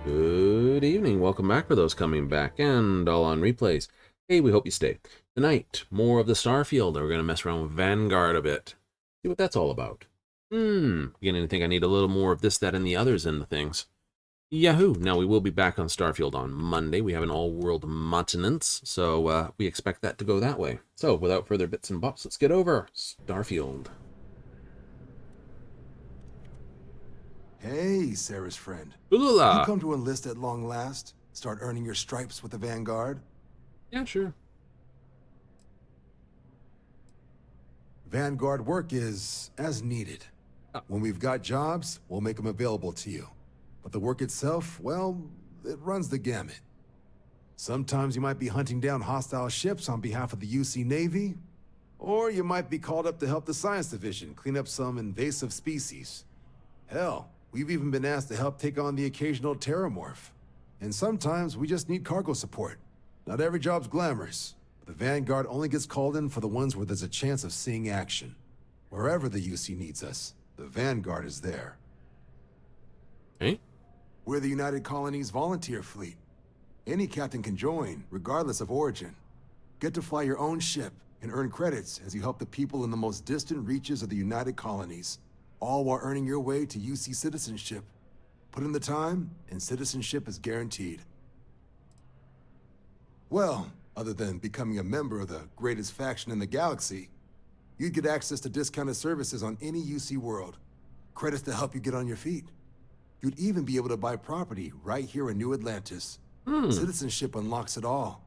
Good evening. Welcome back for those coming back and all on replays. Hey, we hope you stay. Tonight, more of the Starfield. We're going to mess around with Vanguard a bit. See what that's all about. Beginning to think I need a little more of this, that, and the others in the things. Yahoo! Now, we will be back on Starfield on Monday. We have an all-world maintenance, so we expect that to go that way. So, without further bits and bops, let's get over Starfield. Hey, Sarah's friend. Ulula! You come to enlist at long last? Start earning your stripes with the Vanguard? Yeah, sure. Vanguard work is as needed. When we've got jobs, we'll make them available to you. But the work itself, well, it runs the gamut. Sometimes you might be hunting down hostile ships on behalf of the UC Navy, or you might be called up to help the Science Division clean up some invasive species. Hell, we've even been asked to help take on the occasional terramorph. And sometimes we just need cargo support. Not every job's glamorous. The Vanguard only gets called in for the ones where there's a chance of seeing action. Wherever the UC needs us, the Vanguard is there. Hey? We're the United Colonies volunteer fleet. Any captain can join, regardless of origin. Get to fly your own ship and earn credits as you help the people in the most distant reaches of the United Colonies, all while earning your way to UC citizenship. Put in the time, and citizenship is guaranteed. Well, other than becoming a member of the greatest faction in the galaxy, you'd get access to discounted services on any UC world. Credits to help you get on your feet. You'd even be able to buy property right here in New Atlantis. Citizenship unlocks it all,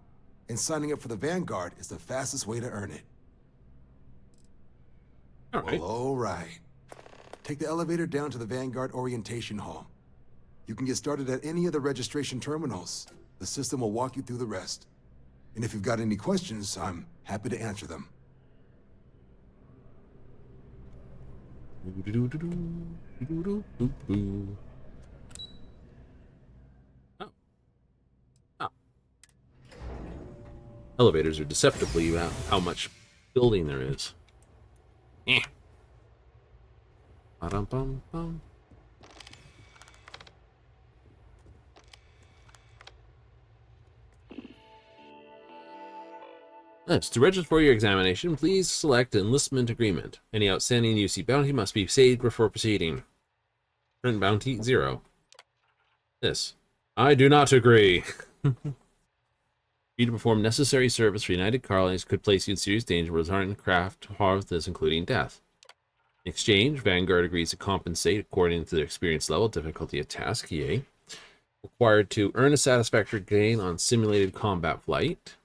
and signing up for the Vanguard is the fastest way to earn it. All right. Well, all right. Take the elevator down to the Vanguard Orientation Hall. You can get started at any of the registration terminals. The system will walk you through the rest. And if you've got any questions, I'm happy to answer them. Oh. Oh. Elevators are deceptively about how much building there is. Eh. Ba-dum-bum-bum. Yes, to register for your examination, please select Enlistment Agreement. Any outstanding UC bounty must be paid before proceeding. Current bounty, 0. This. I do not agree. You to perform necessary service for United Colonies could place you in serious danger with hardened craft harmless, including death. In exchange, Vanguard agrees to compensate according to their experience level, difficulty of task, yay. Required to earn a satisfactory gain on simulated combat flight.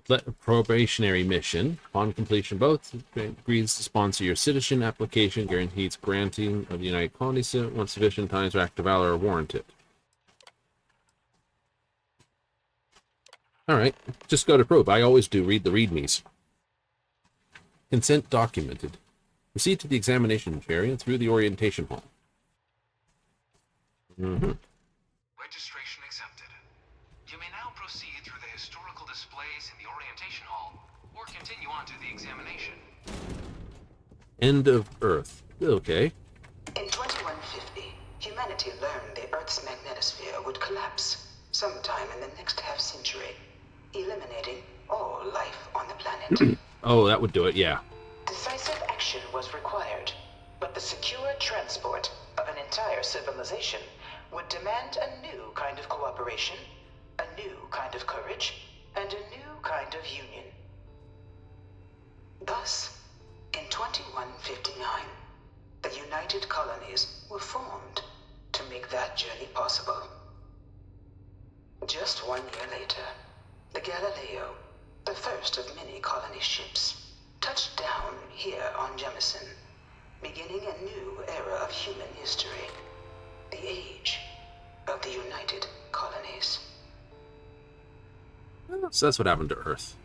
The probationary mission. Upon completion, both agrees to sponsor your citizen application, guarantees granting of the United Colonies once sufficient times for active valor are warranted. Alright, just go to probe. I always do read the readmes. Consent documented. Proceed to the examination area through the orientation hall. Registration accepted. You may now proceed through the historical displays in the orientation hall, or continue on to the examination. End of Earth. Okay. In 2150, humanity learned the Earth's magnetosphere would collapse sometime in the next half-century, eliminating all life on the planet. Oh, that would do it, yeah. Decisive action was required, but the secure transport of an entire civilization would demand a new kind of cooperation, a new kind of courage, and a new kind of union. Thus, in 2159, the United Colonies were formed to make that journey possible. Just 1 year later, the Galileo, the first of many colony ships, touched down here on Jemison, beginning a new era of human history, the age of the United Colonies. So that's what happened to Earth.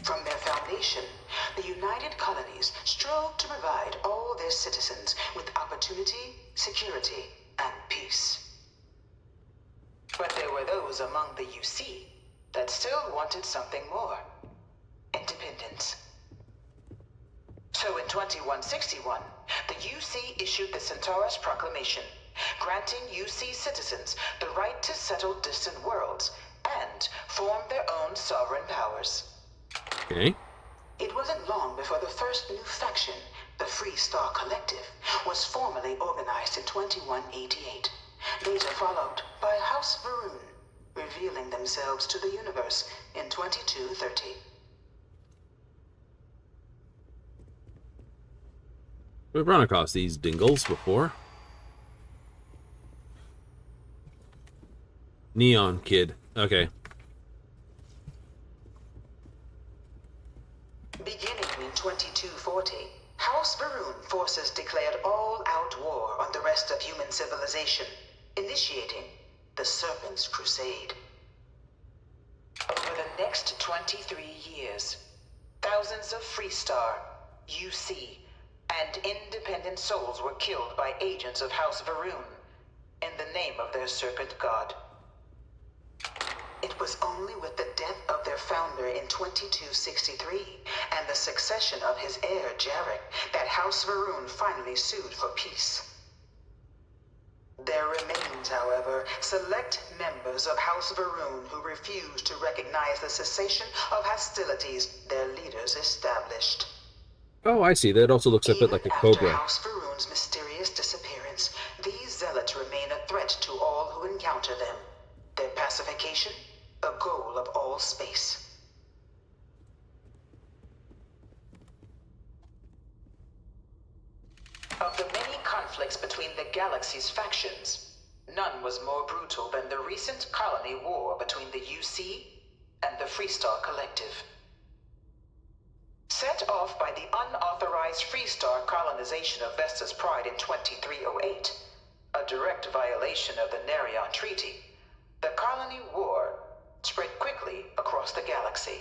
From their foundation, the United Colonies strove to provide all their citizens with opportunity, security, and peace. But there were those among the UC that still wanted something more. Independence. 2161, the UC issued the Centaurus Proclamation, granting UC citizens the right to settle distant worlds and form their own sovereign powers. Okay. It wasn't long before the first new faction, the Free Star Collective, was formally organized in 2188, later followed by House Varun, revealing themselves to the universe in 2230. We've run across these dingles before. Neon Kid. Okay. Beginning in 2240, House Varun forces declared all-out war on the rest of human civilization, initiating the Serpent's Crusade. Over the next 23 years, thousands of Freestar, UC, and independent souls were killed by agents of House Varun in the name of their serpent god. It was only with the death of their founder in 2263 and the succession of his heir Jarek that House Varun finally sued for peace. There remains, however, select members of House Varun who refuse to recognize the cessation of hostilities their leaders established. Oh, I see. That also looks a bit like a Even after cobra. House Varun's mysterious disappearance, these zealots remain a threat to all who encounter them. Their pacification, a goal of all space. Of the many conflicts between the galaxy's factions, none was more brutal than the recent colony war between the UC and the Freestar Collective. Set off by the unauthorized Freestar colonization of Vesta's Pride in 2308, a direct violation of the Nerion Treaty, the colony war spread quickly across the galaxy.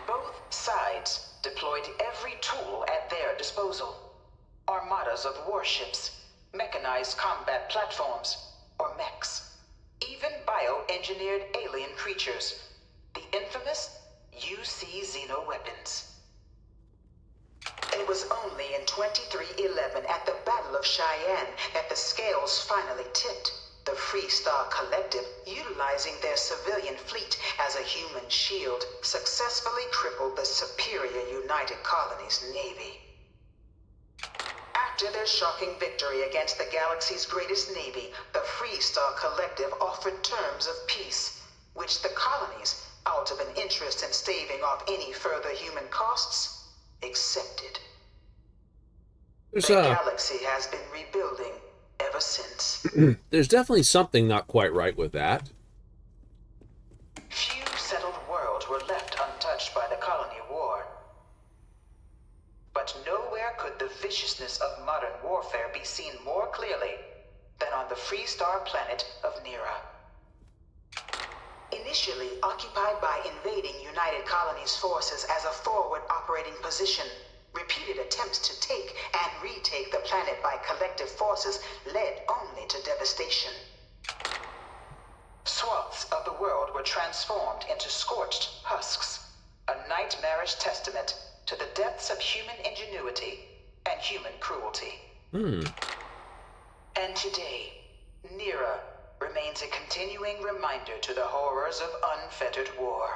Both sides deployed every tool at their disposal. Armadas of warships, mechanized combat platforms, or mechs, even bioengineered alien creatures, the infamous UC xeno-weapons. It was only in 2311 at the Battle of Cheyenne that the scales finally tipped. The Freestar Collective, utilizing their civilian fleet as a human shield, successfully crippled the superior United Colonies Navy. After their shocking victory against the galaxy's greatest navy, the Freestar Collective offered terms of peace, which the colonies, out of an interest in staving off any further human costs, accepted. The galaxy has been rebuilding ever since. There's definitely something not quite right with that. Few settled worlds were left untouched by the colony war. But nowhere could the viciousness of modern warfare be seen more clearly than on the Freestar planet of Nera. Initially occupied by invading United Colonies forces as a forward operating position, repeated attempts to take and retake the planet by collective forces led only to devastation. Swaths of the world were transformed into scorched husks, a nightmarish testament to the depths of human ingenuity and human cruelty. And today, Nera remains a continuing reminder to the horrors of unfettered war.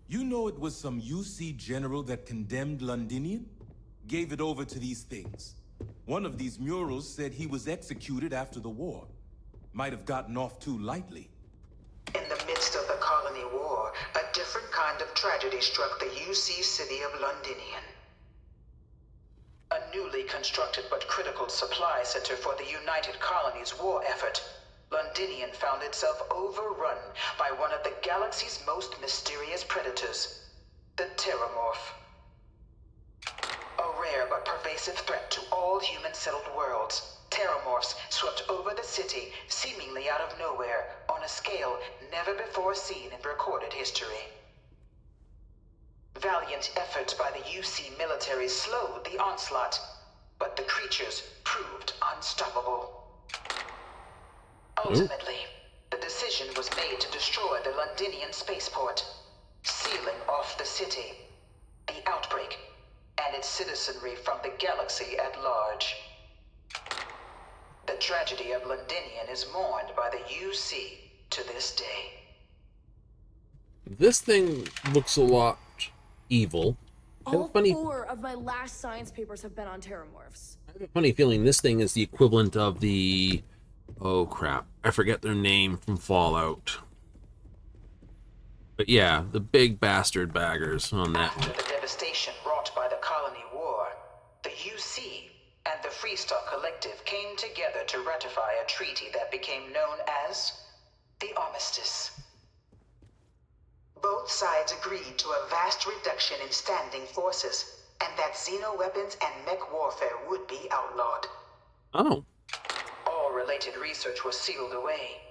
You know it was some UC general that condemned Londinian? Gave it over to these things. One of these murals said he was executed after the war. Might have gotten off too lightly. In the midst of the colony war, a different kind of tragedy struck the UC city of Londinian. A newly constructed but critical supply center for the United Colonies war effort, Londinian found itself overrun by one of the galaxy's most mysterious predators, the Terramorph. A rare but pervasive threat to all human-settled worlds, Terramorphs swept over the city, seemingly out of nowhere, on a scale never before seen in recorded history. Valiant efforts by the UC military slowed the onslaught, but the creatures proved unstoppable. Ultimately, the decision decision was made to destroy the Londinian spaceport, sealing off the city, the outbreak, and its citizenry from the galaxy at large. The tragedy of Londinian is mourned by the UC to this day. This thing looks a lot evil. All 4 of my last science papers have been on terramorphs. I have a funny feeling this thing is the equivalent of the... Oh, crap. I forget their name from Fallout. But yeah, the big bastard baggers on that one. After the devastation wrought by the Colony War, the UC and the Freestock Collective came together to ratify a treaty that became known as the Armistice. Both sides agreed to a vast reduction in standing forces, and that xeno-weapons and mech warfare would be outlawed. Oh. All related research was sealed away,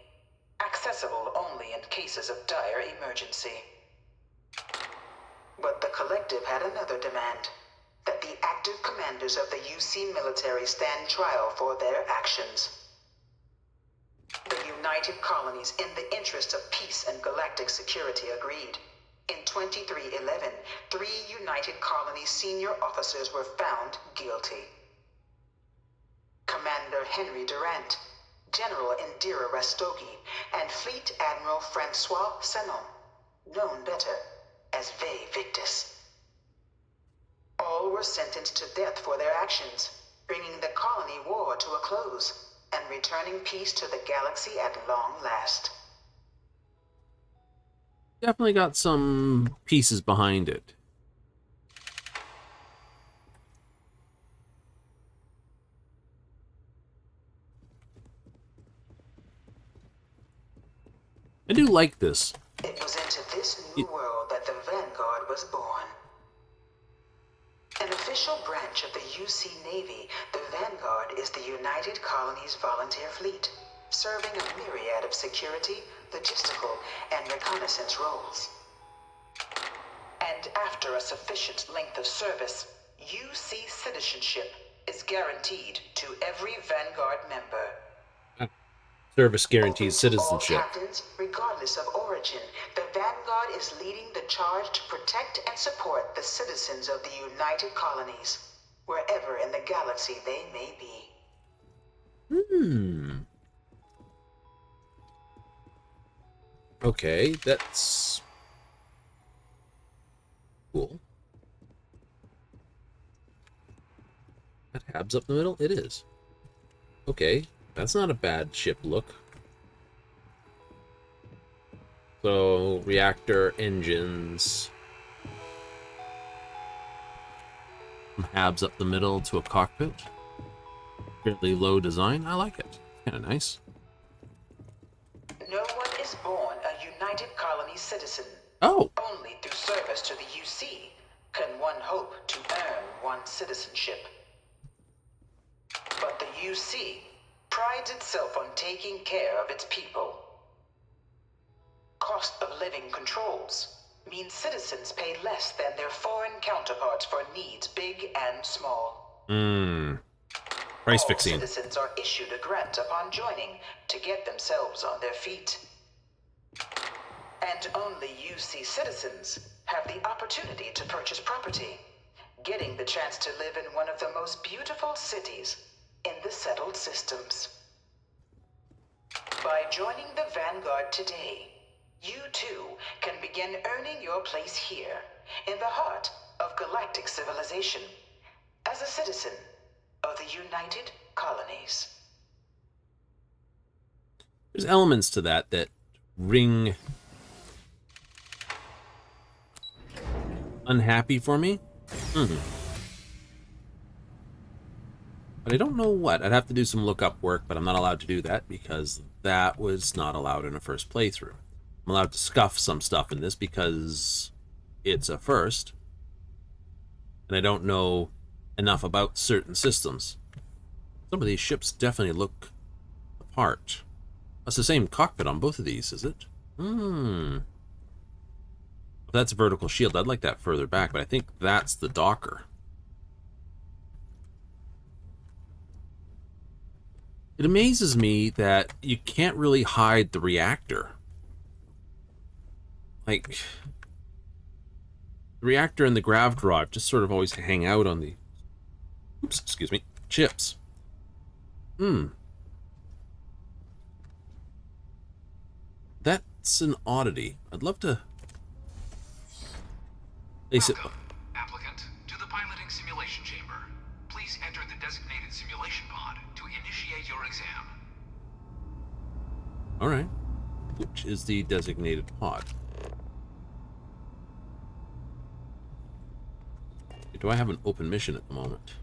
accessible only in cases of dire emergency. But the Collective had another demand, that the active commanders of the UC military stand trial for their actions. The United Colonies, in the interest of peace and galactic security, agreed. In 2311, 3 United Colonies senior officers were found guilty. Commander Henry Durant, General Indira Rastogi, and Fleet Admiral Francois Sanon, known better as Ve Victus. All were sentenced to death for their actions, bringing the colony war to a close and returning peace to the galaxy at long last. Definitely got some pieces behind it. I do like this. It was into this new world that the Vanguard was born. An official branch of the UC Navy, the Vanguard is the United Colonies Volunteer Fleet, serving a myriad of security, logistical, and reconnaissance roles. And after a sufficient length of service, UC citizenship is guaranteed to every Vanguard member. Service guarantees Open to citizenship. all captains, regardless of origin, the Vanguard is leading the charge to protect and support the citizens of the United Colonies, wherever in the galaxy they may be. Okay, that's cool. That habs up the middle? It is. Okay, that's not a bad ship look. So, reactor engines. Some habs up the middle to a cockpit. Fairly low design. I like it. Kind of nice. No one is born a United Colonies citizen. Oh! Only through service to the UC can one hope to earn one's citizenship. But the UC prides itself on taking care of its people. Cost of living controls mean citizens pay less than their foreign counterparts for needs big and small. Price All fixing. citizens are issued a grant upon joining to get themselves on their feet. And only UC citizens have the opportunity to purchase property, getting the chance to live in one of the most beautiful cities in the settled systems. By joining the Vanguard today, you too can begin earning your place here, in the heart of galactic civilization, as a citizen of the United Colonies. There's elements to that ring unhappy for me. But I don't know what. I'd have to do some lookup work, but I'm not allowed to do that because that was not allowed in a first playthrough. I'm allowed to scuff some stuff in this because it's a first, and I don't know enough about certain systems. Some of these ships definitely look the part. That's the same cockpit on both of these, is it? If that's a vertical shield, I'd like that further back, but I think that's the Docker. It amazes me that you can't really hide the reactor. Like, the reactor and the grav drive just sort of always hang out on the, oops, excuse me, chips. That's an oddity. I'd love to place it. Welcome, applicant, to the piloting simulation chamber. Please enter the designated simulation pod to initiate your exam. All right. Which is the designated pod? Do I have an open mission at the moment?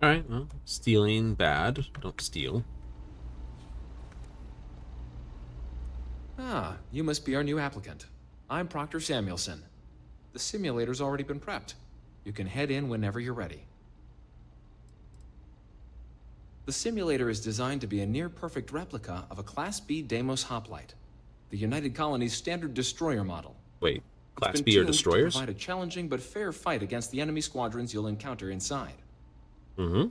Alright, well, stealing bad. Don't steal. Ah, you must be our new applicant. I'm Proctor Samuelson. The simulator's already been prepped. You can head in whenever you're ready. The simulator is designed to be a near-perfect replica of a Class B Deimos hoplite, the United Colony's standard destroyer model. Wait, Class It's been B are tuned to destroyers? provide a challenging but fair fight against the enemy squadrons you'll encounter inside. Mm-hmm.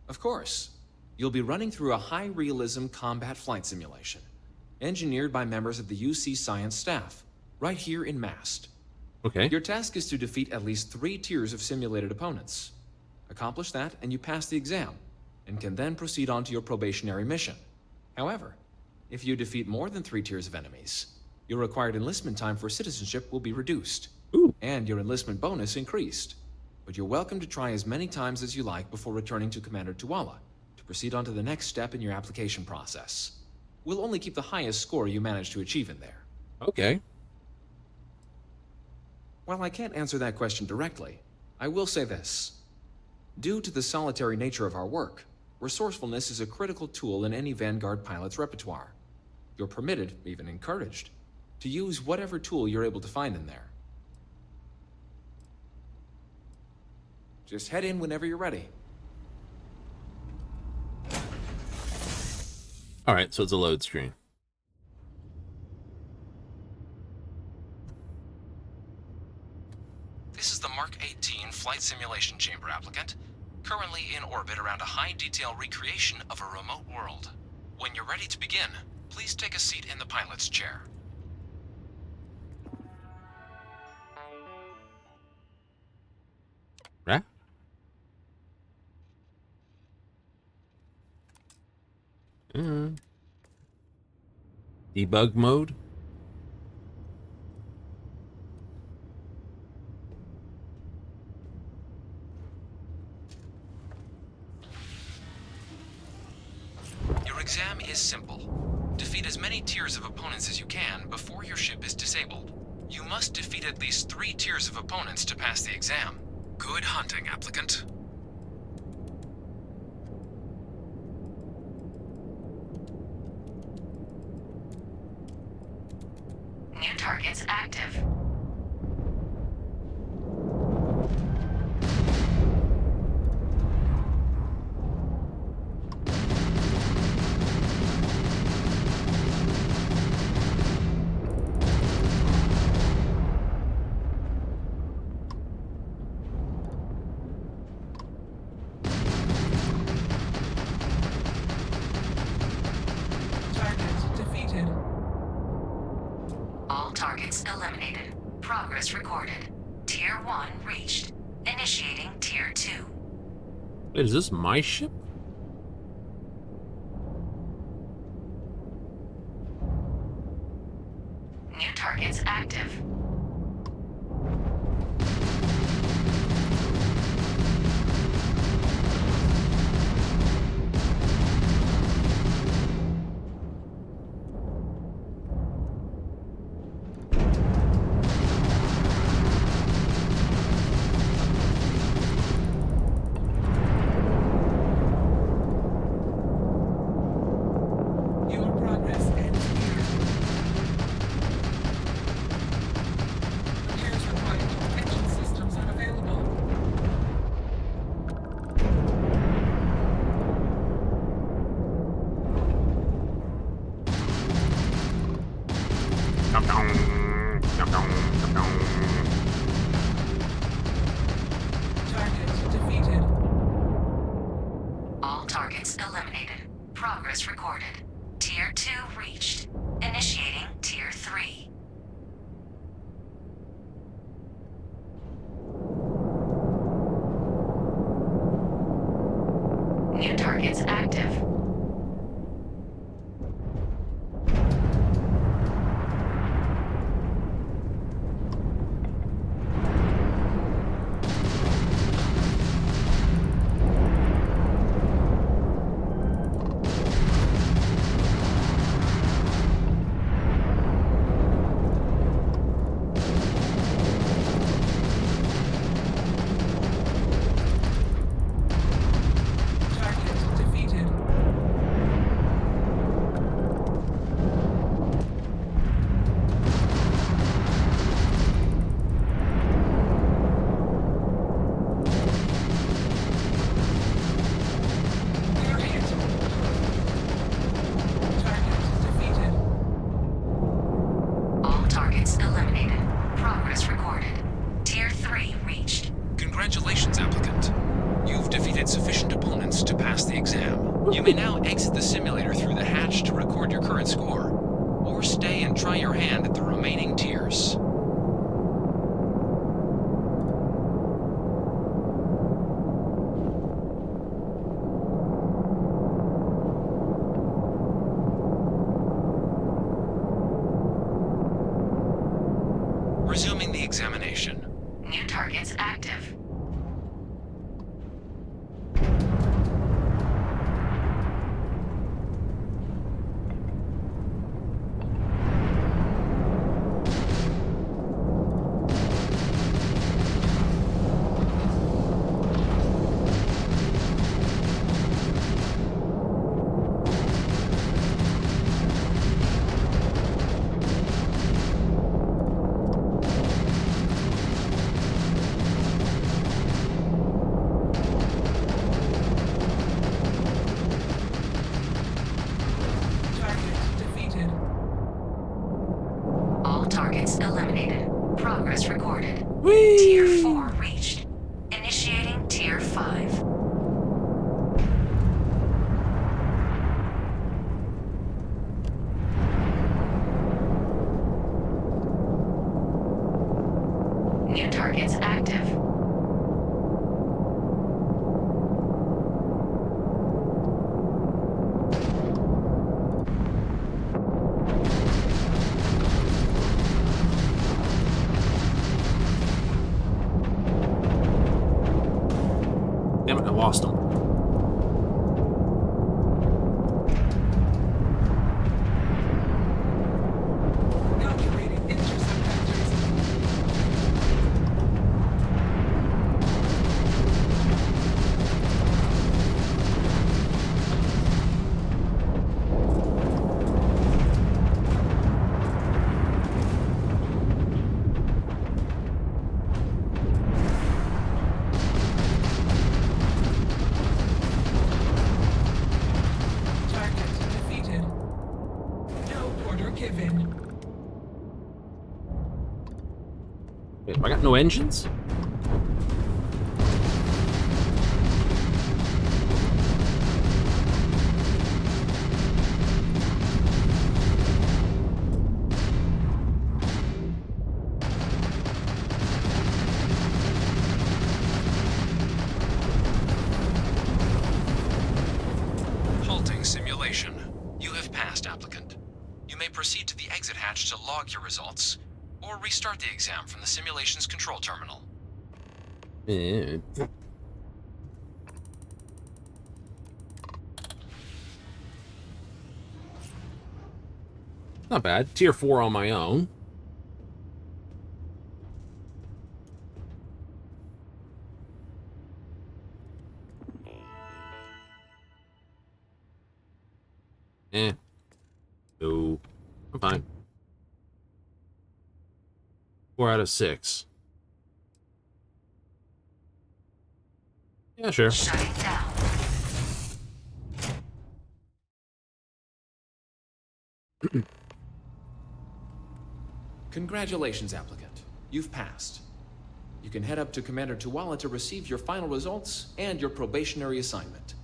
Of course, you'll be running through a high-realism combat flight simulation, engineered by members of the UC science staff, right here in Mast. Okay. Your task is to defeat at least 3 tiers of simulated opponents. Accomplish that, and you pass the exam, and can then proceed on to your probationary mission. However, if you defeat more than 3 tiers of enemies, your required enlistment time for citizenship will be reduced, Ooh. and your enlistment bonus increased. But you're welcome to try as many times as you like before returning to Commander Tuala to proceed on to the next step in your application process. We'll only keep the highest score you manage to achieve in there. Okay. While I can't answer that question directly, I will say this. Due to the solitary nature of our work, resourcefulness is a critical tool in any Vanguard pilot's repertoire. You're permitted, even encouraged, to use whatever tool you're able to find in there. Just head in whenever you're ready. Alright, so it's a load screen. This is the Mark 18 Flight Simulation Chamber applicant, currently in orbit around a high-detail recreation of a remote world. When you're ready to begin, please take a seat in the pilot's chair. Right? Debug mode? Your exam is simple. Defeat as many tiers of opponents as you can before your ship is disabled. You must defeat at least 3 tiers of opponents to pass the exam. Good hunting, applicant. New targets active. Target defeated. All targets eliminated. Progress recorded. Tier 1 reached. Initiating Tier 2. Wait, is this my ship? New targets active. Target defeated. All targets eliminated. Progress recorded. Tier 2 reached. Initiating Tier 3. New targets active. Target defeated. You're hit. Target defeated. All targets eliminated. Progress recorded. Tier 3 reached. Congratulations, applicant. You've defeated sufficient opponents to pass the exam. You may now exit the simulator through the hatch to record your current score, or stay and try your hand at the remaining tiers. Resuming the examination. New targets active. Target defeated. All targets eliminated. Progress recorded. Whee! Tier 4 reached. Initiating Tier 5. New targets active. Damn it, I lost him. Calculating intercept vectors. Target defeated. No order given. Wait, I got no engines? Halting simulation. You have passed, applicant. You may proceed to the exit hatch to log your results, or restart the exam from the simulation's control terminal. Eh. Not bad. Tier 4 on my own. No. I'm fine. 4 out of 6. Yeah, sure. Shutting down. Congratulations, applicant. You've passed. You can head up to Commander Tuwala to receive your final results and your probationary assignment.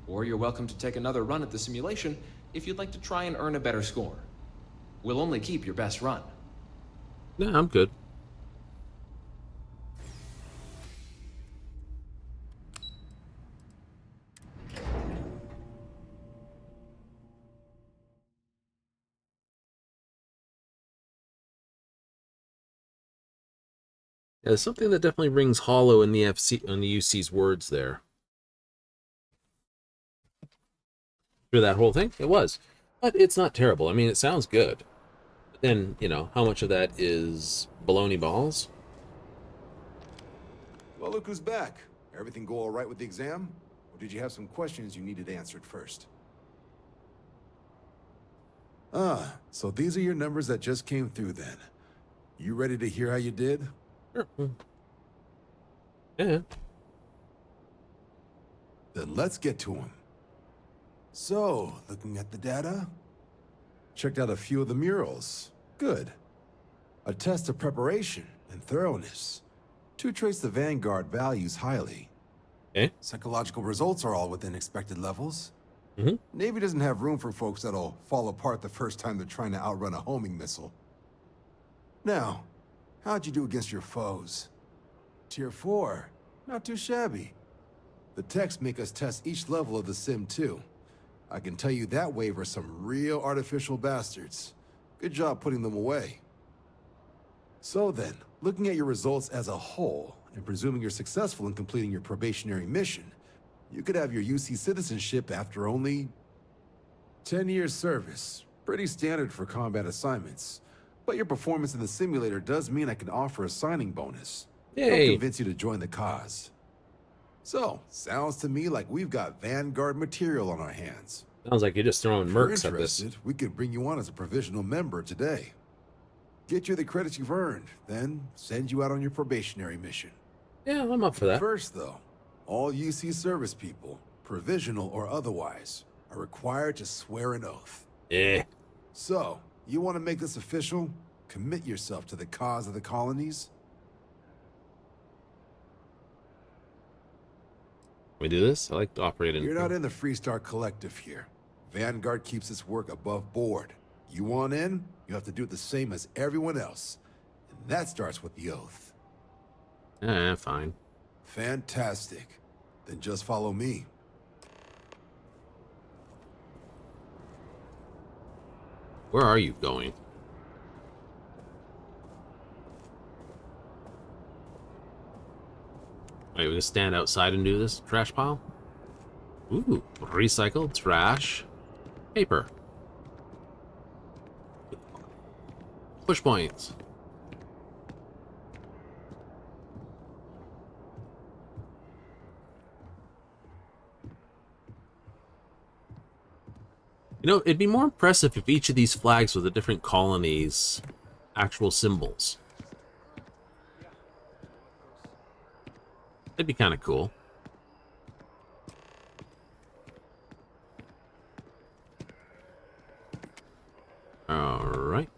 Or you're welcome to take another run at the simulation if you'd like to try and earn a better score. We'll only keep your best run. No, I'm good. Yeah, there's something that definitely rings hollow in the UC's words there. Through that whole thing, it was, but it's not terrible. I mean, it sounds good. But then, you know, how much of that is baloney balls? Well, look who's back. Everything go all right with the exam? Or did you have some questions you needed answered first? Ah, so these are your numbers that just came through then. You ready to hear how you did? Sure. Yeah. Then let's get to them. So, looking at the data, checked out a few of the murals. Good. A test of preparation and thoroughness. Two traits the Vanguard values highly. Okay. Psychological results are all within expected levels. Mm-hmm. Navy doesn't have room for folks that'll fall apart the first time they're trying to outrun a homing missile. Now, how'd you do against your foes? Tier 4, not too shabby. The techs make us test each level of the sim too. I can tell you that wave are some real artificial bastards. Good job putting them away. So then, looking at your results as a whole, and presuming you're successful in completing your probationary mission, you could have your UC citizenship after only 10 years service. Pretty standard for combat assignments. But your performance in the simulator does mean I can offer a signing bonus. I'll Yay. convince you to join the cause. So, sounds to me like we've got Vanguard material on our hands. Sounds like you're just throwing If you're mercs at this. interested, we could bring you on as a provisional member today. Get you the credits you've earned, then send you out on your probationary mission. Yeah, I'm up for that. First, though, all UC service people, provisional or otherwise, are required to swear an oath. Yeah. So, you want to make this official? Commit yourself to the cause of the colonies? Can we do this? I like to operate in. You're not in the Freestar Collective here. Vanguard keeps its work above board. You want in, you have to do it the same as everyone else. And that starts with the oath. Fine. Fantastic. Then just follow me. Where are you going? Wait, we gonna stand outside and do this trash pile? Ooh, recycled trash, paper, push points. You know, it'd be more impressive if each of these flags with the different colonies' actual symbols. That'd be kind of cool. All right.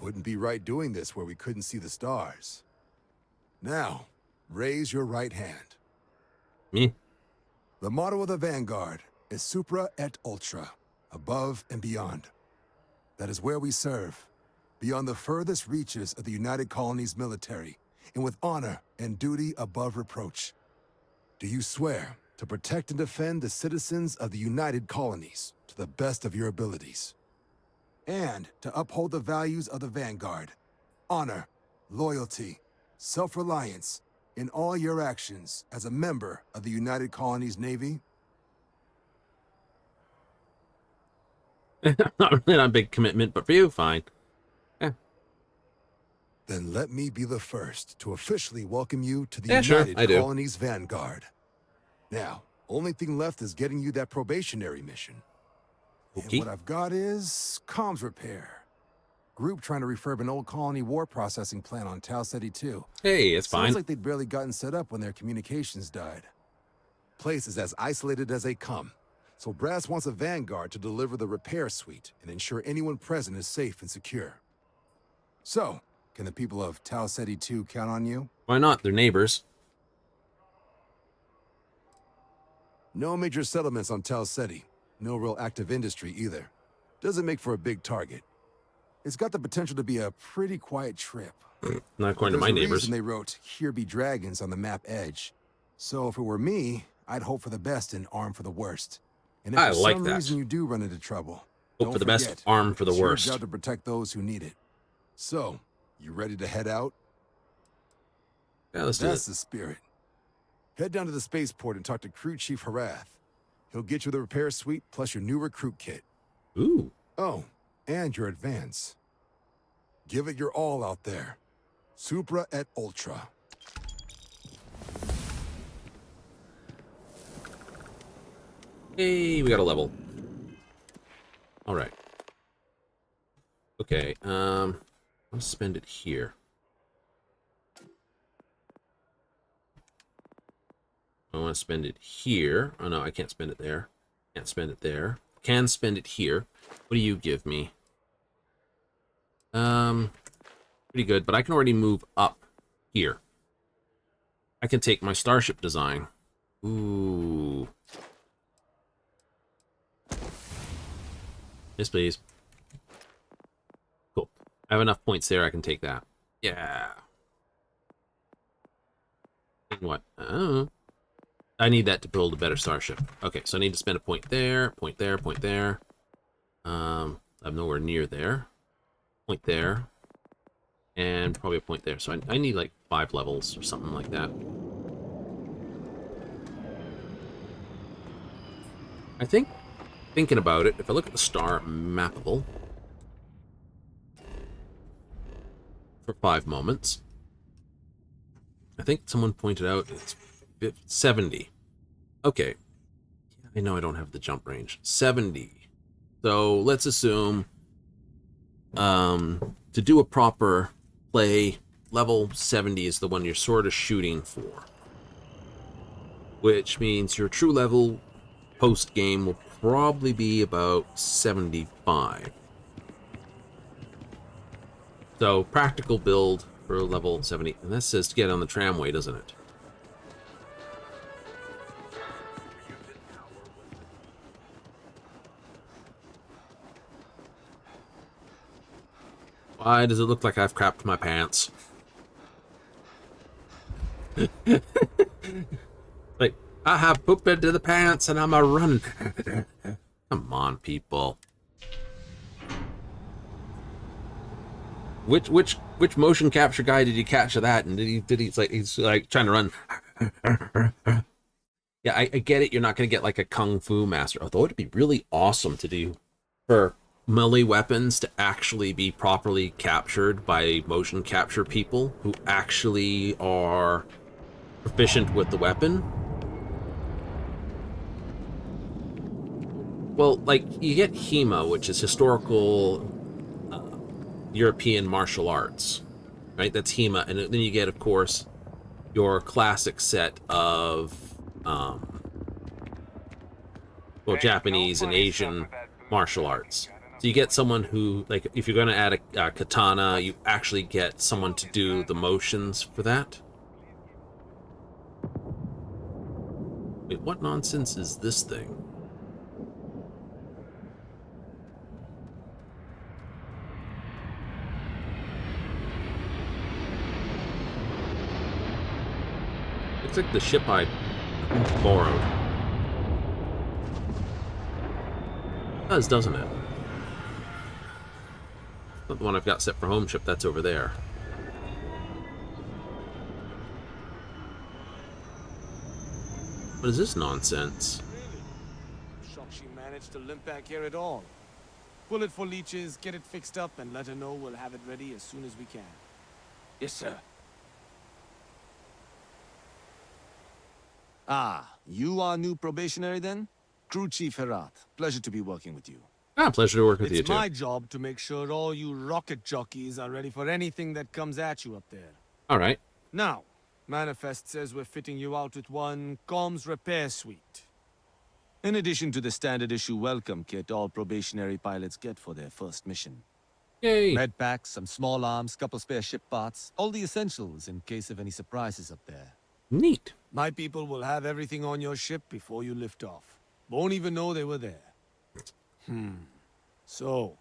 Wouldn't be right doing this where we couldn't see the stars. Now, raise your right hand. Me? The motto of the Vanguard is Supra et Ultra, above and beyond. That is where we serve, beyond the furthest reaches of the United Colonies military, and with honor and duty above reproach. Do you swear to protect and defend the citizens of the United Colonies to the best of your abilities? And to uphold the values of the Vanguard, honor, loyalty, self-reliance, in all your actions as a member of the United Colonies Navy? Not really not a big commitment, but for you, fine. Then let me be the first to officially welcome you to the Yeah, sure, United I do. Colonies Vanguard. Now, only thing left is getting you that probationary mission. Okay. And what I've got is comms repair. Group trying to refurb an old colony war processing plant on Tau Ceti 2. Hey, it's fine. Sounds like they'd barely gotten set up when their communications died. Place is as isolated as they come. So Brass wants a Vanguard to deliver the repair suite and ensure anyone present is safe and secure. So, can the people of Tau Ceti 2 count on you? Why not? They're neighbors. No major settlements on Tau Ceti. No real active industry either. Doesn't make for a big target. It's got the potential to be a pretty quiet trip. Not according to my There's a neighbors. reason they wrote "Here be dragons" on the map edge. So if it were me, I'd hope for the best and arm for the worst. And if I for like some that. reason you do run into trouble, Hope don't for the best, forget, arm for the it's your worst. job to protect those who need it. So, you ready to head out? Yeah, let's do That's it. the spirit. Head down to the spaceport and talk to Crew Chief Harath. He'll get you the repair suite plus your new recruit kit. Ooh. Oh, and your advance. Give it your all out there. Supra et Ultra. Hey, we got a level. All right. Okay. I'm gonna spend it here. I want to spend it here. Oh no, I can't spend it there. Can't spend it there. Can spend it here. What do you give me? Pretty good, but I can already move up here. I can take my starship design. Ooh. Yes, please. Cool. I have enough points there, I can take that. Yeah. And what? I need that to build a better starship. Okay, so I need to spend a point there, point there, point there. I'm nowhere near there. Point there. And probably a point there. So I need like 5 levels or something like that. I think, thinking about it, if I look at the star mappable for 5 moments, I think someone pointed out it's 70. Okay. I know I don't have the jump range. 70. So let's assume to do a proper play, level 70 is the one you're sort of shooting for. Which means your true level post-game will probably be about 75. So practical build for level 70. And that says to get on the tramway, doesn't it? Why does it look like I've crapped my pants? Like, I have pooped into the pants and I'm a running. Come on, people. Which motion capture guy did you catch of that? And he's like trying to run. Yeah, I get it. You're not going to get like a kung fu master. Although it'd be really awesome to do for melee weapons to actually be properly captured by motion capture people who actually are proficient with the weapon. Well, like, you get HEMA, which is historical European martial arts, right? That's HEMA. And then you get, of course, your classic set of, well, Japanese and Asian martial arts. So you get someone who, like, if you're going to add a katana, you actually get someone to do the motions for that. Wait, what nonsense is this thing? Looks like the ship I borrowed. It does, doesn't it? Not the one I've got set for home ship, that's over there. What is this nonsense? Shocked she managed to limp back here at all. Pull it for leeches, get it fixed up, and let her know we'll have it ready as soon as we can. Yes, sir. Ah, you are new probationary then? Crew Chief Harath. Pleasure to be working with you. Ah, pleasure to work with you It's too. my job to make sure all you rocket jockeys are ready for anything that comes at you up there. All right. Now, Manifest says we're fitting you out with one comms repair suite. In addition to the standard issue welcome kit all probationary pilots get for their first mission. Yay! Med packs, some small arms, couple spare ship parts. All the essentials in case of any surprises up there. Neat. My people will have everything on your ship before you lift off. Won't even know they were there. So,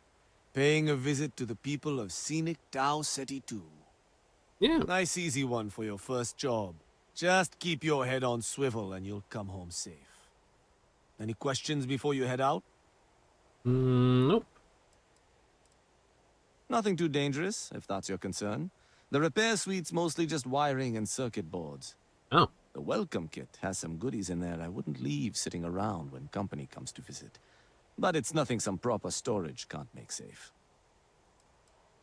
paying a visit to the people of scenic Tau Ceti 2. Yeah. Nice easy one for your first job. Just keep your head on swivel and you'll come home safe. Any questions before you head out? Nope. Nothing too dangerous, if that's your concern. The repair suite's mostly just wiring and circuit boards. Oh. The welcome kit has some goodies in there I wouldn't leave sitting around when company comes to visit. But it's nothing some proper storage can't make safe.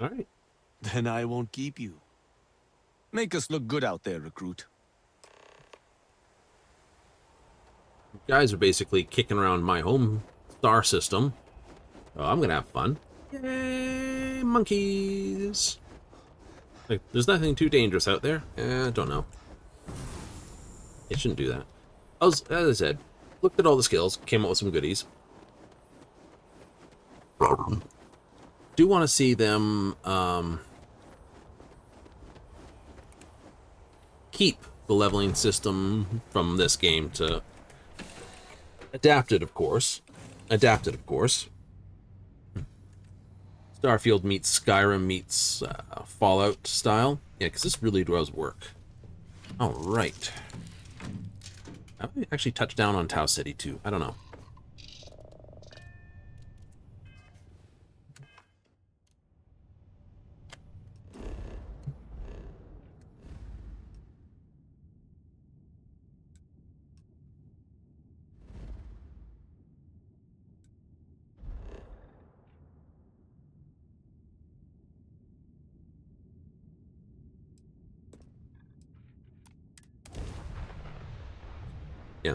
All right. Then I won't keep you. Make us look good out there, recruit. You guys are basically kicking around my home star system. Oh, I'm gonna have fun. Yay, monkeys! Like, there's nothing too dangerous out there. I don't know. It shouldn't do that. As I said, looked at all the skills, came up with some goodies. Do want to see them keep the leveling system from this game to adapted, of course. Starfield meets Skyrim meets Fallout style. Yeah, because this really does work. All right. Have we actually touched down on Tau Ceti 2? I don't know. Yeah.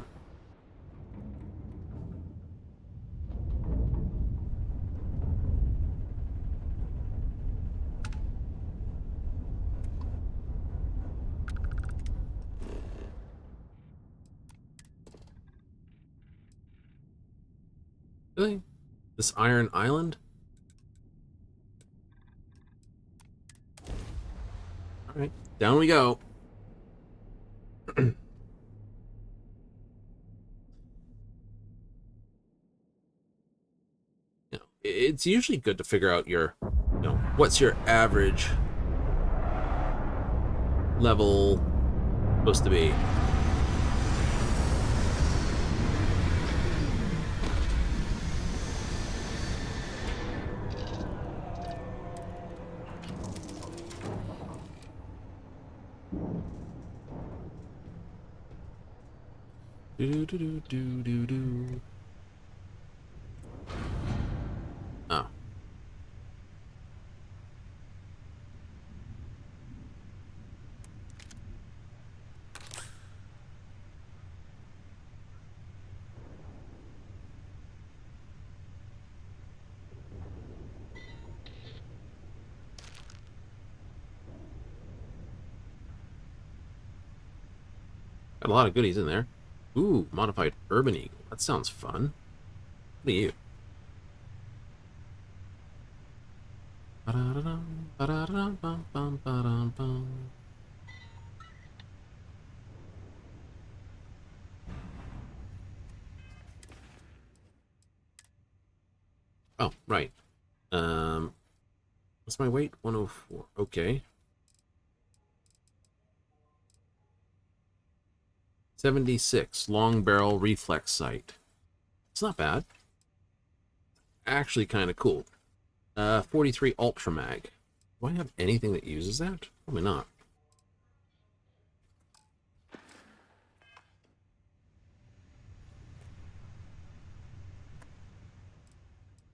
Really? This Iron Island? Alright, down we go. It's usually good to figure out your, what's your average level supposed to be. Do do do do do do. Oh. Got a lot of goodies in there. Ooh, modified urban eagle. That sounds fun. What are you? Oh, right. What's my weight? 104. Okay. 76. Long barrel reflex sight. It's not bad. Actually kind of cool. 43 Ultra Mag. Do I have anything that uses that? Probably not.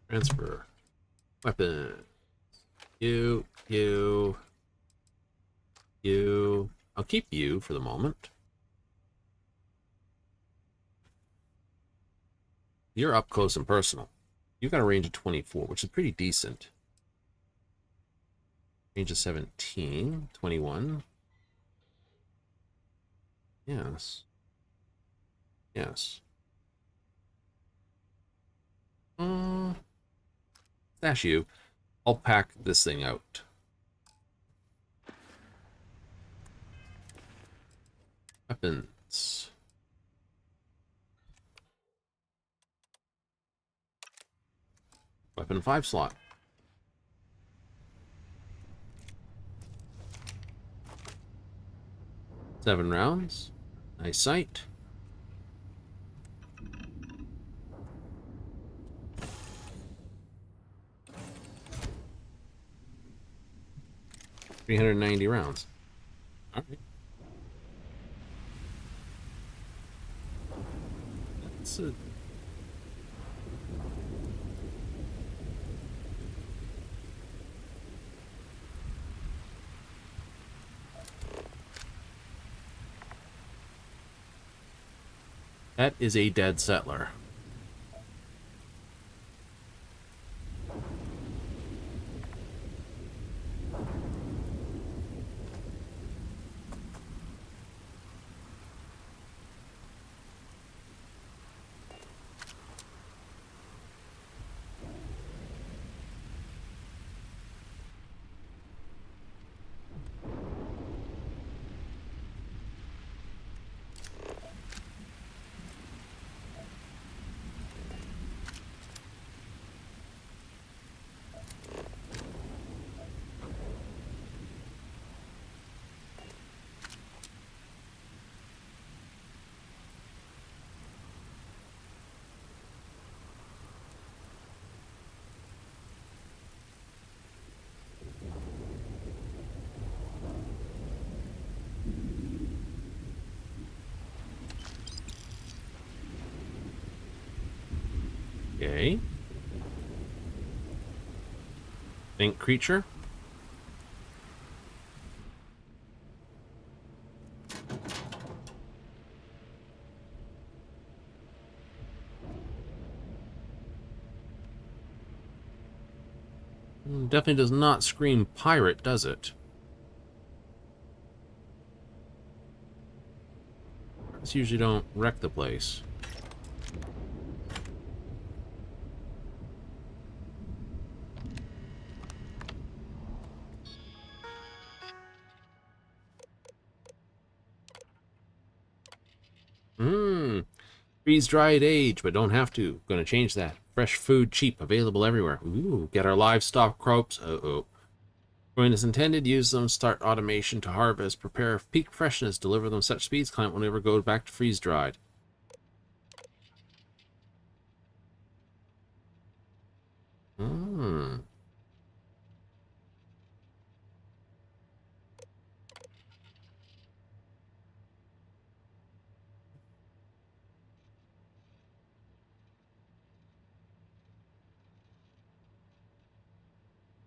Transfer. Weapon. You. I'll keep you for the moment. You're up close and personal. You've got a range of 24, which is pretty decent. Range of 17, 21. Yes. Yes. Stash you. I'll pack this thing out. Weapons. Weapon 5 slot. Seven rounds. Nice sight. $390 rounds. All right. That's a... That is a dead settler. Okay. Think creature. Definitely does not scream pirate, does it? Pirates usually don't wreck the place. Freeze-dried age, but don't have to. Gonna change that. Fresh food, cheap, available everywhere. Ooh, get our livestock crops. Uh-oh. When it's intended, use them, start automation to harvest, prepare peak freshness, deliver them such speeds, client will never go back to freeze-dried.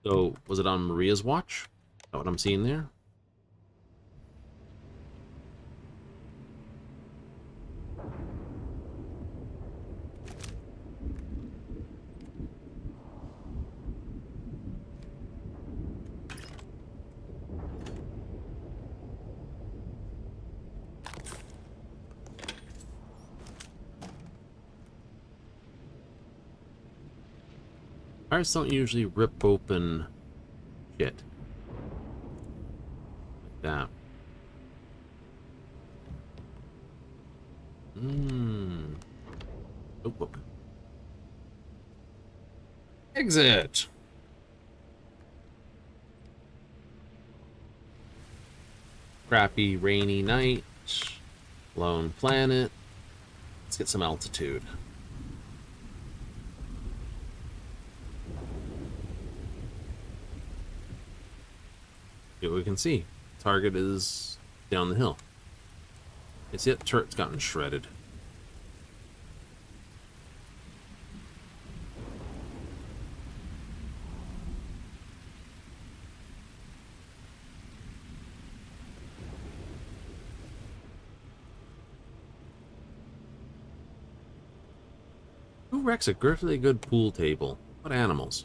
So, was it on Maria's watch? Is that what I'm seeing there? Pirates don't usually rip open shit like that. Notebook. Exit. Crappy rainy night. Lone planet. Let's get some altitude. See what we can see. Target is down the hill. It's it. Turret's gotten shredded. Who wrecks a perfectly good pool table? What animals?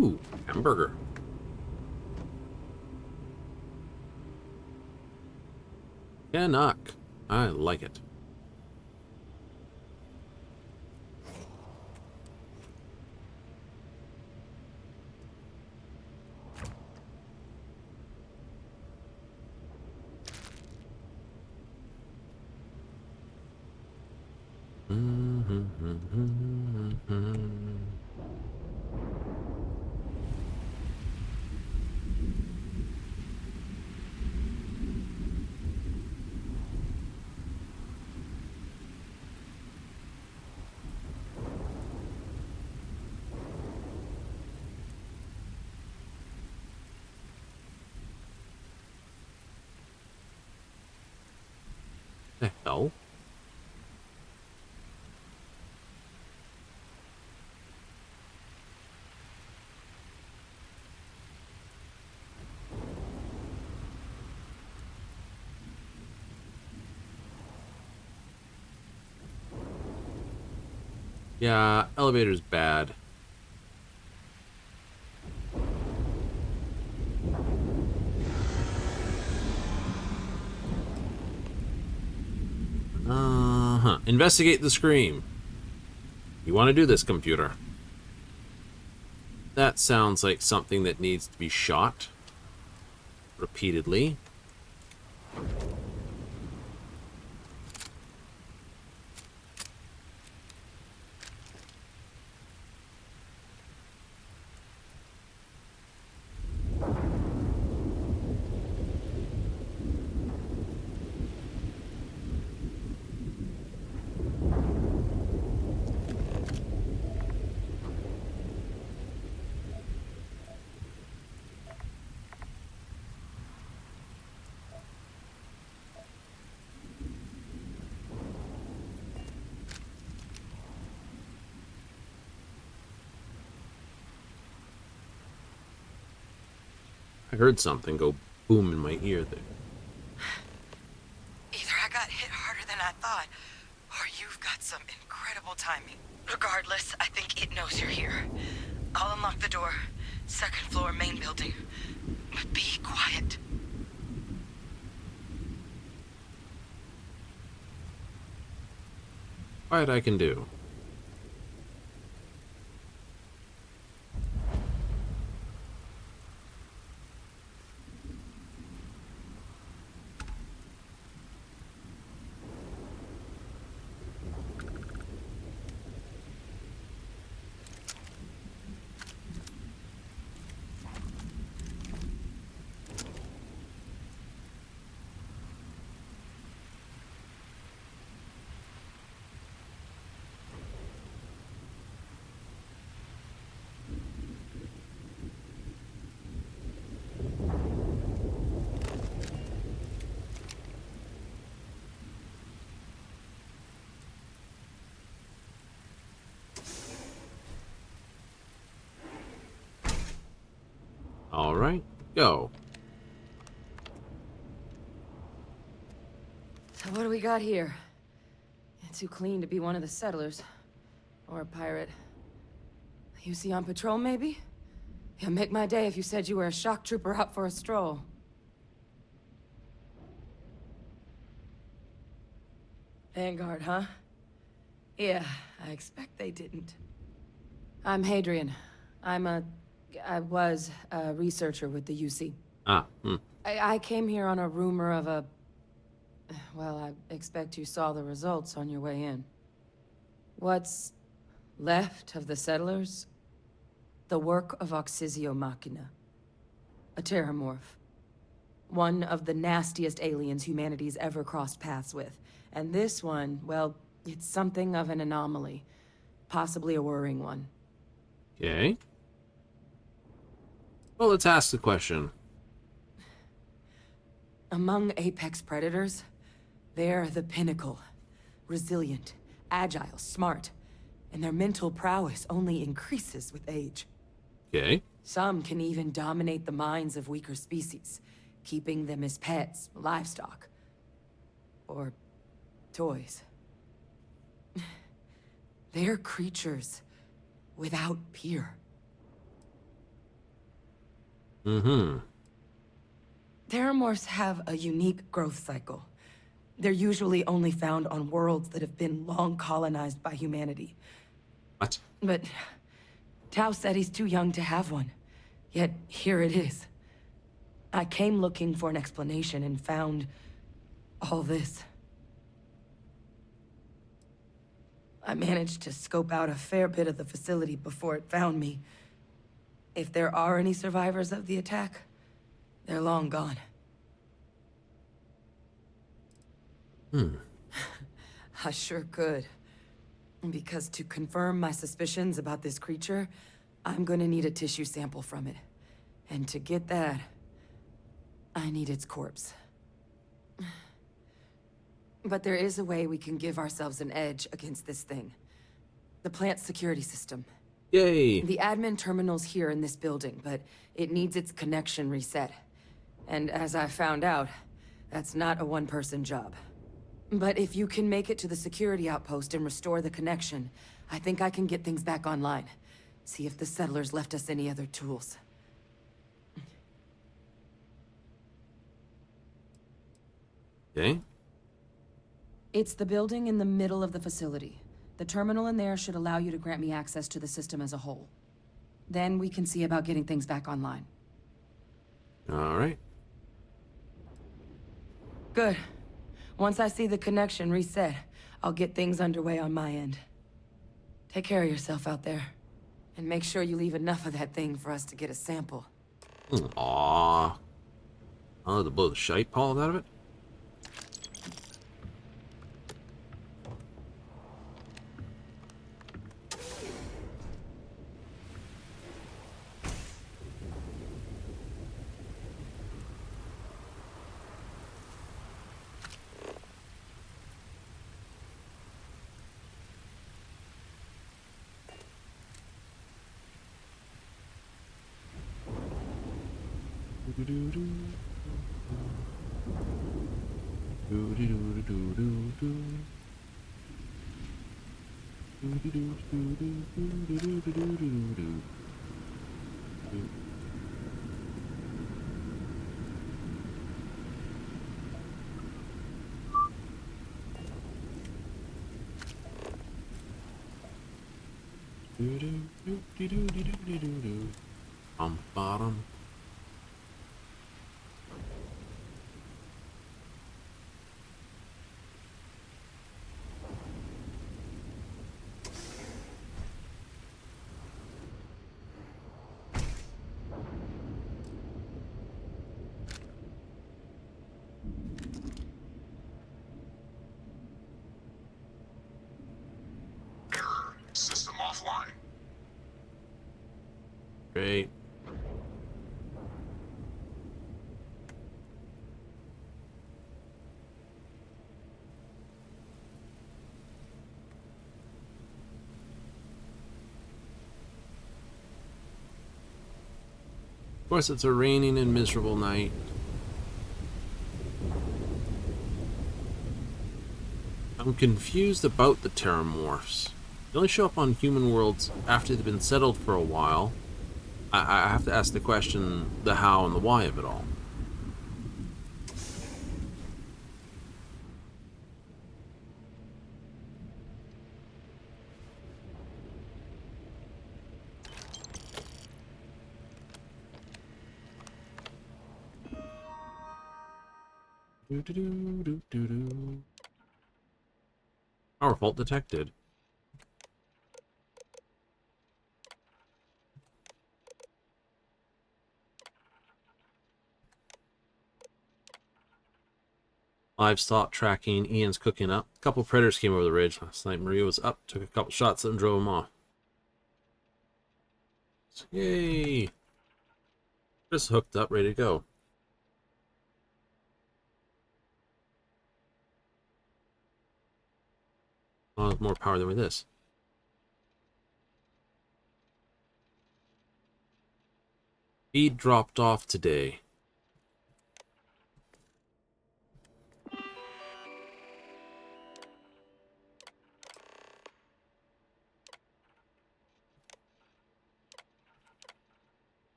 Ooh, hamburger. Canuck. I like it. The hell? Yeah, elevator's bad. Investigate the scream. You want to do this, computer? That sounds like something that needs to be shot repeatedly. I heard something go boom in my ear there. Either I got hit harder than I thought, or you've got some incredible timing. Regardless, I think it knows you're here. I'll unlock the door. Second floor, main building. But be quiet. Quiet I can do. All right, go. So what do we got here? Too clean to be one of the settlers. Or a pirate. You see on patrol, maybe? Yeah, make my day if you said you were a shock trooper out for a stroll. Vanguard, huh? Yeah, I expect they didn't. I'm Hadrian. I was a researcher with the UC. I came here on a rumor of a... Well, I expect you saw the results on your way in. What's left of the settlers? The work of Oxysio Machina. A terramorph. One of the nastiest aliens humanity's ever crossed paths with. And this one, well, it's something of an anomaly. Possibly a worrying one. Okay. Well, let's ask the question. Among apex predators, they're the pinnacle. Resilient, agile, smart. And their mental prowess only increases with age. Okay. Some can even dominate the minds of weaker species, keeping them as pets, livestock, or toys. They're creatures without peer. Mm-hmm. Terramorphs have a unique growth cycle. They're usually only found on worlds that have been long colonized by humanity. What? But Tao said he's too young to have one. Yet here it is. I came looking for an explanation and found all this. I managed to scope out a fair bit of the facility before it found me. If there are any survivors of the attack, they're long gone. I sure could. Because to confirm my suspicions about this creature, I'm gonna need a tissue sample from it. And to get that, I need its corpse. But there is a way we can give ourselves an edge against this thing. The plant's security system. Yay! The admin terminal's here in this building, but it needs its connection reset. And as I found out, that's not a one-person job. But if you can make it to the security outpost and restore the connection, I think I can get things back online. See if the settlers left us any other tools. Okay. It's the building in the middle of the facility. The terminal in there should allow you to grant me access to the system as a whole. Then we can see about getting things back online. All right. Good. Once I see the connection reset, I'll get things underway on my end. Take care of yourself out there. And make sure you leave enough of that thing for us to get a sample. Aww. I'll have to blow the shite pall out of it. Bottom. System offline. Great. Of course, it's a raining and miserable night. I'm confused about the terramorphs. They only show up on human worlds after they've been settled for a while. I have to ask the question, the how and the why of it all. Power fault detected. Livestock tracking. Ian's cooking up. A couple predators came over the ridge last night. Maria was up, took a couple shots at them, drove them off. Yay! Just hooked up, ready to go. Oh, more power than with this. Feed dropped off today.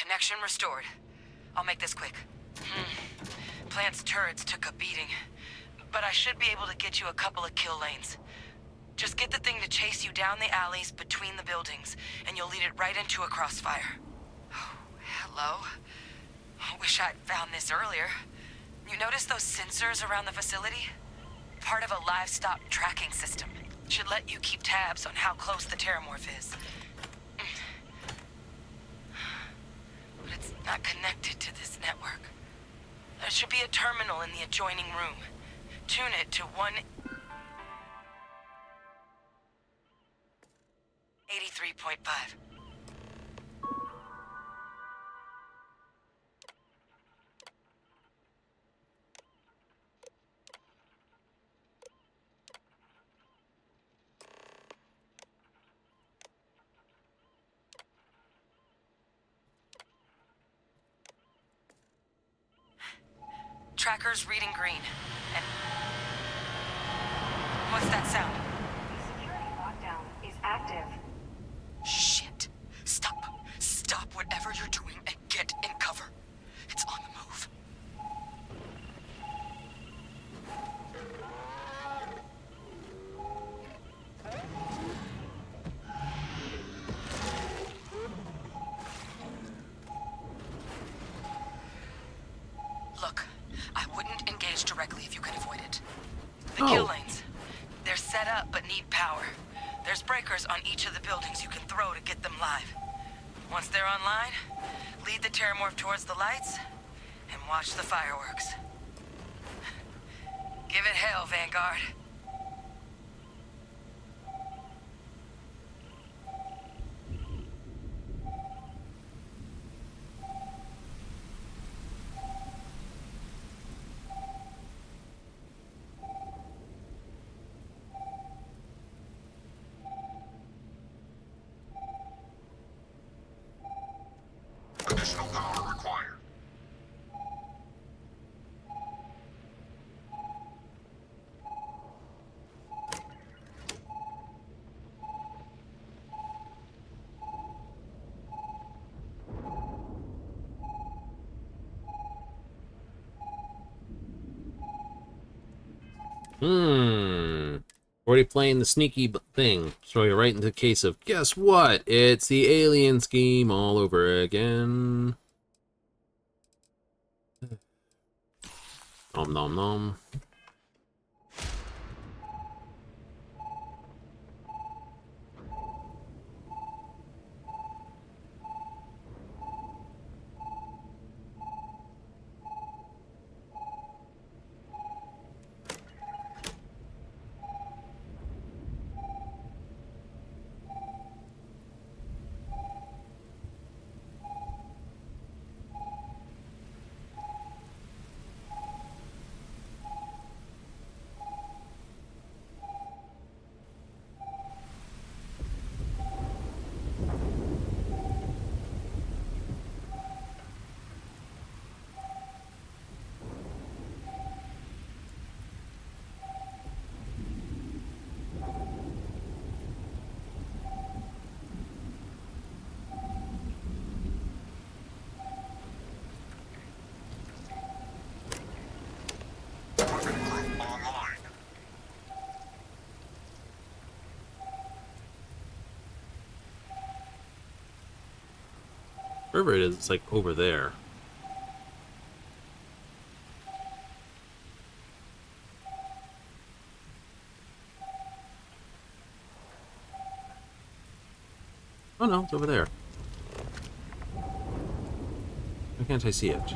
Connection restored. I'll make this quick. Plant's turrets took a beating, but I should be able to get you a couple of kill lanes. Just get the thing to chase you down the alleys between the buildings, and you'll lead it right into a crossfire. Oh, hello? Wish I'd found this earlier. You notice those sensors around the facility? Part of a livestock tracking system. Should let you keep tabs on how close the terramorph is. But it's not connected to this network. There should be a terminal in the adjoining room. Tune it to 183.5. Tracker's reading green. And what's that sound? Security lockdown is active. Shit. Stop. Stop whatever you're doing and get in cover. It's on the move. Look, I wouldn't engage directly if you can avoid it. The kill lanes. They're set up but need power. There's breakers on each of the buildings you can throw to get them live. Once they're online, lead the terramorph towards the lights and watch the fireworks. Give it hell, Vanguard. Additional power required. Already playing the sneaky thing. Throw you right into the case of, guess what? It's the alien scheme all over again. Nom nom nom. Weapon group online. Wherever it is, it's like over there. Oh no, it's over there. Why can't I see it?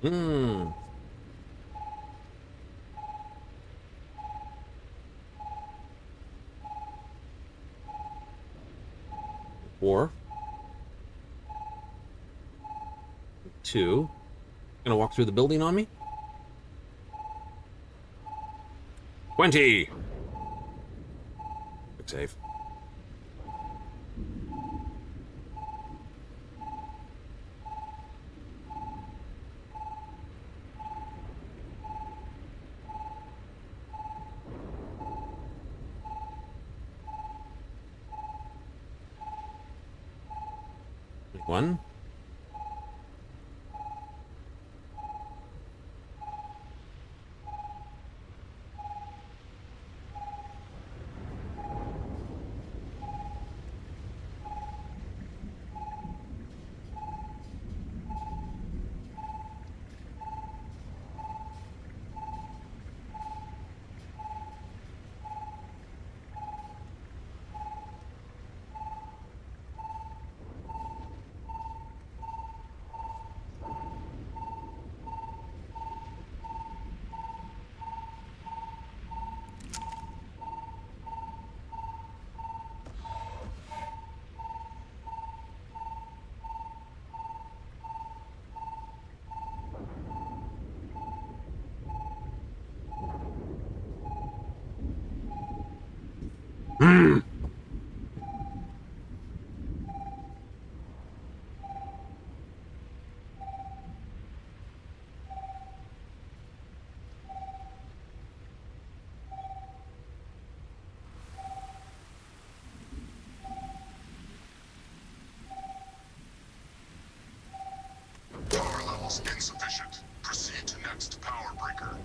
Hmm. Four. 2. Gonna walk through the building on me? 20! Quick save. One. Power levels insufficient. Proceed to next power breaker.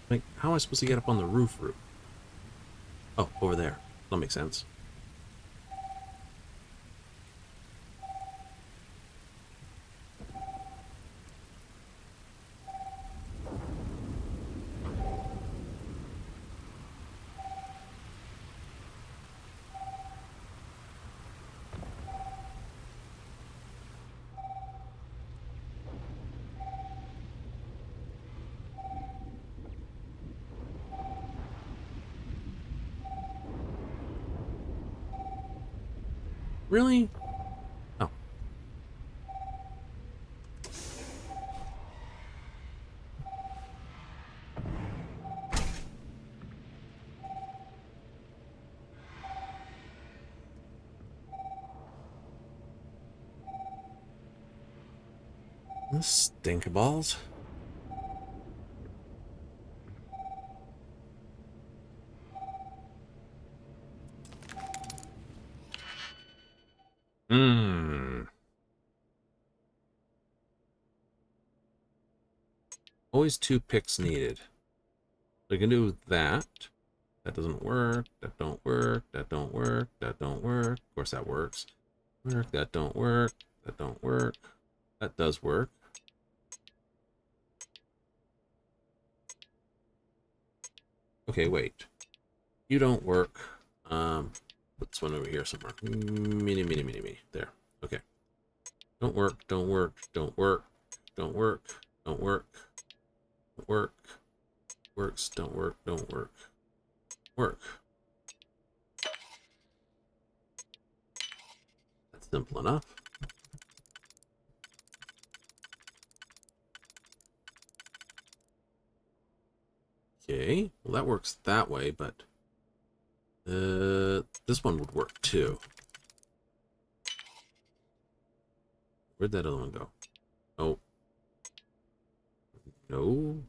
Like, how am I supposed to get up on the roof? Oh, over there. That makes sense. Really? Oh. Stink balls. Always 2 picks needed. We can do that. That doesn't work. That don't work. That don't work. That don't work. Of course that works. That don't work. That don't work. That does work. Okay, wait. You don't work. Let's one over here somewhere. Mini. There. Okay. Don't work. Don't work. Don't work. Don't work. Don't work. Don't work. Works. Don't work. Don't work. Work. Simple enough. Okay, well that works that way, but this one would work too. Where'd that other one go? Oh. No.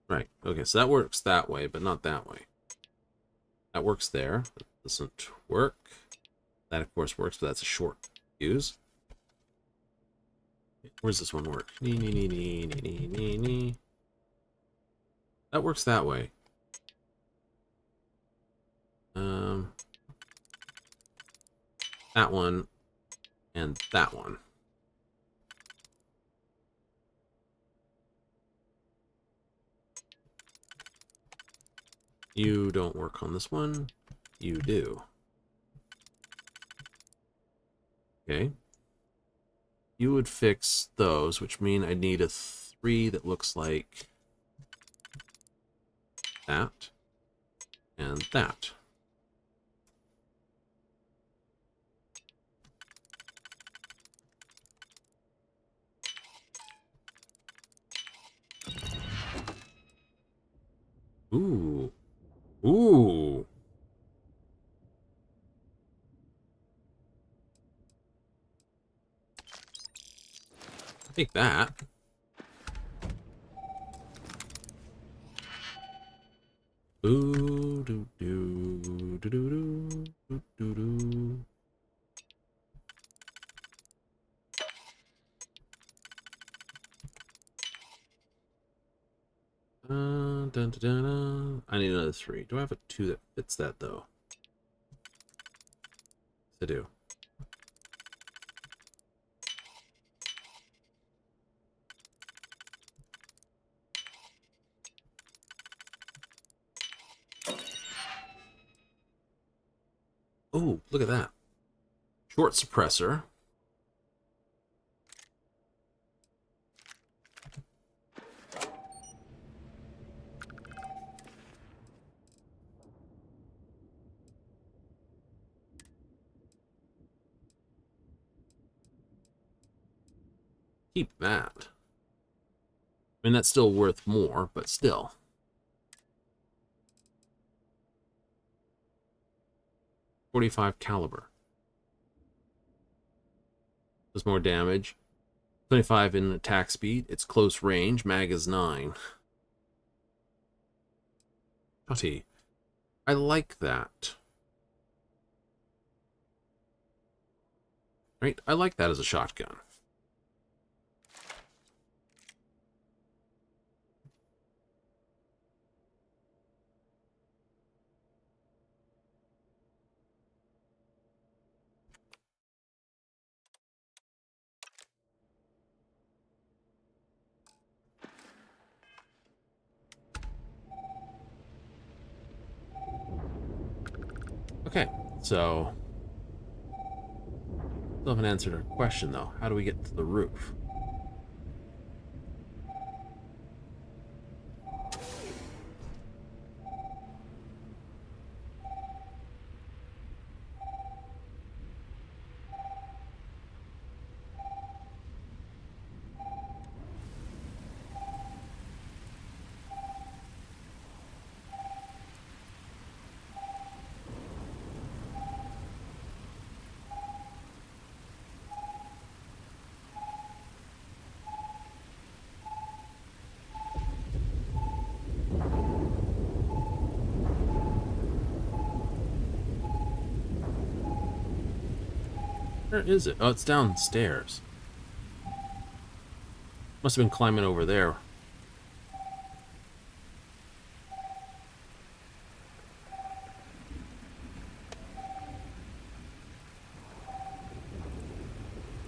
Right, okay, so that works that way, but not that way. That works there. That doesn't work. That, of course, works, but that's a short fuse. Where's this one work? That works that way. That one and that one. You don't work on this one. You do. Okay. You would fix those, which mean I need a 3 that looks like that and that. Ooh. Ooh. I think that. Ooh, doo doo doo doo doo doo doo. Dun, dun, dun, dun. I need another 3. Do I have a 2 that fits that though? Yes, I do. Oh, look at that. Short suppressor. Keep that. I mean, that's still worth more, but still. .45 caliber. Does more damage. 25 in attack speed. It's close range. Mag is 9. Shotty. I like that. Right? I like that as a shotgun. Okay, so still haven't answered our question though. How do we get to the roof? Where is it? Oh, it's downstairs. Must have been climbing over there.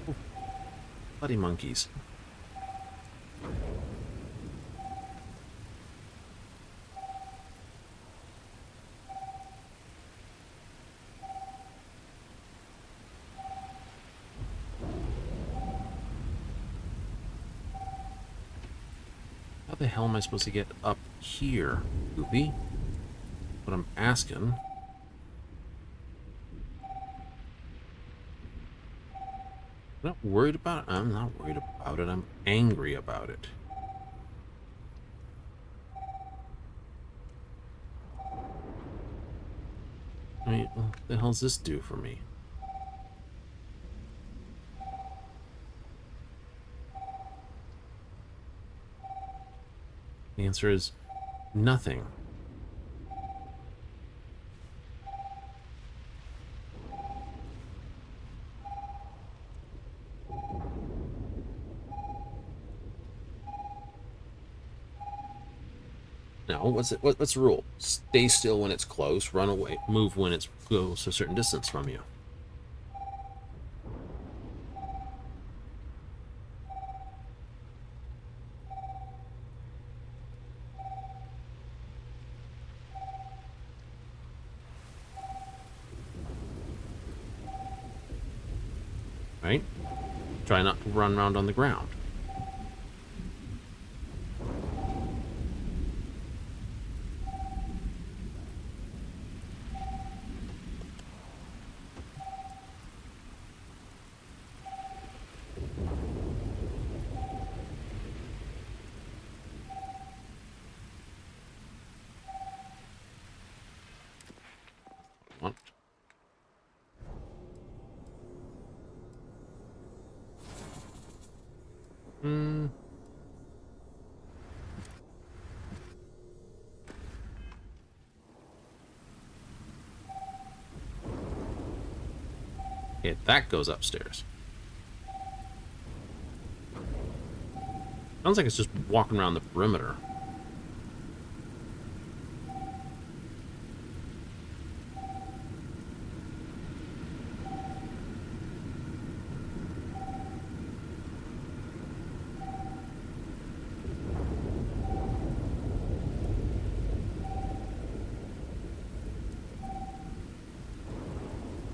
Oh, bloody monkeys. How the hell am I supposed to get up here, Goofy? What I'm asking. I'm not worried about it. I'm not worried about it. I'm angry about it. I mean, what the hell's this do for me? The answer is nothing. No, what's the rule? Stay still when it's close, run away, move when it goes a certain distance from you. Right? Try not to run around on the ground. What? Okay, that goes upstairs. Sounds like it's just walking around the perimeter.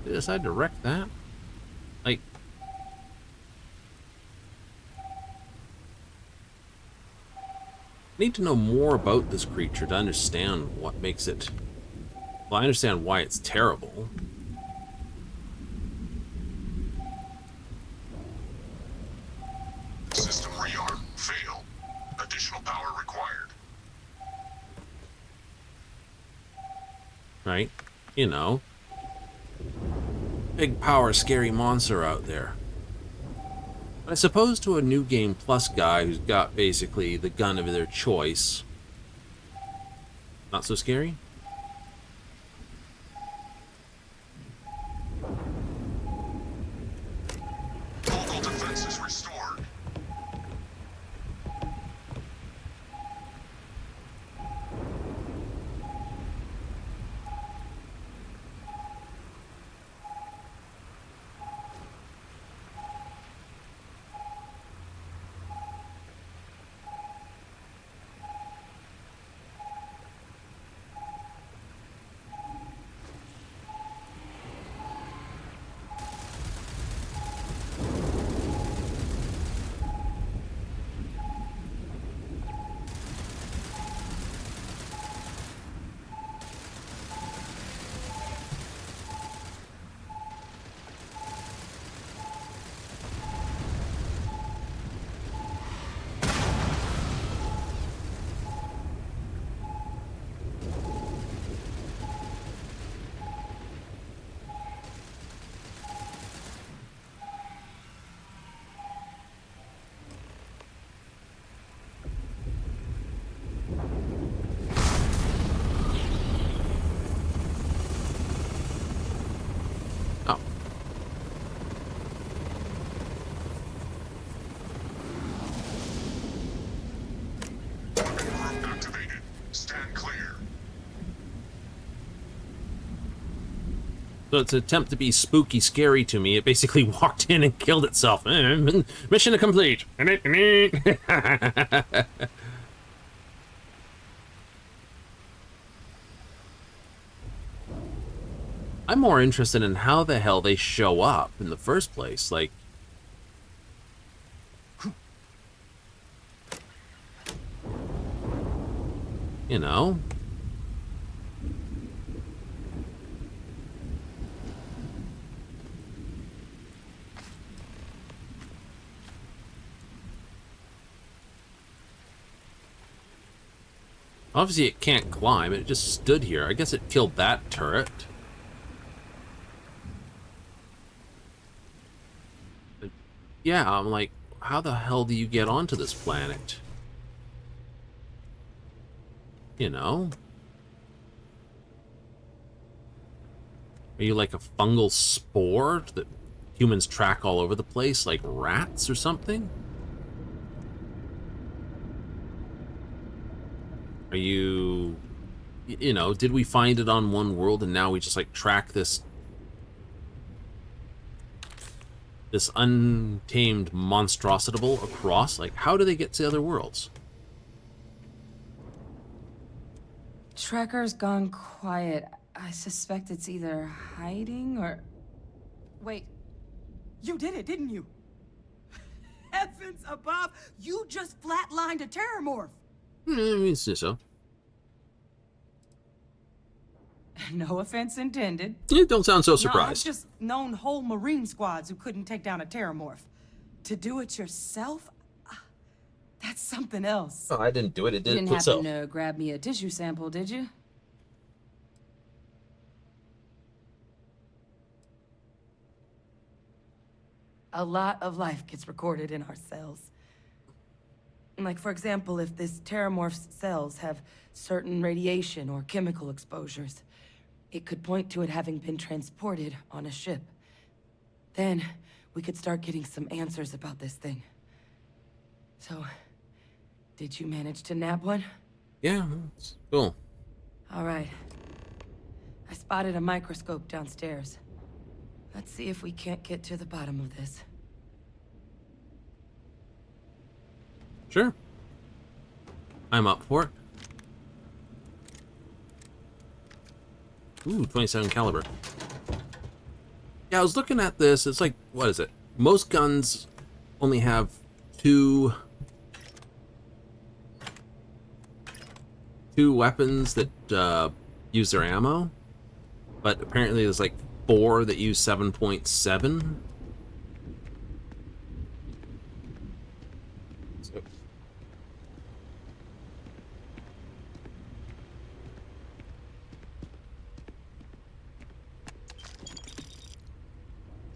They decide to wreck that? Like, I need to know more about this creature to understand what makes it... Well, I understand why it's terrible. System rearm failed. Additional power required. Right? You know. Big power, scary monster out there. But I suppose to a New Game Plus guy who's got basically the gun of their choice, not so scary? Local defenses restored. Oh. Group activated. Stand clear. So its attempt to be spooky scary to me, it basically walked in and killed itself. Mission complete. I'm more interested in how the hell they show up in the first place. Like, you know? Obviously, it can't climb. It just stood here. I guess it killed that turret. But yeah, I'm like, how the hell do you get onto this planet? You know? Are you like a fungal spore that humans track all over the place, like rats or something? Are you, you know, did we find it on one world and now we just like track this untamed monstrosity across? Like, how do they get to other worlds? Trekker's gone quiet. I suspect it's either hiding or... Wait. You did it, didn't you? Heavens above, you just flatlined a terramorph. So. No offense intended. You don't sound so No, I've surprised. just known whole Marine squads who couldn't take down a terramorph. To do it yourself? That's something else. Oh, I didn't do it. It You did didn't it itself. happen to grab me a tissue sample, did you? A lot of life gets recorded in our cells. Like, for example, if this terramorph's cells have certain radiation or chemical exposures, it could point to it having been transported on a ship. Then, we could start getting some answers about this thing. So, did you manage to nab one? Yeah, that's cool. All right. I spotted a microscope downstairs. Let's see if we can't get to the bottom of this. Sure. I'm up for it. Ooh, 27 caliber. Yeah, I was looking at this. It's like, what is it? Most guns only have two weapons that use their ammo, but apparently there's like 4 that use 7.7.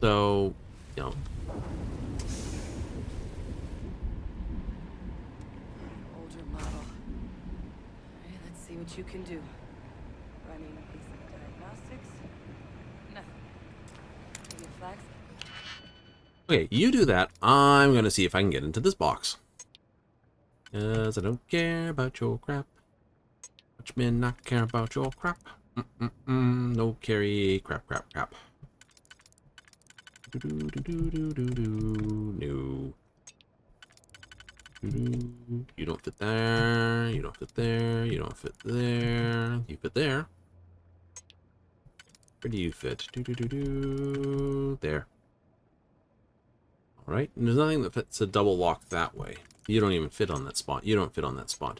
So, you know. Older model. Alright, let's see what you can do. Running basic diagnostics. Nothing. Maybe a flax. Okay, you do that. I'm gonna see if I can get into this box. 'Cause I don't care about your crap. Watch me not care about your crap. No carry crap. No. You don't fit there. You don't fit there. You don't fit there. You fit there. Where do you fit? There. All right. And there's nothing that fits a double lock that way. You don't even fit on that spot. You don't fit on that spot.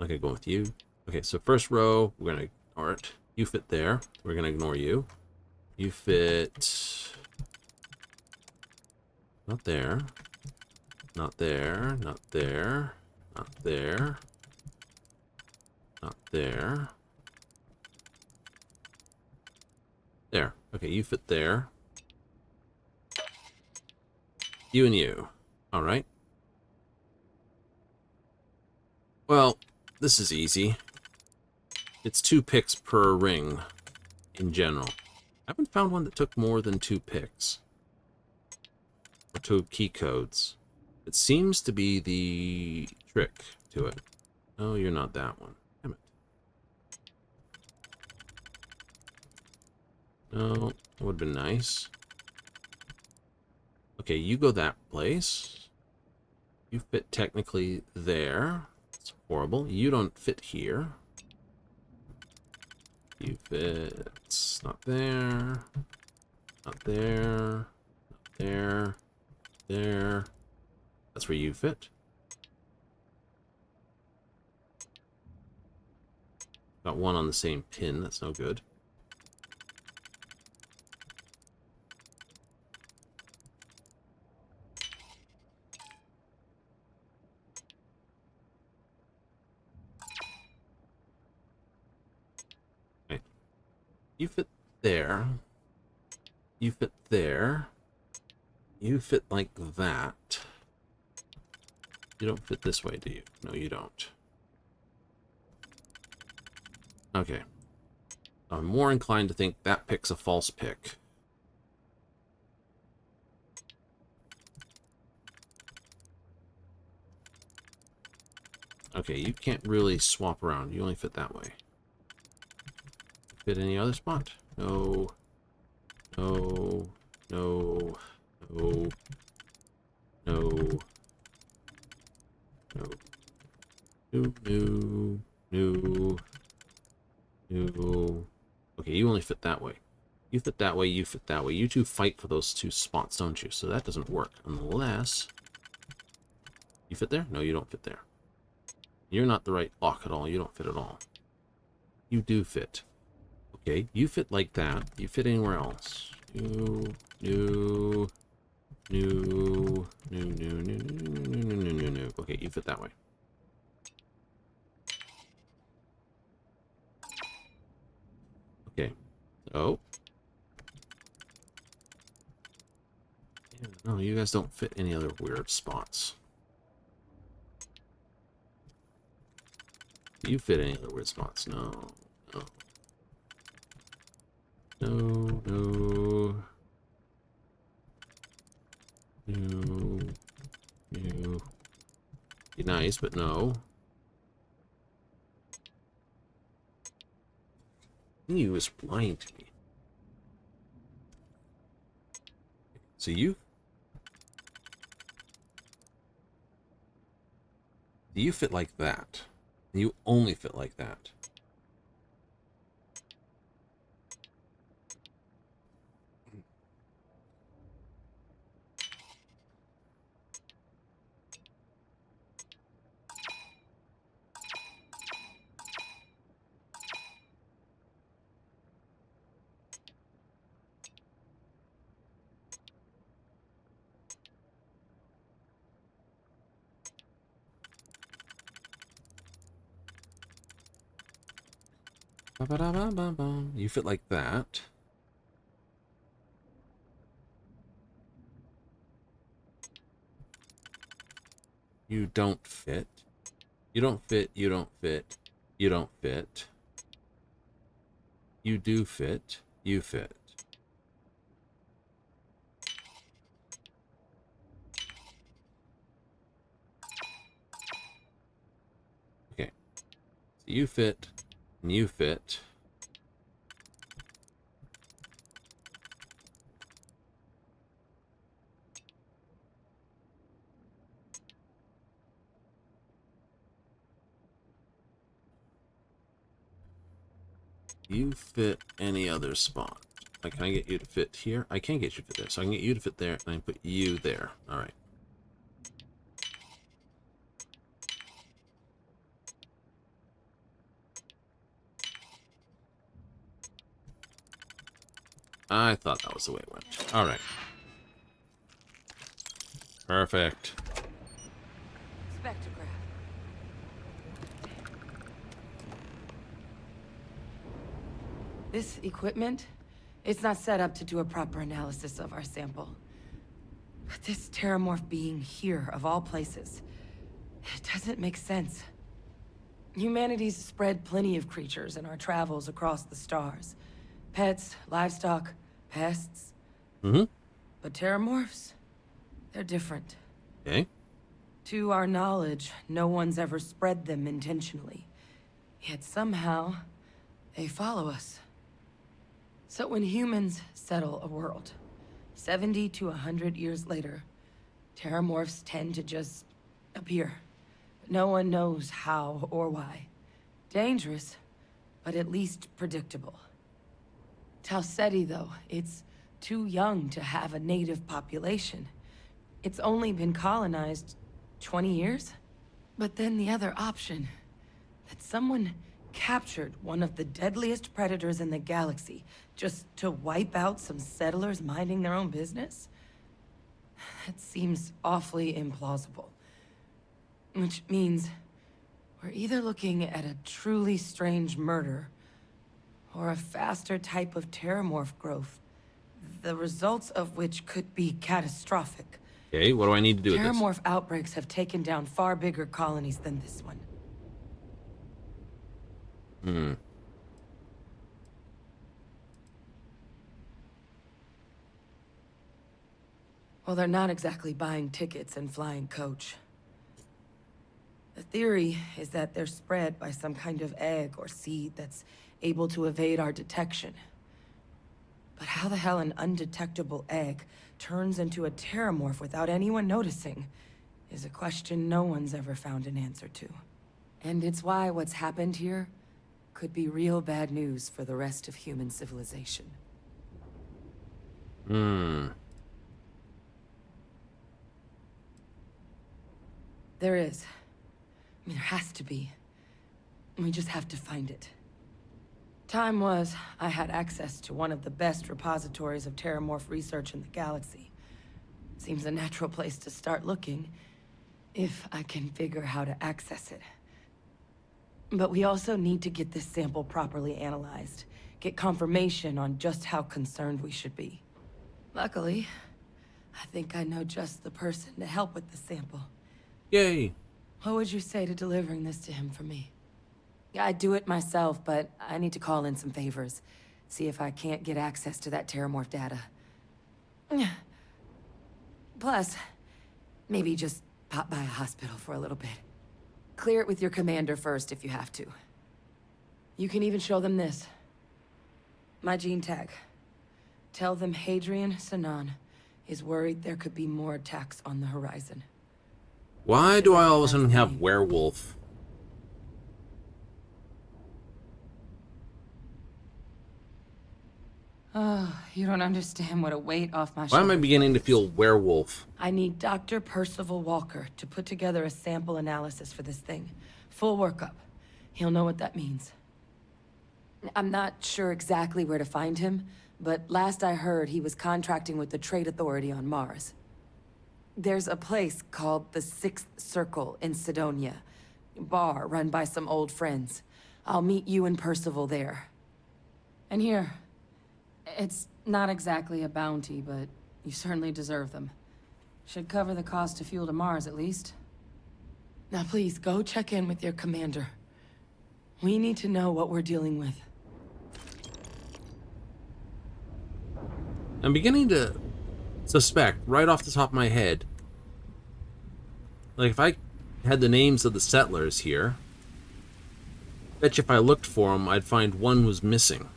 Okay, go with you. Okay, so first row, we're gonna ignore it. You fit there. We're gonna ignore you. You fit. Not there. Not there. Not there. Not there. Not there. There. Okay, you fit there. You and you. All right. Well, this is easy. It's 2 picks per ring in general. I haven't found one that took more than 2 picks. Or 2 key codes. It seems to be the trick to it. Oh, you're not that one. Damn it. No, that would have been nice. Okay, you go that place. You fit technically there. It's horrible. You don't fit here. You fit not there. Not there. Not there. There. That's where you fit. Got one on the same pin. That's no good. You fit there. You fit there. You fit like that. You don't fit this way, do you? No, you don't. Okay. I'm more inclined to think that pick's a false pick. Okay, you can't really swap around. You only fit that way. Fit any other spot? No. No. No. No. No. No. No. No. No. No. Okay, you only fit that way. You fit that way, you fit that way. You two fight for those two spots, don't you? So that doesn't work. Unless... You fit there? No, you don't fit there. You're not the right lock at all. You don't fit at all. You do fit. Okay, you fit like that. You fit anywhere else. No, no, no, no, no, no, no, no, no, no, no. Okay, you fit that way. Okay. So. Yeah, no, you guys don't fit any other weird spots. You fit any other weird spots? No. No. No, no. No. No. Be nice, but no. He was lying to me. So you fit like that. You only fit like that. You fit like that. You don't fit. You don't fit. You don't fit. You don't fit. You do fit. You fit. Okay. So you fit. And you fit. You fit any other spot. Like, can I get you to fit here? I can get you to fit there. So I can get you to fit there, and I can put you there. All right. I thought that was the way it went. All right. Perfect. Spectrograph. This equipment, it's not set up to do a proper analysis of our sample. But this terramorph being here, of all places, it doesn't make sense. Humanity's spread plenty of creatures in our travels across the stars. Pets, livestock, pests. Mm-hmm. But terramorphs, they're different. Okay. To our knowledge, no one's ever spread them intentionally. Yet somehow, they follow us. So when humans settle a world, 70 to 100 years later, terramorphs tend to just appear. No one knows how or why. Dangerous, but at least predictable. Talseti, though, it's too young to have a native population. It's only been colonized 20 years? But then the other option, that someone captured one of the deadliest predators in the galaxy just to wipe out some settlers minding their own business? That seems awfully implausible. Which means we're either looking at a truly strange murder, or a faster type of terramorph growth, the results of which could be catastrophic. Okay, what do I need to do with this? Terramorph outbreaks have taken down far bigger colonies than this one. Well, they're not exactly buying tickets and flying coach. The theory is that they're spread by some kind of egg or seed that's able to evade our detection. But how the hell an undetectable egg turns into a terramorph without anyone noticing is a question no one's ever found an answer to. And it's why what's happened here could be real bad news for the rest of human civilization. There is. I mean, there has to be. We just have to find it. Time was, I had access to one of the best repositories of terramorph research in the galaxy. Seems a natural place to start looking, if I can figure how to access it. But we also need to get this sample properly analyzed, get confirmation on just how concerned we should be. Luckily, I think I know just the person to help with the sample. Yay. What would you say to delivering this to him for me? Yeah, I'd do it myself, but I need to call in some favors. See if I can't get access to that terramorph data. Plus, maybe just pop by a hospital for a little bit. Clear it with your commander first if you have to. You can even show them this. My gene tag. Tell them Hadrian Sanan is worried there could be more attacks on the horizon. Why do I all of a sudden have werewolf? Oh, you don't understand what a weight off my Why shoulders. am I beginning to feel werewolf? I need Dr. Percival Walker to put together a sample analysis for this thing. Full workup. He'll know what that means. I'm not sure exactly where to find him, but last I heard he was contracting with the Trade Authority on Mars. There's a place called the Sixth Circle in Sidonia. Bar run by some old friends. I'll meet you and Percival there. And here. It's not exactly a bounty, but you certainly deserve them. Should cover the cost of fuel to Mars, at least. Now please, go check in with your commander. We need to know what we're dealing with. I'm beginning to suspect, right off the top of my head, like if I had the names of the settlers here, bet you if I looked for them, I'd find one was missing.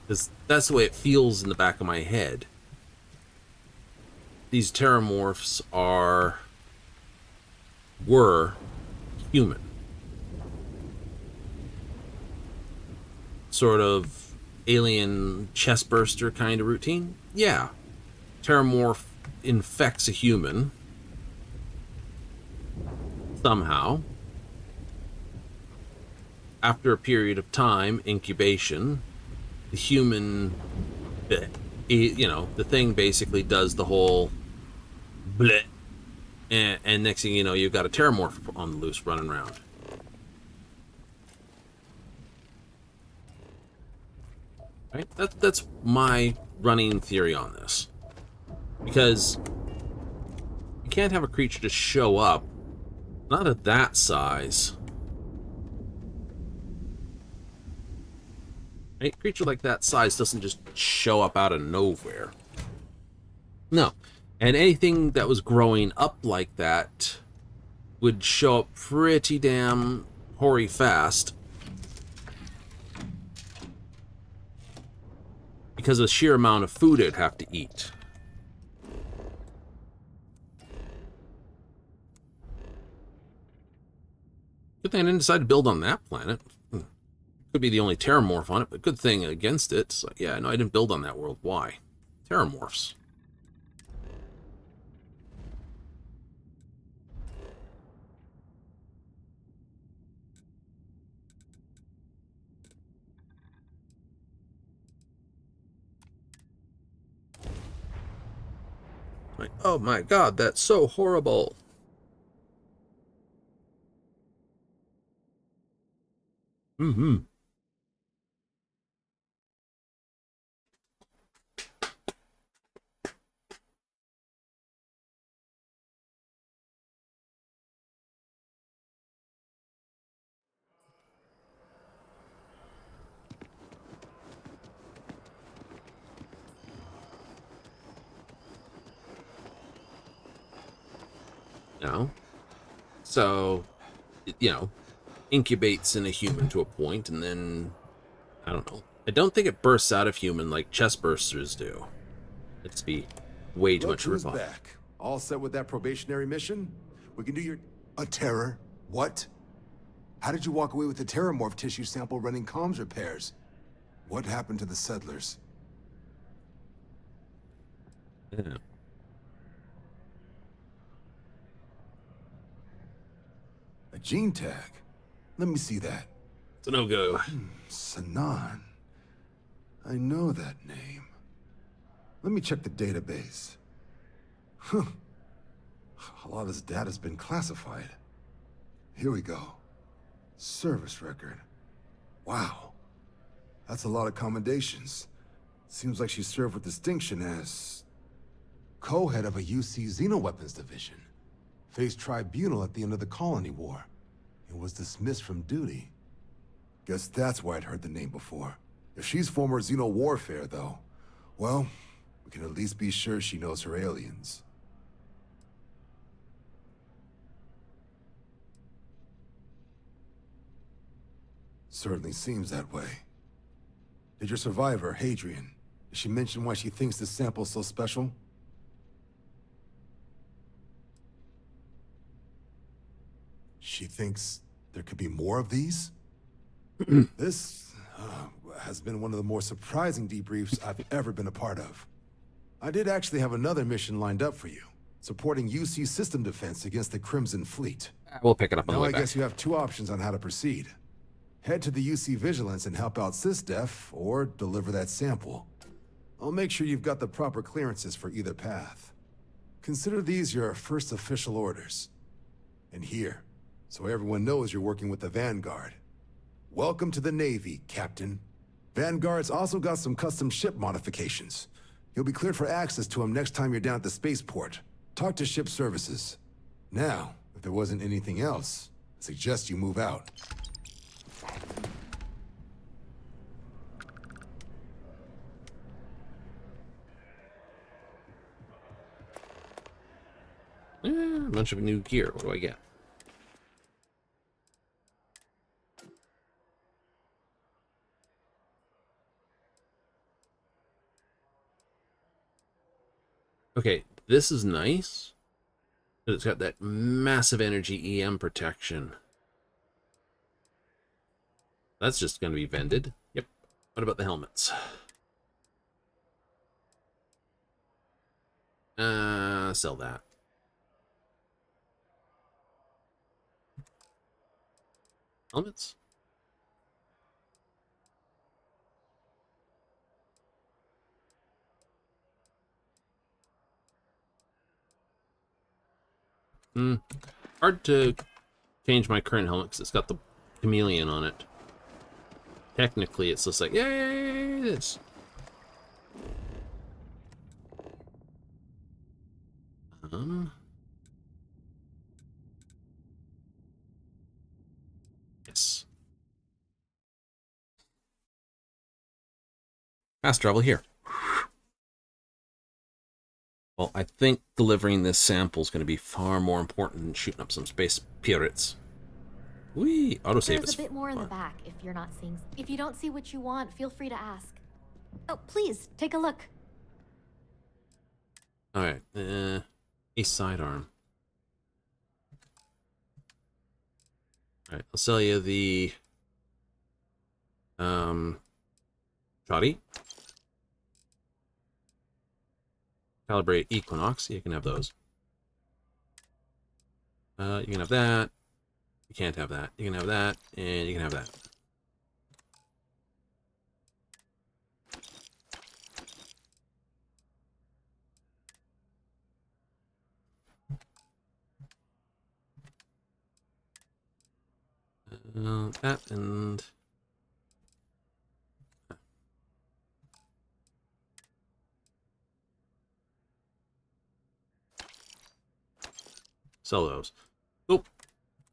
Because that's the way it feels in the back of my head. These terramorphs were human. Sort of alien chestburster kind of routine? Yeah. Terramorph infects a human. Somehow. After a period of time, incubation, the human, the thing basically does the whole bleh. And next thing you know, you've got a terramorph on the loose running around. Right? That's my running theory on this. Because you can't have a creature just show up, not at that size. Right? A creature like that size doesn't just show up out of nowhere. No. And anything that was growing up like that would show up pretty damn hoary fast. Because of the sheer amount of food it'd have to eat. Good thing I didn't decide to build on that planet. Could be the only terramorph on it, but good thing against it. So, yeah, no, I didn't build on that world. Why? Terramorphs. Like, oh my god, that's so horrible. Mm-hmm. No. So, you know, incubates in a human to a point, and then, I don't know. I don't think it bursts out of human like chest bursters do. It'd be way too Look much of a who's pop. back. All set with that probationary mission? We can do your... A terror? What? How did you walk away with the terramorph tissue sample running comms repairs? What happened to the settlers? Yeah. A gene tag? Let me see that. It's a no-go. Sanan. I know that name. Let me check the database. Huh. A lot of this data's been classified. Here we go. Service record. Wow. That's a lot of commendations. Seems like she served with distinction as... co-head of a UC Xenoweapons division. Faced tribunal at the end of the Colony War. And was dismissed from duty. Guess that's why I'd heard the name before. If she's former Xeno warfare, though, well, we can at least be sure she knows her aliens. Certainly seems that way. Did your survivor, Hadrian, did she mention why she thinks this sample's so special? She thinks there could be more of these? This has been one of the more surprising debriefs I've ever been a part of. I did actually have another mission lined up for you, supporting UC system defense against the Crimson Fleet. We'll pick it up on the Now way I back. guess you have two options on how to proceed. Head to the UC Vigilance and help out SysDef, or deliver that sample. I'll make sure you've got the proper clearances for either path. Consider these your first official orders. And here, so everyone knows you're working with the Vanguard. Welcome to the Navy, Captain. Vanguard's also got some custom ship modifications. You'll be cleared for access to them next time you're down at the spaceport. Talk to ship services. Now, if there wasn't anything else, I suggest you move out. A bunch of new gear. What do I get? Okay, this is nice. But it's got that massive energy EM protection. That's just going to be vended. Yep. What about the helmets? Sell that. Helmets? Hard to change my current helmet because it's got the chameleon on it. Technically, it's just like, yay, this. Yes. Fast travel here. Well, I think delivering this sample is going to be far more important than shooting up some space pirates. Whee! Autosave There's is a bit more in the back if you're not seeing. If you don't see what you want, feel free to ask. Oh, please, take a look. Alright, a sidearm. Alright, I'll sell you the shoddy. Calibrate Equinox. You can have those. You can have that. You can't have that. You can have that, and you can have that. That and Sell those. Oh,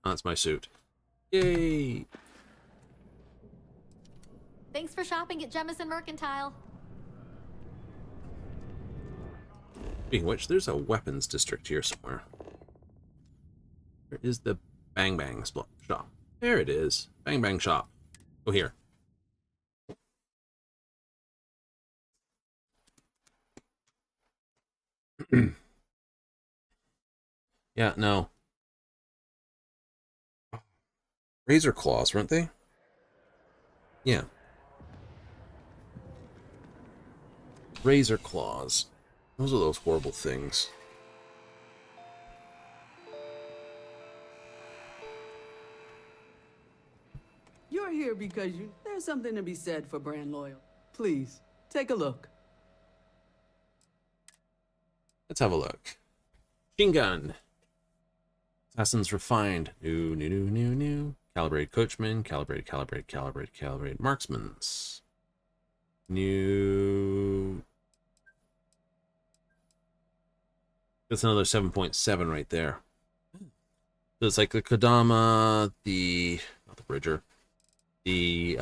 that's my suit. Yay! Thanks for shopping at Jemison Mercantile. Speaking of which, there's a weapons district here somewhere. Where is the Bang Bang shop? There it is. Bang Bang shop. Go here. Yeah, no. Razor claws, weren't they? Yeah. Razor claws. Those are those horrible things. You're here because there's something to be said for brand loyal. Please, take a look. Let's have a look. Machine gun. Assassin's refined. New. Calibrated coachman. Calibrated marksman's. New. That's another 7.7 right there. So it's like the Kodama, not the Bridger, the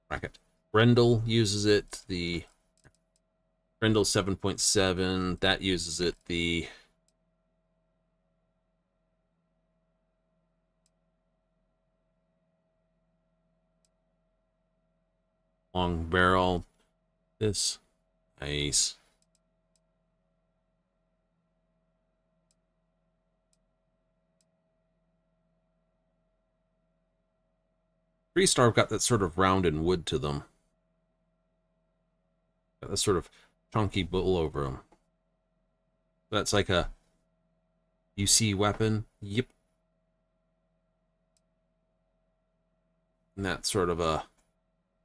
bracket. Brendel uses it. The Brendel 7.7 that uses it. The long barrel. This nice. Three-star got that sort of round and wood to them. Got that sort of chunky bull over them. That's like a UC weapon. Yep. And that's sort of a...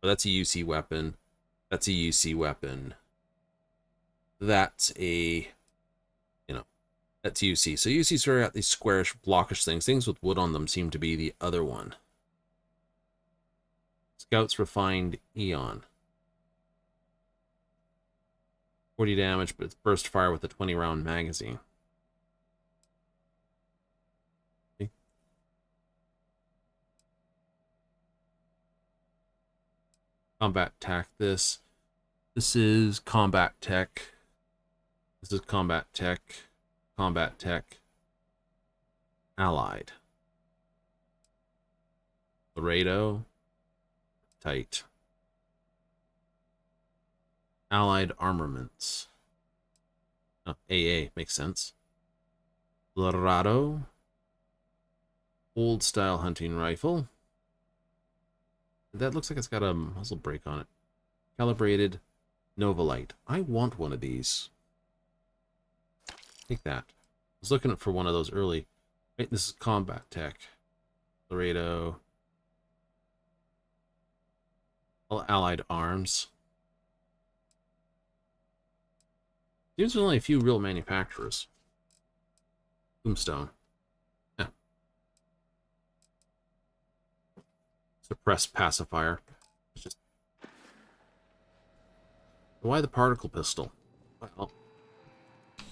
Oh, that's a UC weapon. That's a UC weapon. That's a... That's UC. So UC sort of got these squarish, blockish things. Things with wood on them seem to be the other one. Scouts refined Eon. 40 damage, but it's burst fire with a 20-round magazine. See? Combat tech. This is combat tech. This is combat tech. Combat tech. Allied. Laredo. Tight. Allied armaments. Oh, AA makes sense. Dorado. Old style hunting rifle. That looks like it's got a muzzle brake on it. Calibrated Novalite. I want one of these. Take that. I was looking for one of those early. Right, this is combat tech. Laredo. Allied arms. Seems there's only a few real manufacturers. Tombstone. Yeah. Suppressed pacifier. It's just... Why the particle pistol? Well, I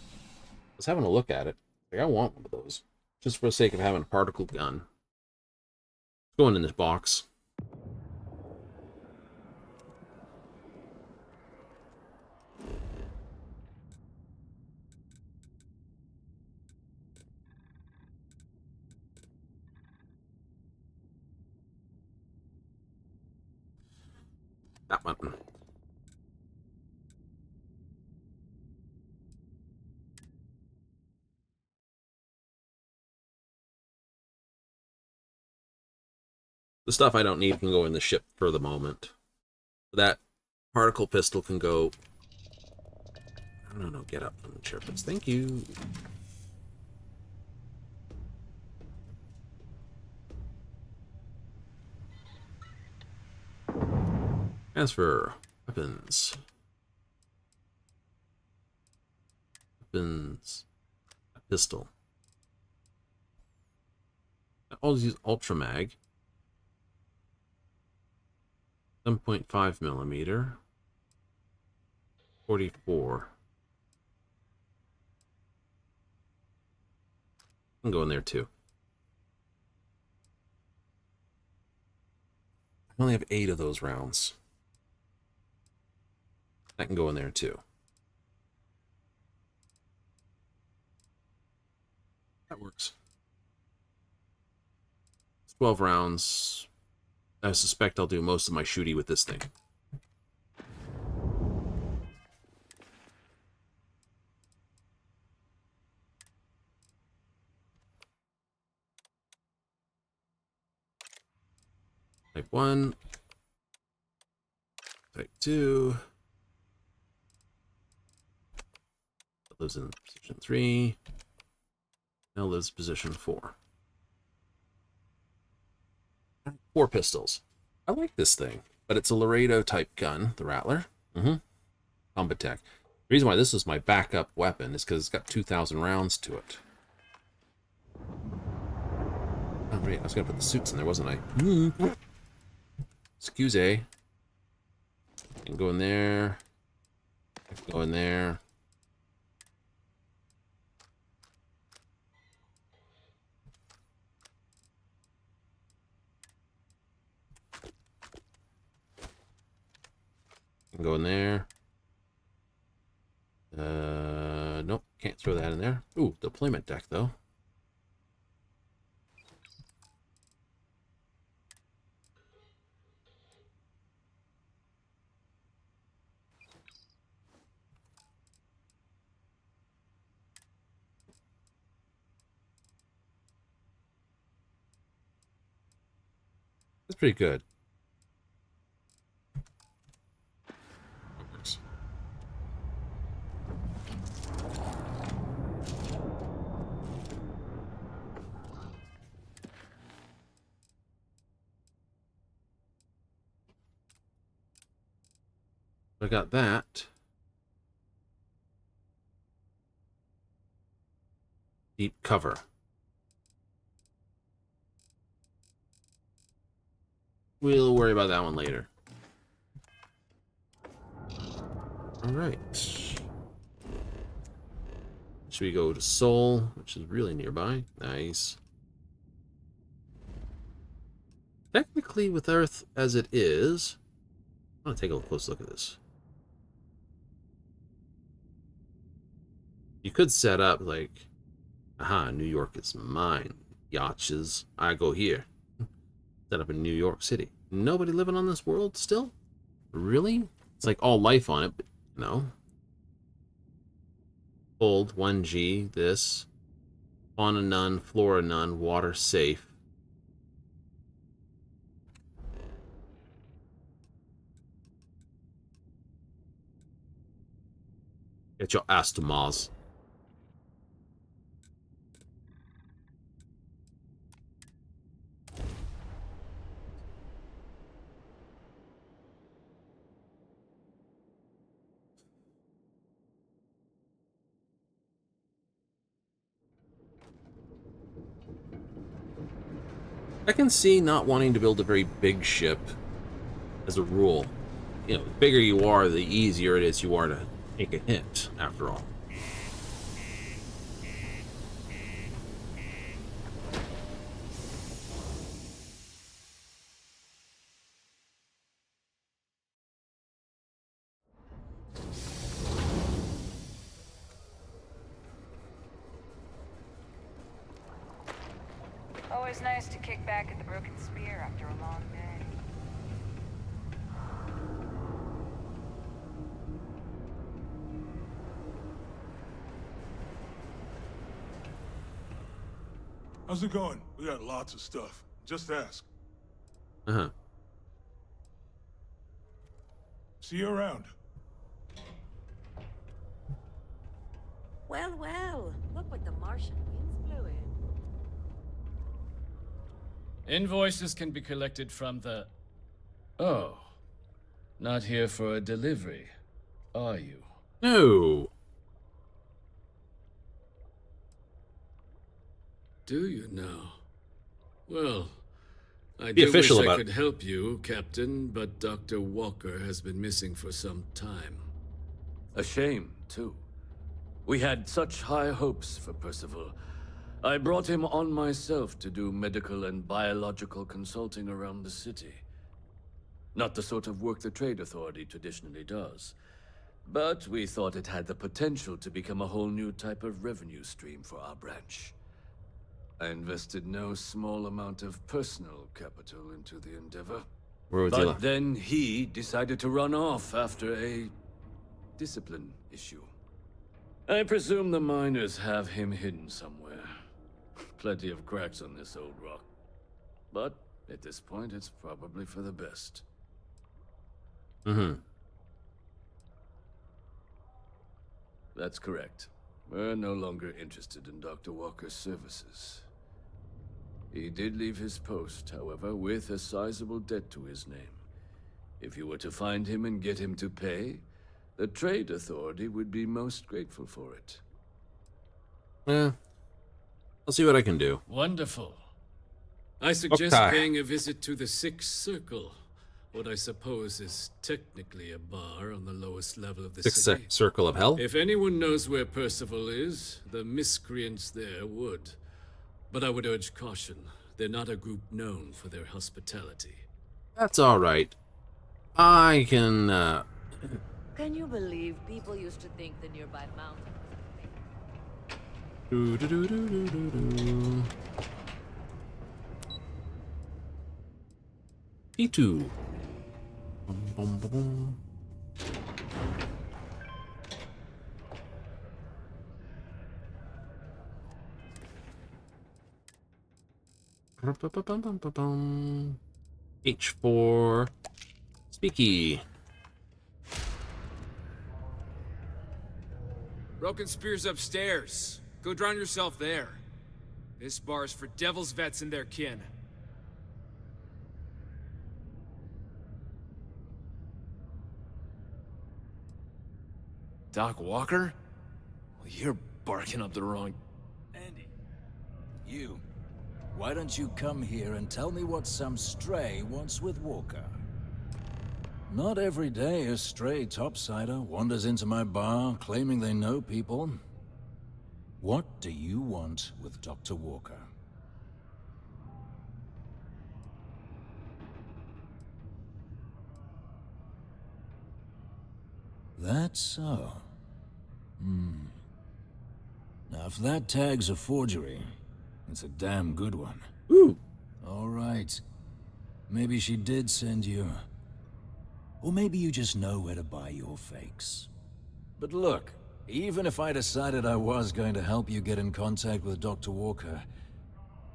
was having a look at it. Like, I want one of those. Just for the sake of having a particle gun. It's going in this box. That one. The stuff I don't need can go in the ship for the moment. That particle pistol can go... No, get up from the chair, please. Thank you. As for weapons... Weapons... A pistol. I always use Ultramag. 7.5 millimeter. 44. can go in there too. I only have 8 of those rounds. That can go in there too. That works. 12 rounds. I suspect I'll do most of my shooty with this thing. Type 1. Type 2. That lives in position 3. Now lives position 4. 4 pistols. I like this thing, but it's a Laredo type gun, the Rattler. Combat Tech. The reason why this is my backup weapon is because it's got 2,000 rounds to it. Oh, right. I was going to put the suits in there, wasn't I? Excuse me. Can go in there. Can go in there. Can go in there. Nope, can't throw that in there. Ooh, deployment deck though. That's pretty good. I got that. Deep cover. We'll worry about that one later. All right. Should we go to Seoul, which is really nearby? Nice. Technically, with Earth as it is, I want to take a close look at this. You could set up like, aha, New York is mine. Yachts, I go here. Set up in New York City. Nobody living on this world still? Really? It's like all life on it, but no. Cold, 1G, this. Fauna none, flora none, water safe. Get your ass to Mars. I can see not wanting to build a very big ship as a rule. You know, the bigger you are, the easier it is you are to take a hit, after all. Always nice to kick back at the Broken Spear after a long day. How's it going? We got lots of stuff. Just ask. Uh-huh. See you around. Well, well, look what the Martian winds blew in. Invoices can be collected from the... Oh. Not here for a delivery, are you? No. Do you now? Well, I Be do official wish I about could help you, Captain, but Dr. Walker has been missing for some time. A shame, too. We had such high hopes for Percival, I brought him on myself to do medical and biological consulting around the city. Not the sort of work the Trade Authority traditionally does. But we thought it had the potential to become a whole new type of revenue stream for our branch. I invested no small amount of personal capital into the endeavor. But then he decided to run off after a discipline issue. I presume the miners have him hidden somewhere. Plenty of cracks on this old rock. But at this point, it's probably for the best. That's correct. We're no longer interested in Dr. Walker's services. He did leave his post, however, with a sizable debt to his name. If you were to find him and get him to pay, the Trade Authority would be most grateful for it. I'll see what I can do. Wonderful. I suggest paying a visit to the Sixth Circle, what I suppose is technically a bar on the lowest level of the city. Sixth Circle of Hell? If anyone knows where Percival is, the miscreants there would. But I would urge caution. They're not a group known for their hospitality. That's alright. I can, Can you believe people used to think the nearby mountain was P2. Boom, boom, boom. H4 Speaky. Broken Spear's upstairs. Go drown yourself there. This bar's for devil's vets and their kin. Doc Walker? Well, you're barking up the wrong... Andy. You. Why don't you come here and tell me what some stray wants with Walker? Not every day a stray topsider wanders into my bar claiming they know people. What do you want with Dr. Walker? That's so. Now, if that tag's a forgery, it's a damn good one. Ooh. All right. Maybe she did send you. Or maybe you just know where to buy your fakes. But look, even if I decided I was going to help you get in contact with Dr. Walker,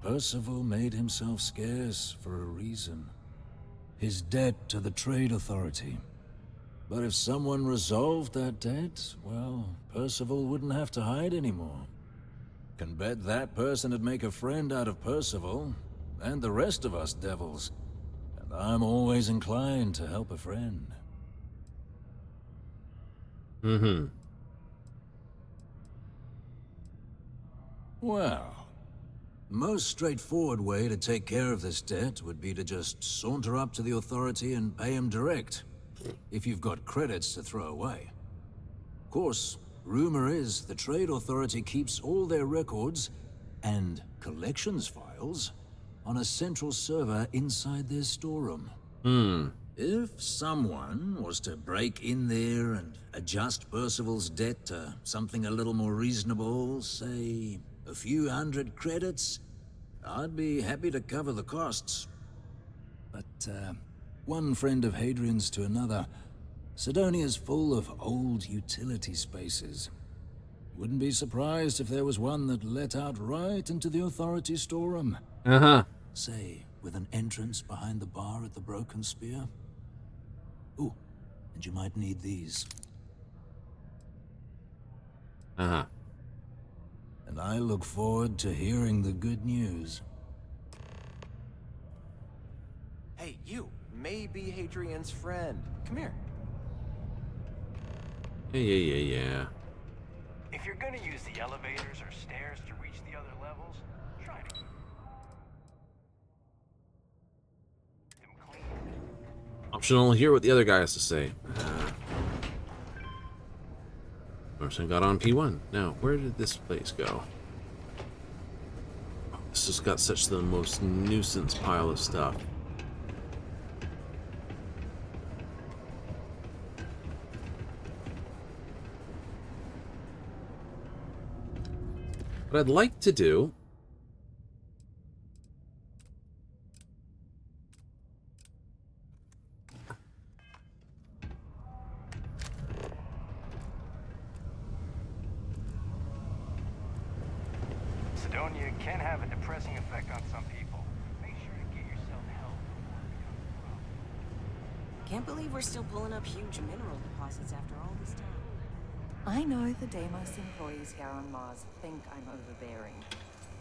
Percival made himself scarce for a reason. His debt to the Trade Authority. But if someone resolved that debt, well, Percival wouldn't have to hide anymore. Can bet that person would make a friend out of Percival, and the rest of us devils. And I'm always inclined to help a friend. Well, most straightforward way to take care of this debt would be to just saunter up to the Authority and pay him direct. If you've got credits to throw away. Of course, rumor is the Trade Authority keeps all their records and collections files on a central server inside their storeroom. If someone was to break in there and adjust Percival's debt to something a little more reasonable, say a few hundred credits, I'd be happy to cover the costs. But, one friend of Hadrian's to another, Sidonia's full of old utility spaces. Wouldn't be surprised if there was one that let out right into the Authority storeroom. Say, with an entrance behind the bar at the Broken Spear. Ooh, and you might need these. And I look forward to hearing the good news. Hey, you may be Hadrian's friend. Come here. Yeah. If you're gonna use the elevators or stairs to reach the other levels, try to keep them clean. Optional, hear what the other guy has to say. Person got on P1. Now, where did this place go? it's just got such the most nuisance pile of stuff. What I'd like to do Sidonia can have a depressing effect on some people. Make sure to get yourself help before it becomes a problem. Can't believe we're still pulling up huge mineral deposits after all this time. I know the Deimos employees here on Mars think I'm overbearing.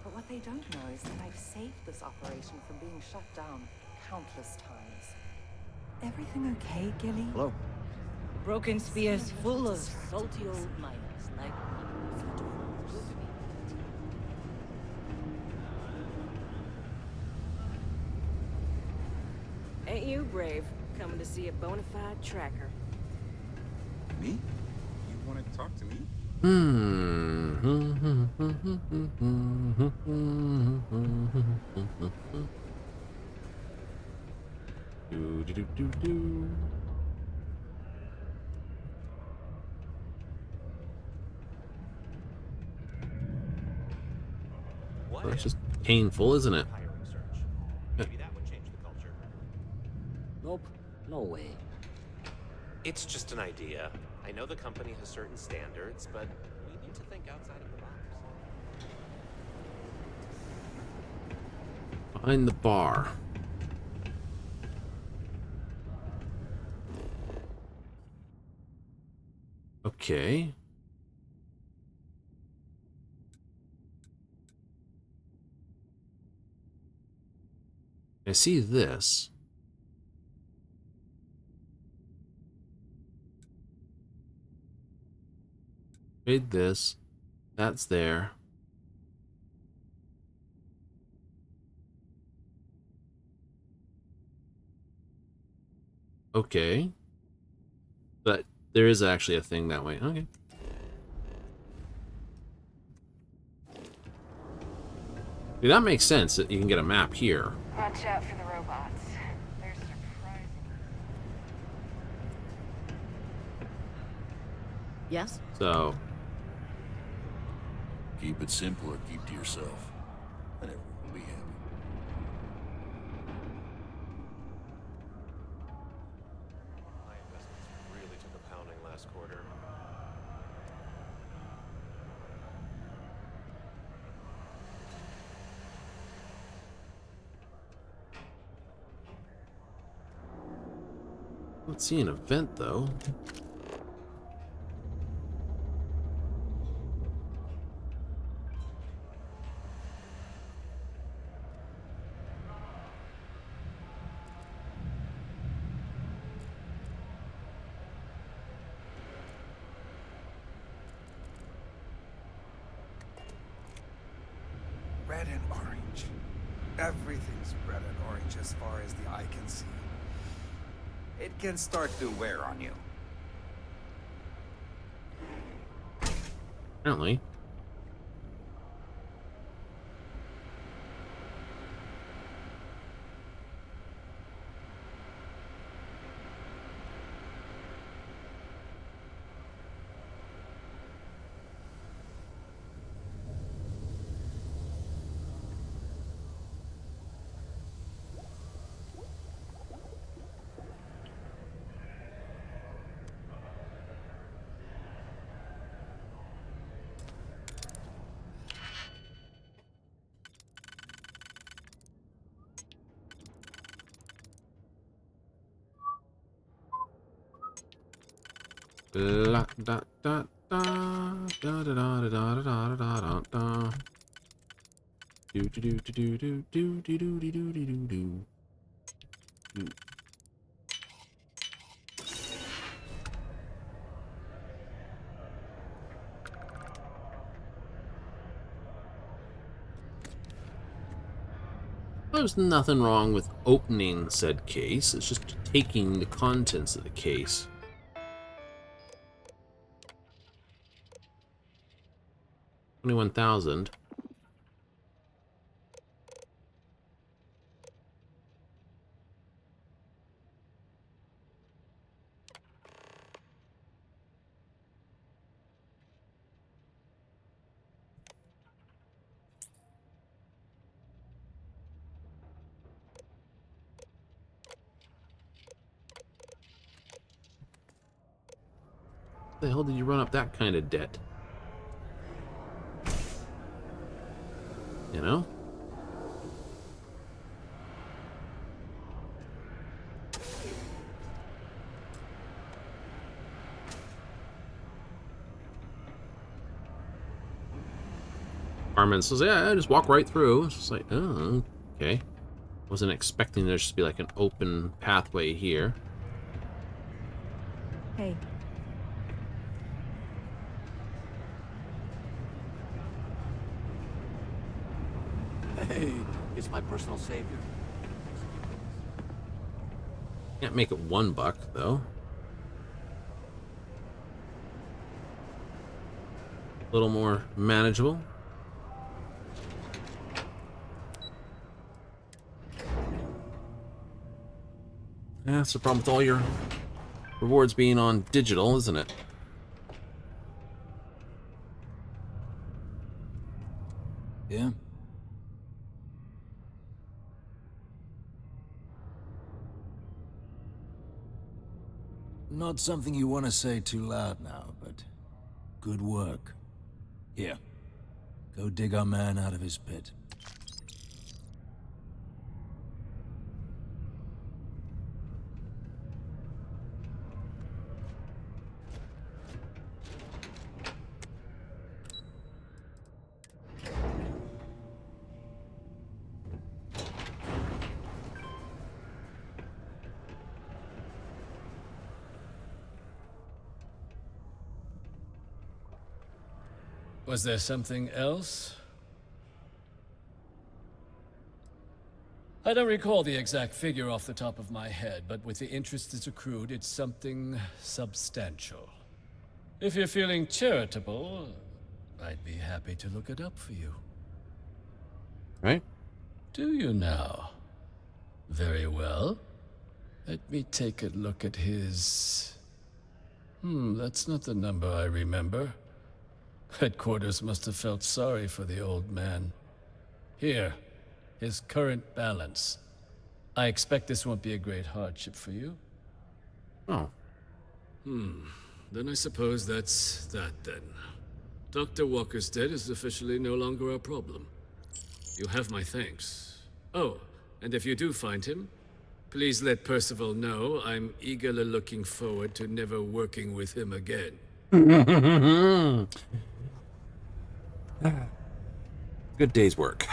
But what they don't know is that I've saved this operation from being shut down countless times. Everything okay, Gilly? Hello. Broken spear's full of salty old miners like Ain't you brave, coming to see a bona fide tracker? Me? You want to talk to me? Well, it's just painful, isn't it? Maybe that would change the culture. Nope, no way. It's just an idea. I know the company has certain standards, but we need to think outside of the box. Behind the bar. Okay. I see this. Read this. That's there. Okay. But there is actually a thing that way. Okay. See, that makes sense that you can get a map here. Watch out for the robots. They're surprising. Yes? So. Keep it simple or keep to yourself. And everyone will be happy. My investments really took a pounding last quarter. I don't see an event though. Red and orange. Everything's red and orange as far as the eye can see. It can start to wear on you. Apparently. La da da da da da da da da da da da. Do do do do do do do do do do do do do. There's nothing wrong with opening said case. It's just taking the contents of the case. $21,000. The hell did you run up that kind of debt? You know? Armin says, yeah, I just walk right through. It's just like, oh, okay. Wasn't expecting there to be like an open pathway here. Hey. Hey, it's my personal savior. Can't make it $1, though. A little more manageable. Yeah, that's the problem with all your rewards being on digital, isn't it? Yeah? Not something you want to say too loud now, but good work. Here, go dig our man out of his pit. Was there something else? I don't recall the exact figure off the top of my head, but with the interest that's accrued, it's something substantial. If you're feeling charitable, I'd be happy to look it up for you. Right? Do you now? Very well. Let me take a look at his... that's not the number I remember. Headquarters must have felt sorry for the old man. Here, his current balance. I expect this won't be a great hardship for you. Oh. Then I suppose that's that then. Dr. Walker's debt is officially no longer a problem. You have my thanks. Oh, and if you do find him, please let Percival know I'm eagerly looking forward to never working with him again. Good day's work.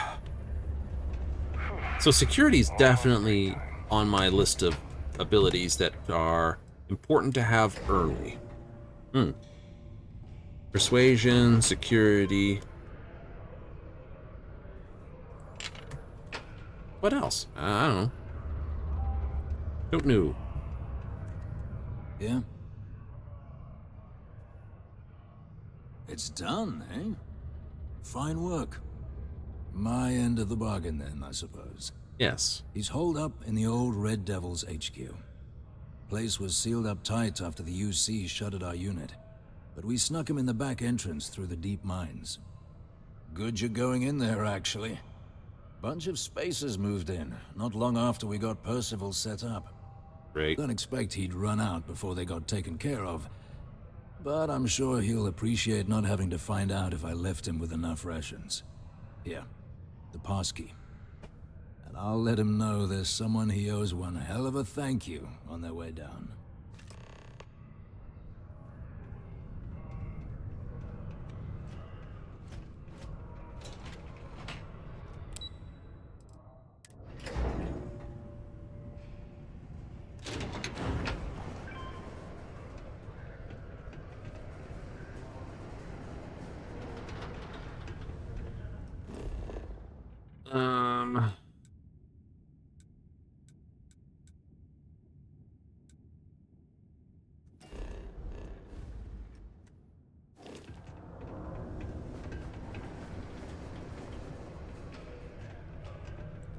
So security's definitely on my list of abilities that are important to have early. Persuasion, security. What else? I don't know. Don't know. Yeah? It's done, eh? Fine work. My end of the bargain then, I suppose. Yes. He's holed up in the old Red Devil's HQ. Place was sealed up tight after the UC shuttered our unit, but we snuck him in the back entrance through the deep mines. Good you're going in there, actually. Bunch of spacers moved in, not long after we got Percival set up. Great. Don't expect he'd run out before they got taken care of, but I'm sure he'll appreciate not having to find out if I left him with enough rations. Here, the passkey. And I'll let him know there's someone he owes one hell of a thank you on their way down.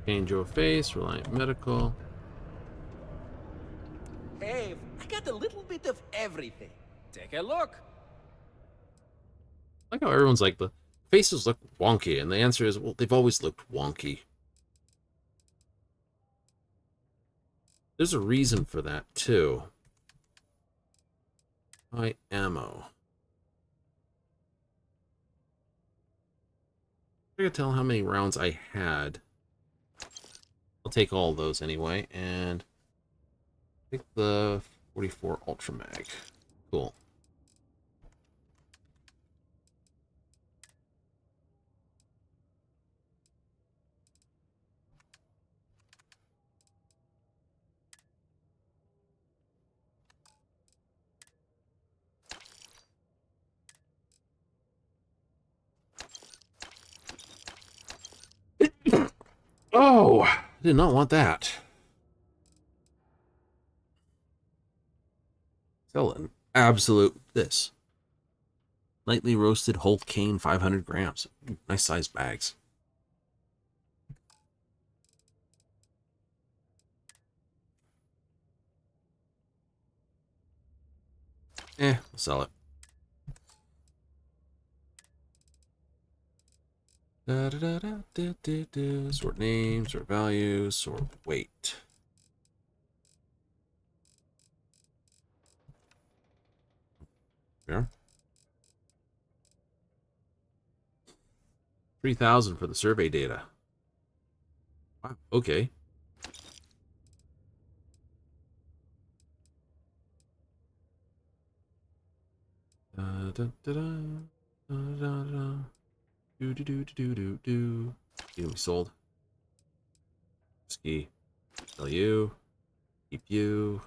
Change your face, Reliant Medical. Hey, I got a little bit of everything. Take a look. I like how everyone's like, the faces look wonky, and the answer is, well, they've always looked wonky. There's a reason for that, too. High ammo. I could tell how many rounds I had. I'll take all those anyway, and take the 44 Ultra Mag. Cool. Oh, I did not want that. Sell an absolute this. Lightly roasted whole cane, 500 grams. Nice sized bags. I'll sell it. Sort name, sort value, sort weight. Yeah. 3,000 for the survey data. Wow, okay. You know, sold. Ski. Sell you. Keep you.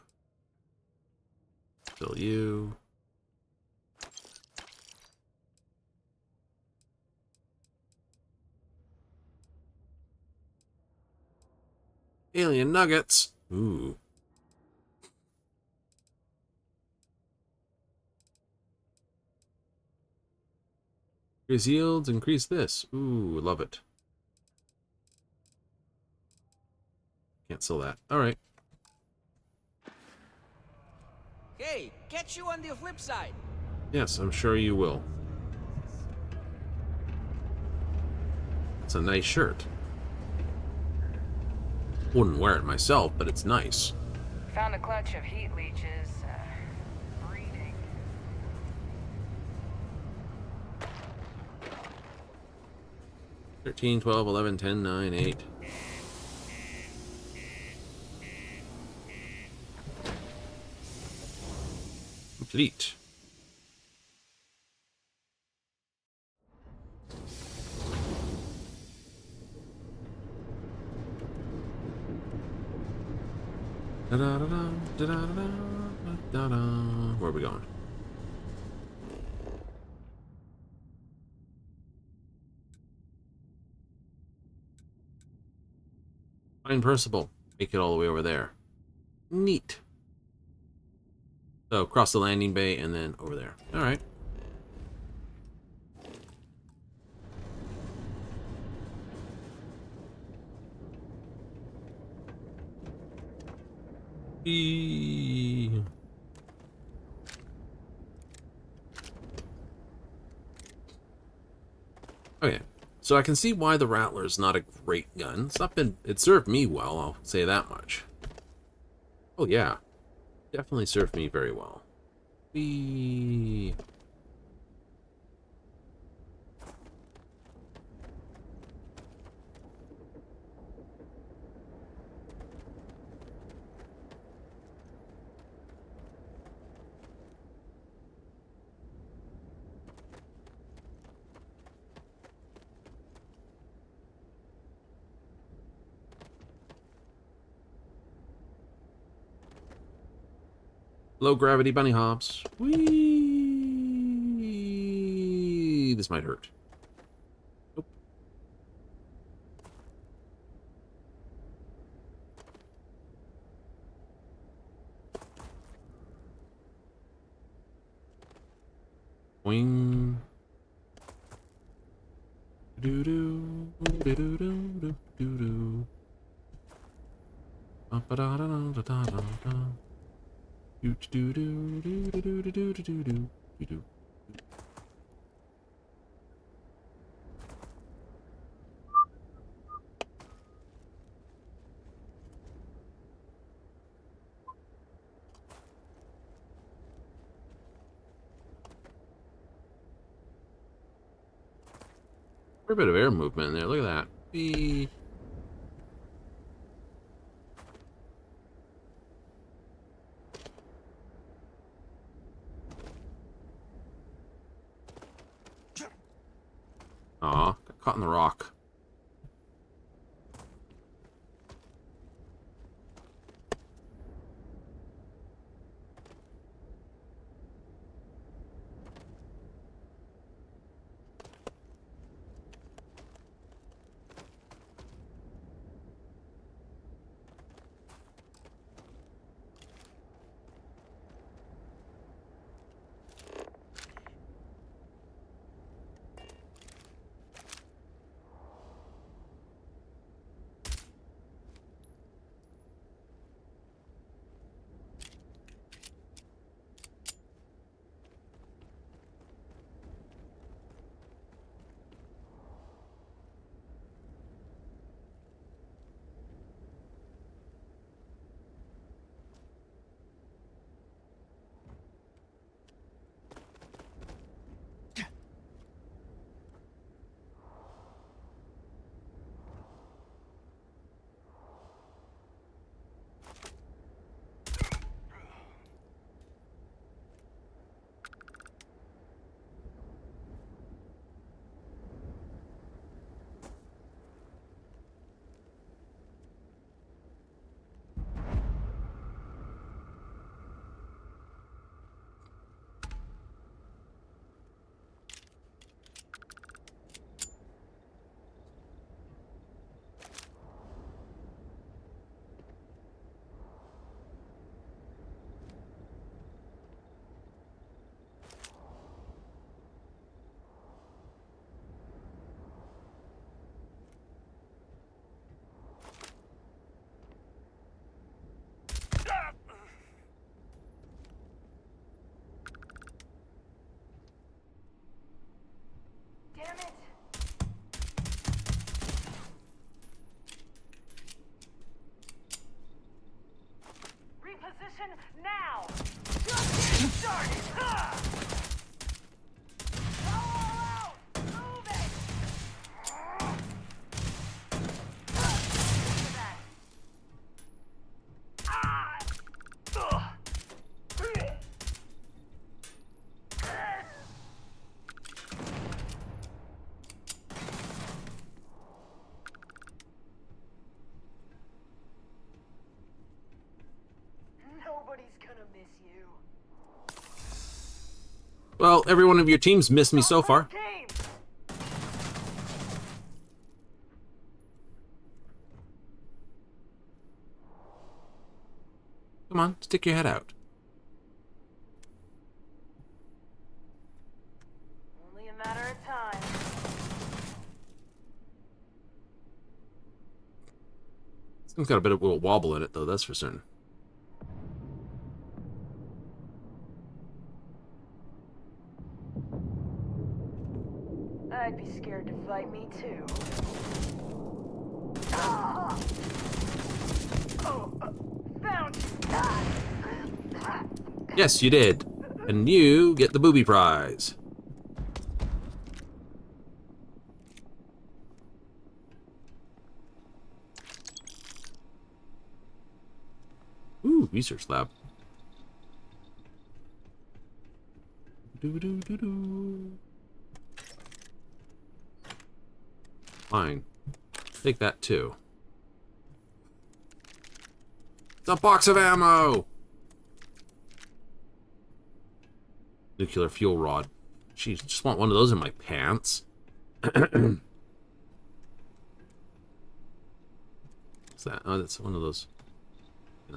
Sell you. Alien nuggets. Ooh. Increase yields, increase this. Ooh, love it. Can't sell that. Alright. Hey, catch you on the flip side. Yes, I'm sure you will. It's a nice shirt. Wouldn't wear it myself, but it's nice. Found a clutch of heat leeches. Breeding. $13, $12, $11, $10, $9, $8. Complete. Where are we going? Find Percival. Make it all the way over there. Neat. So, cross the landing bay and then over there. Alright. Okay, so I can see why the Rattler is not a great gun. It served me well, I'll say that much. Oh yeah, definitely served me very well. Whee! Low gravity bunny hops. Whee! This might hurt. Nope. Boing. Do do do do do do do. Ba da da da da da da. Do do do do do do do do do do do. a bit of air movement in there. Look at that. Whee. Aw, got caught in the rock. Damn it! Reposition now! Just getting started! Huh! Go all out! Move it! Look at that. Ah! Ugh. Nobody's gonna miss you. Well, every one of your teams missed me so far. Come on, stick your head out. Only a matter of time. This thing's got a bit of a little wobble in it, though, that's for certain. I'd be scared to fight me too. Ah! Oh, found you. Yes, you did. And you get the booby prize. Ooh, research lab. Doo-doo-doo-doo. Fine. Take that too. It's a box of ammo! Nuclear fuel rod. Jeez, just want one of those in my pants. What's that? Oh, that's one of those. Yeah.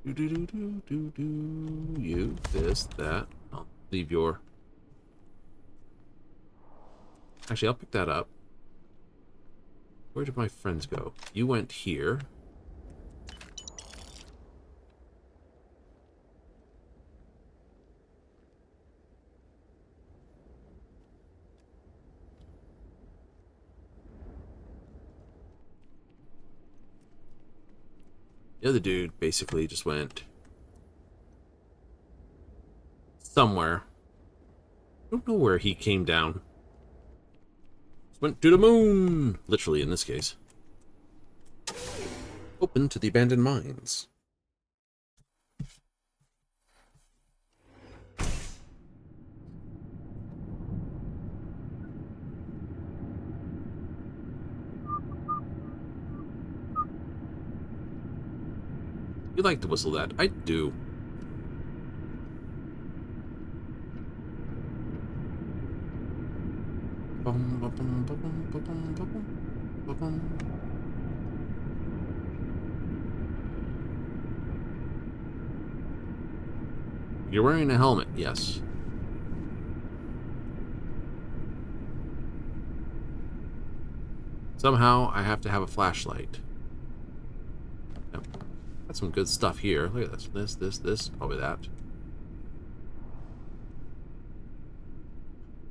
Do-do-do-do-do-do. You, this, that. I'll leave your... Actually, I'll pick that up. Where did my friends go? You went here. The other dude basically just went somewhere. I don't know where he came down. Just went to the moon! Literally, in this case. Open to the abandoned mines. You like to whistle that. I do. You're wearing a helmet, yes. Somehow, I have to have a flashlight. Yep. Got some good stuff here. Look at this. Probably that.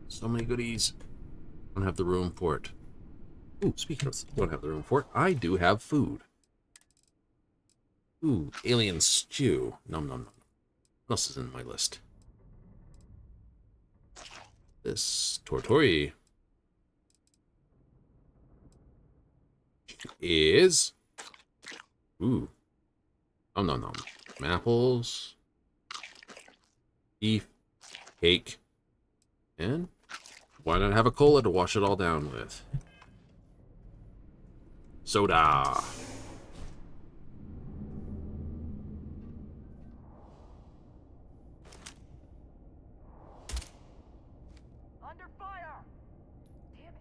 So many goodies. Don't have the room for it. Ooh, speaking of don't have the room for it, I do have food. Ooh, alien stew. Nom nom nom. What else is in my list? This tortori is ooh. Oh no no. Apples, beef, cake, and why not have a cola to wash it all down with? Soda. Under fire! Damn it.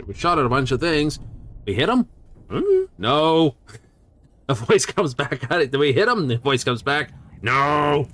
We shot at a bunch of things. We hit him? No. A voice comes back at it. Did we hit him? The voice comes back. No.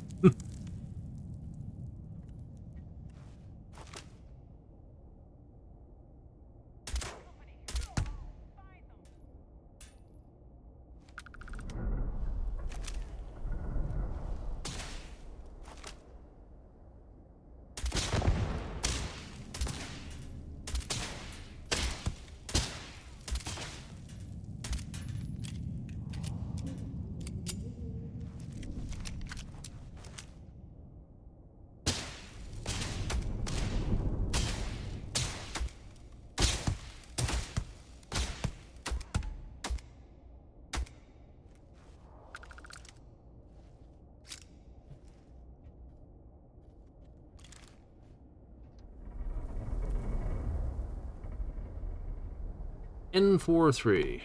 N43.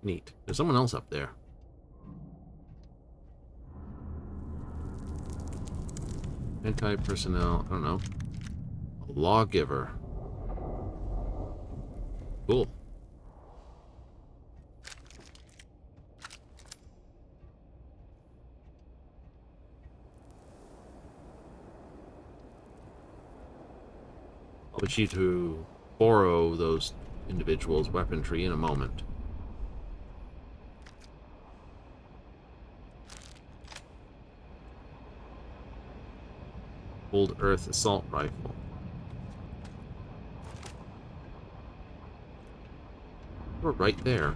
Neat. There's someone else up there. Anti-personnel, I don't know. A lawgiver. Cool. I'll bet you to borrow those individuals' weaponry in a moment. Old Earth assault rifle. We're right there.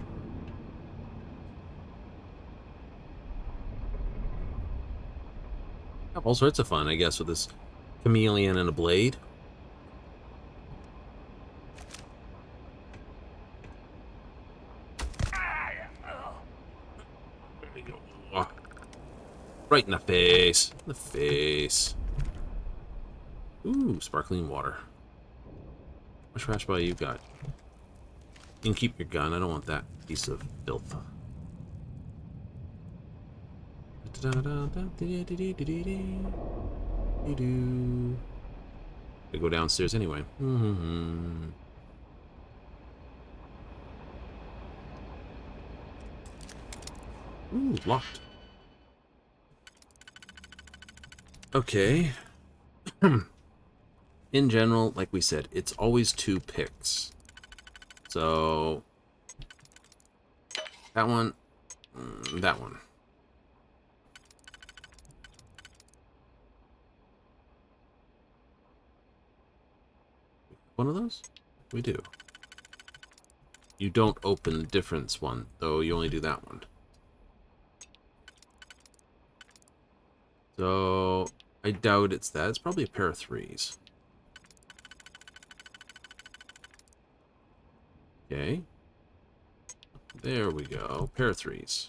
Have all sorts of fun, I guess, with this chameleon and a blade. Right in the face. In the face. Ooh, sparkling water. How much trash ball you got? You can keep your gun. I don't want that piece of filth. I go downstairs anyway. Ooh, locked. Okay. In general, like we said, it's always 2 picks. So that one, that one. One of those? We do. You don't open the difference one, though you only do that one. So I doubt it's that. It's probably a pair of 3s. Okay. There we go. Pair of 3s.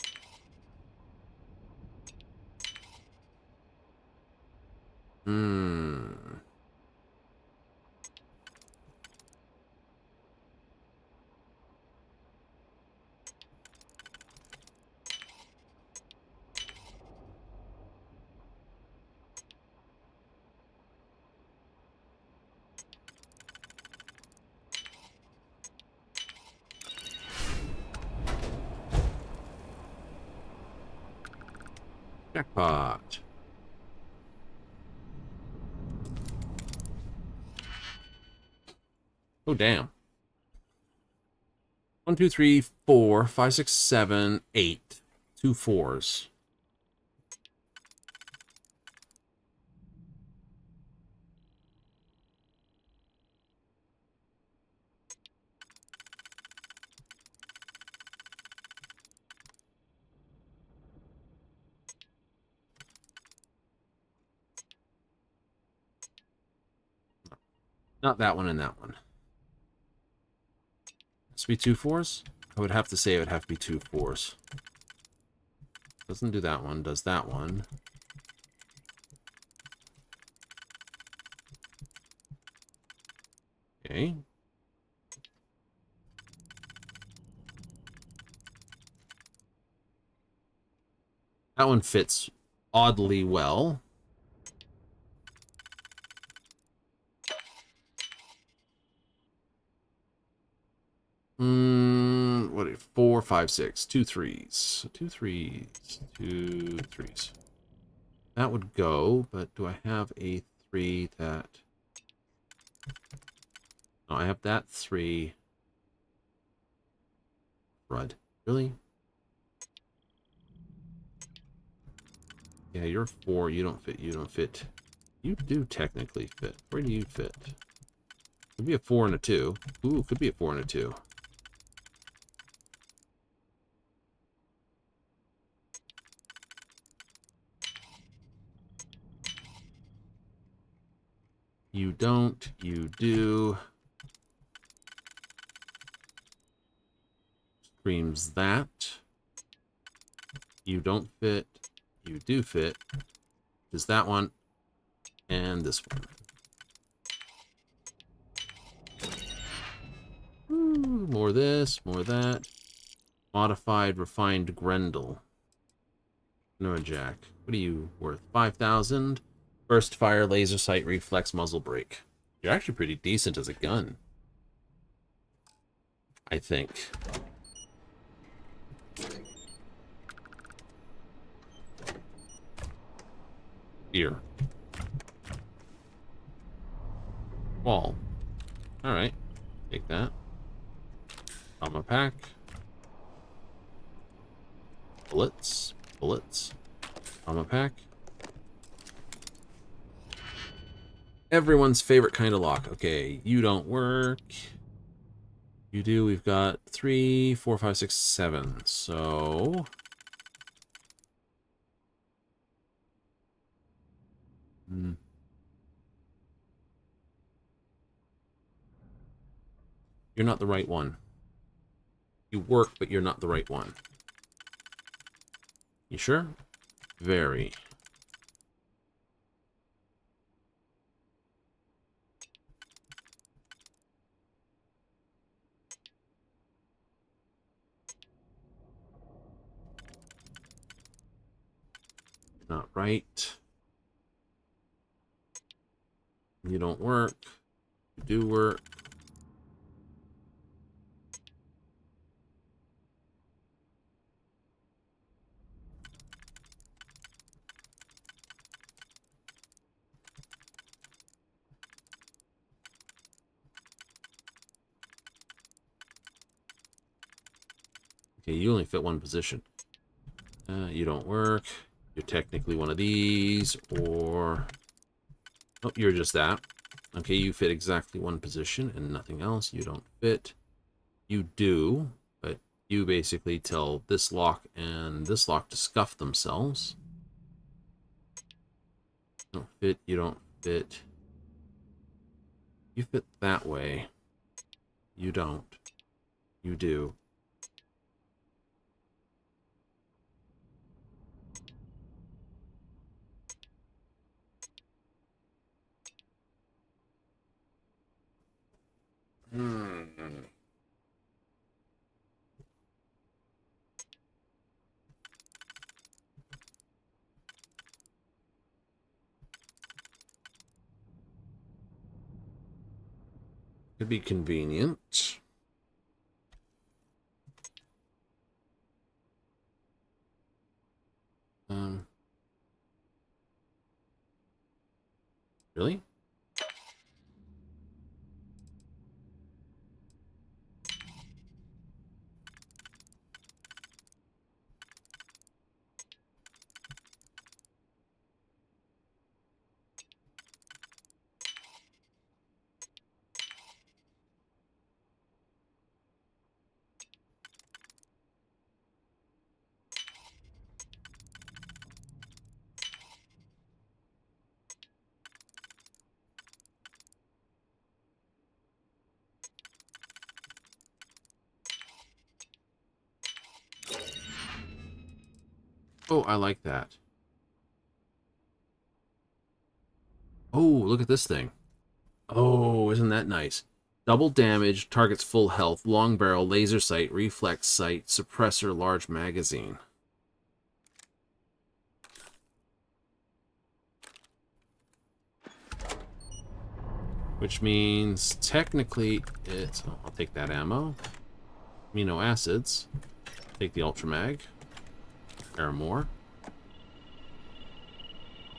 Jackpot. Oh, damn. 1, 2, 3, 4, 5, 6, 7, 8. 2 4s. Not that one and that one. Has to be 2 4s? I would have to say it would have to be 2 4s. Doesn't do that one, does that one. Okay. That one fits oddly well. What are you? 4, 5, 6. 2 3s. 2 3s. 2 3s. That would go, but do I have a 3 that... No, I have that 3. Crud. Really? Yeah, you're 4. You don't fit. You don't fit. You do technically fit. Where do you fit? Could be a 4 and a 2. Ooh, could be a 4 and a 2. You don't. You do. Screams that. You don't fit. You do fit. Is that one. And this one. Ooh, more this, more that. Modified, refined Grendel. No, Jack. What are you worth? 5,000. Burst fire, laser sight, reflex, muzzle brake. You're actually pretty decent as a gun. I think. Here. Wall. Alright. Take that. Armor pack. Bullets. Bullets. Armor pack. Everyone's favorite kind of lock. Okay, you don't work. You do. We've got 3, 4, 5, 6, 7. So... You're not the right one. You work, but you're not the right one. You sure? Very. not right. You don't work. You do work. Okay, you only fit one position. You don't work. You're technically one of these, or... Oh, you're just that. Okay, you fit exactly one position and nothing else. You don't fit. You do, but you basically tell this lock and this lock to scuff themselves. You don't fit, you don't fit. You fit that way. You don't. You do. Could be convenient. Really? Oh, I like that. Oh, look at this thing. Oh, isn't that nice? Double damage, target's full health, long barrel, laser sight, reflex sight, suppressor, large magazine. Which means technically it's... Oh, I'll take that ammo. Amino acids. Take the ultra mag. Or more.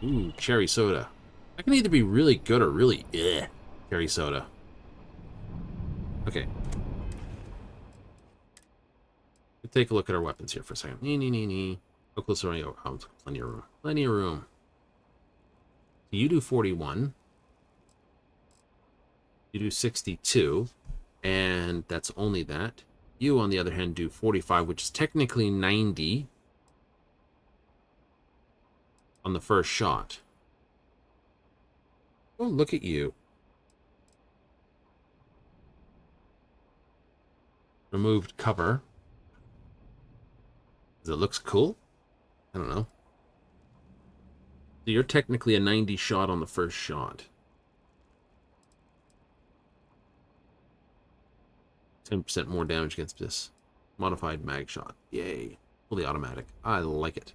Ooh, cherry soda. That can either be really good or really cherry soda. Okay. Let's take a look at our weapons here for a second. Go closer. Oh, plenty of room. Plenty of room. So you do 41. You do 62. And that's only that. You, on the other hand, do 45, which is technically 90. On the first shot. Oh, look at you. Removed cover. Because it looks cool? I don't know. So you're technically a 90 shot on the first shot. 10% more damage against this. Modified mag shot. Yay. Fully automatic. I like it.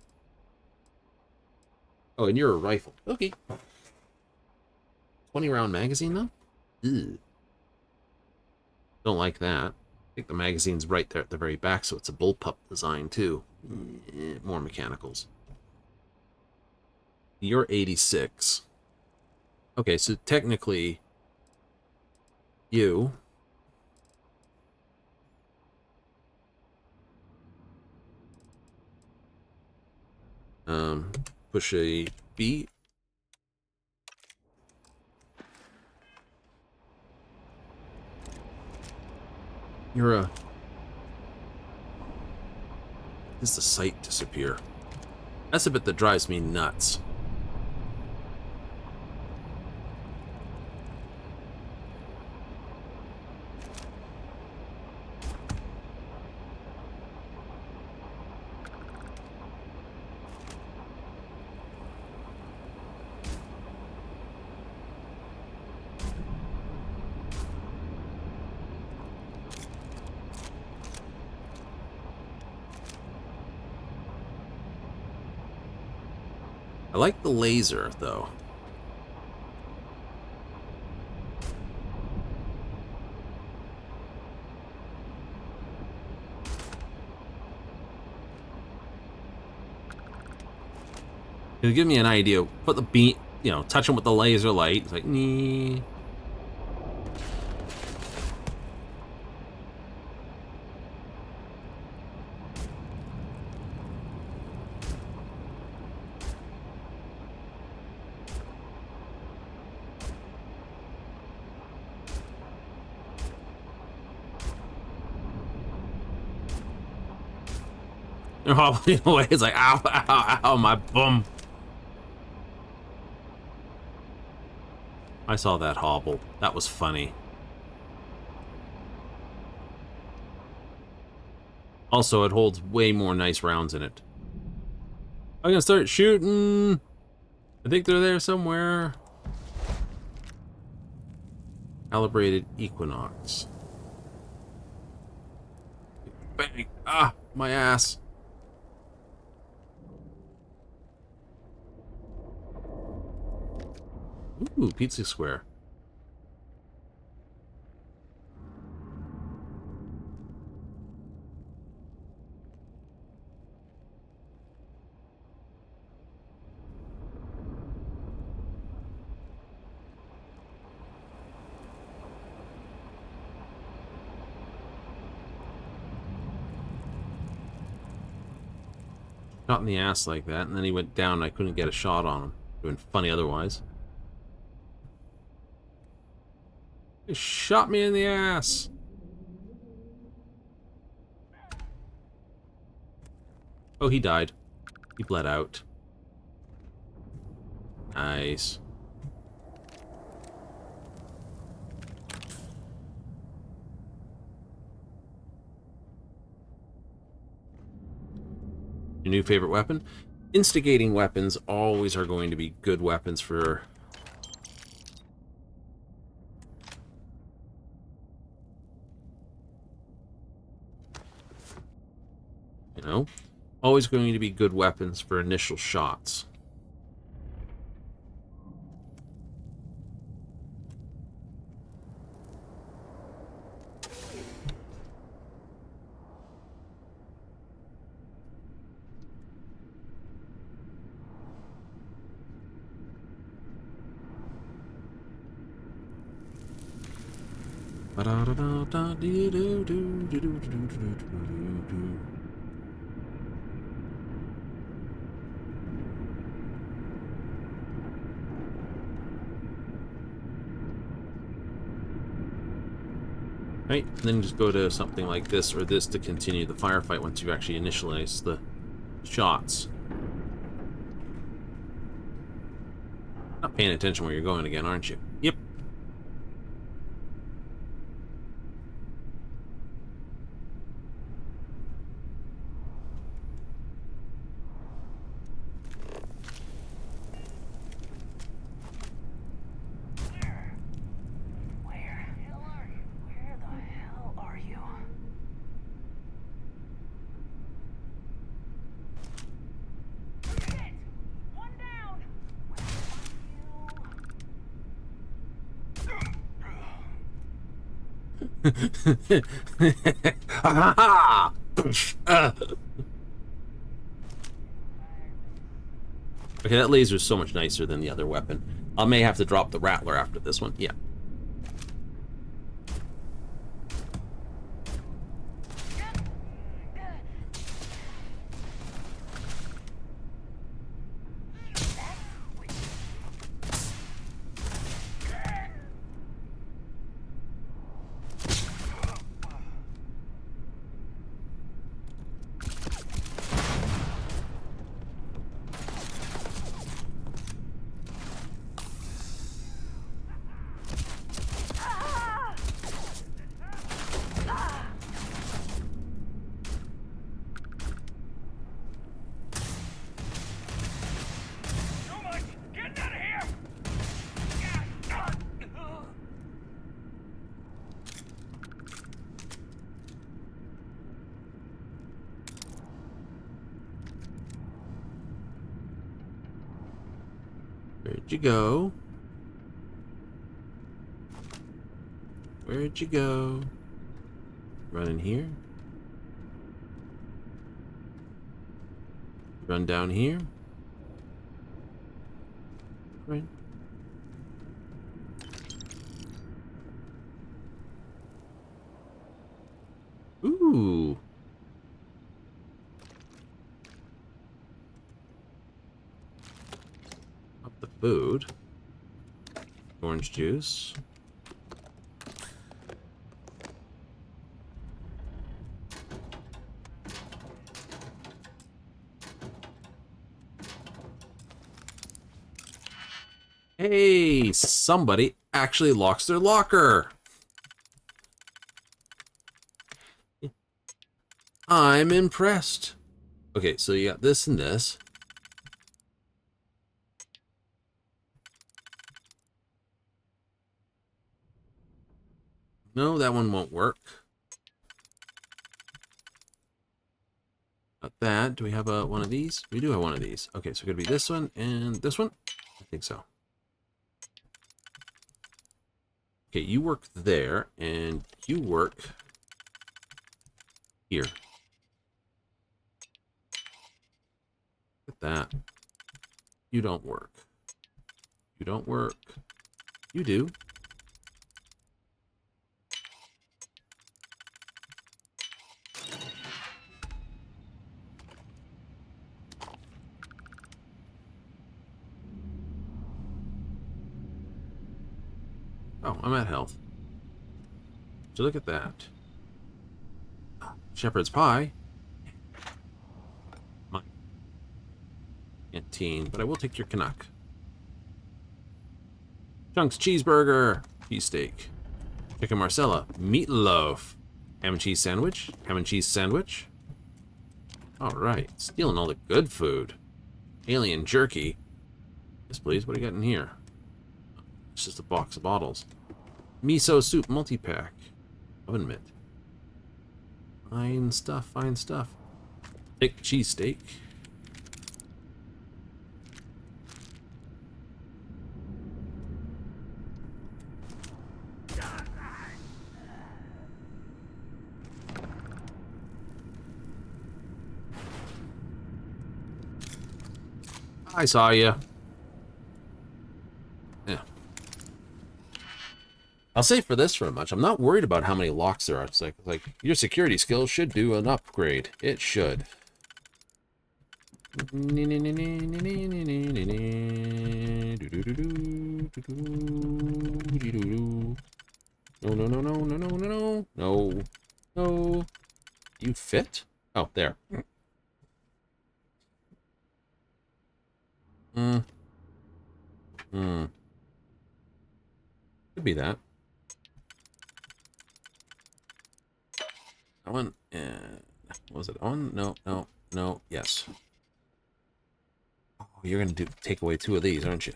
Oh, and you're a rifle. Okay. 20-round magazine, though? Ew. Don't like that. I think the magazine's right there at the very back, so it's a bullpup design, too. More mechanicals. You're 86. Okay, so technically, you... push a B. You're a... Does the sight disappear? That's a bit that drives me nuts. I like the laser, though. It'll give me an idea. Put the beam, you know, touch him with the laser light. It's like, nee. They're hobbling away. It's like, ow, ow, ow, my bum. I saw that hobble. That was funny. Also, it holds way more nice rounds in it. I'm gonna start shooting. I think they're there somewhere. Calibrated Equinox. Bang! Ah, my ass. Ooh, pizza square. Shot in the ass like that, and then he went down and I couldn't get a shot on him. It would have been funny otherwise. He shot me in the ass. Oh, he died. He bled out. Nice. Your new favorite weapon? Instigating weapons always are going to be good weapons for... You know? Always going to be good weapons for initial shots. Right, and then just go to something like this or this to continue the firefight once you've actually initialized the shots. Not paying attention where you're going again, aren't you? Yep. Okay, that laser is so much nicer than the other weapon. I may have to drop the Rattler after this one. Yeah. Where'd you go? Where'd you go? Run in here. Run down here. Right. Ooh. Up the food. Orange juice. Hey, somebody actually locks their locker. I'm impressed. Okay, so you got this and this. No, that one won't work. Got that. Do we have one of these? We do have one of these. Okay, so it could be this one and this one. I think so. Okay, you work there, and you work here. Look at that. You don't work. You don't work. You do. Oh, I'm at health. So look at that. Shepherd's pie. Mine. Canteen, but I will take your Canuck. Chunks cheeseburger. Cheesesteak. Chicken Marcella. Meatloaf. Ham and cheese sandwich. Ham and cheese sandwich. Alright. Stealing all the good food. Alien jerky. Yes, please. What do you got in here? It's just a box of bottles. Miso soup multi-pack. Oven mitt. Fine stuff, fine stuff. Thick cheesesteak. I saw you. Yeah. I'll say for this for much. I'm not worried about how many locks there are. It's like your security skills should do an upgrade. It should. No, no, no, no, no, no, no, no, no, no. You fit? Oh, there. Could be that. That one, what was it on? No, no, no, yes. Oh, you're gonna take away 2 of these, aren't you?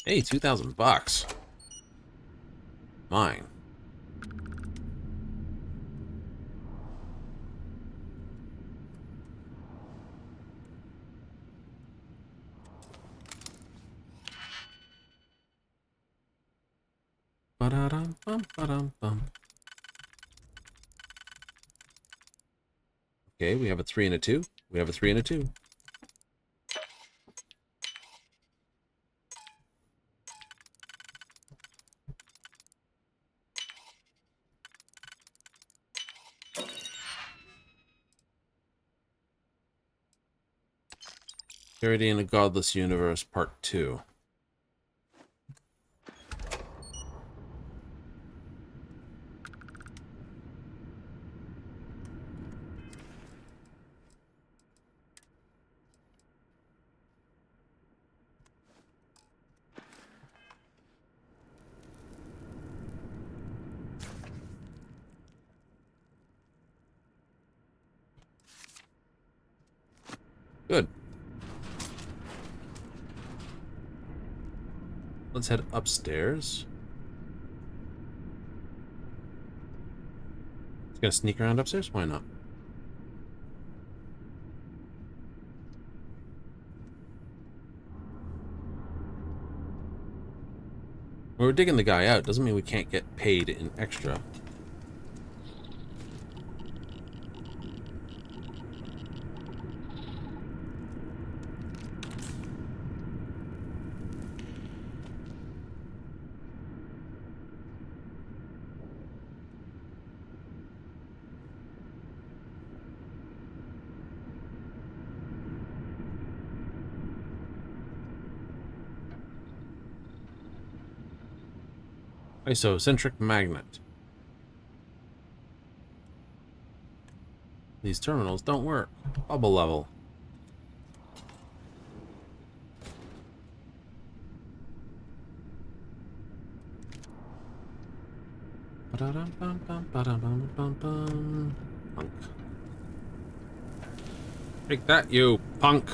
Hey, $2,000. Mine. Ba-da-dum-bum-ba-dum-bum. Okay, we have a 3 and a 2. We have a 3 and a 2. Charity in a Godless Universe, Part 2. Good. Let's head upstairs. It's gonna sneak around upstairs? Why not? We're digging the guy out. Doesn't mean we can't get paid in extra. Isocentric magnet. These terminals don't work. Bubble level. Punk. Take that, you punk.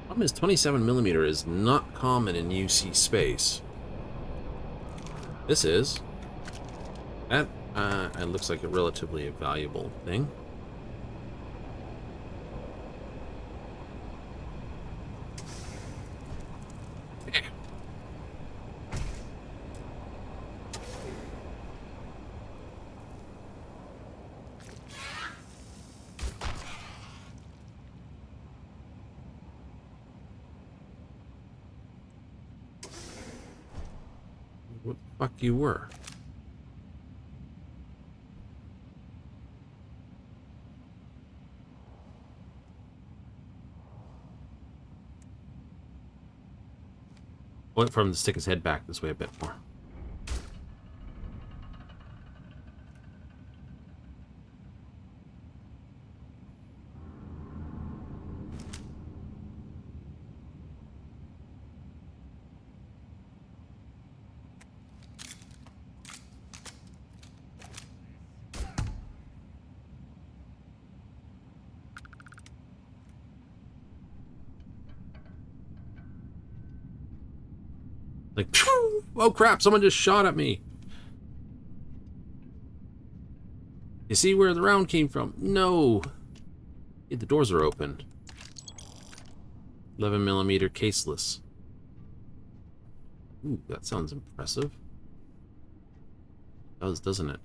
Problem is 27mm is not common in UC space. This is. That it looks like a relatively valuable thing. What the fuck you were? Went for him to stick his head back this way a bit more. Like, phew! Oh crap, someone just shot at me. You see where the round came from? No. Yeah, the doors are open. 11mm caseless. Ooh, that sounds impressive. It does, doesn't it?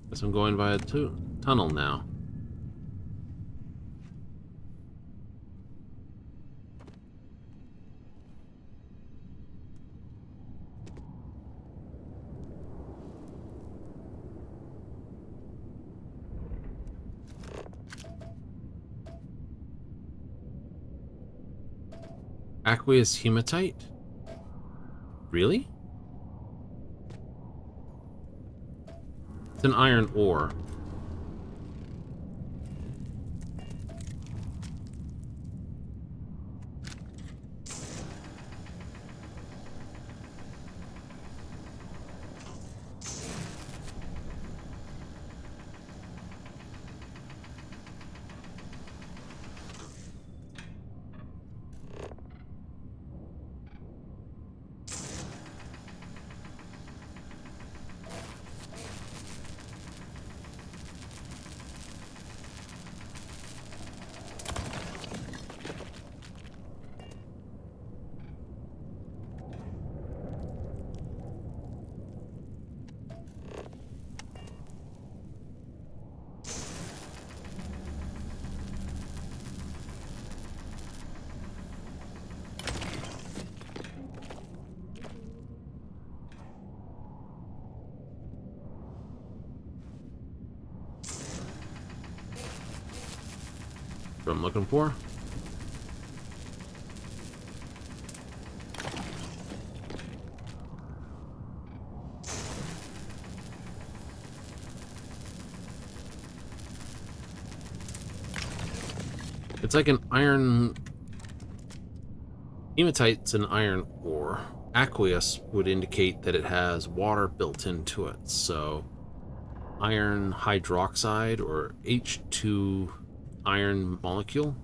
Guess I'm going via tunnel now. Aqueous hematite? Really? It's an iron ore. I'm looking for. It's like an iron... Hematite's an iron ore. Aqueous would indicate that it has water built into it, so iron hydroxide or H2 iron molecule.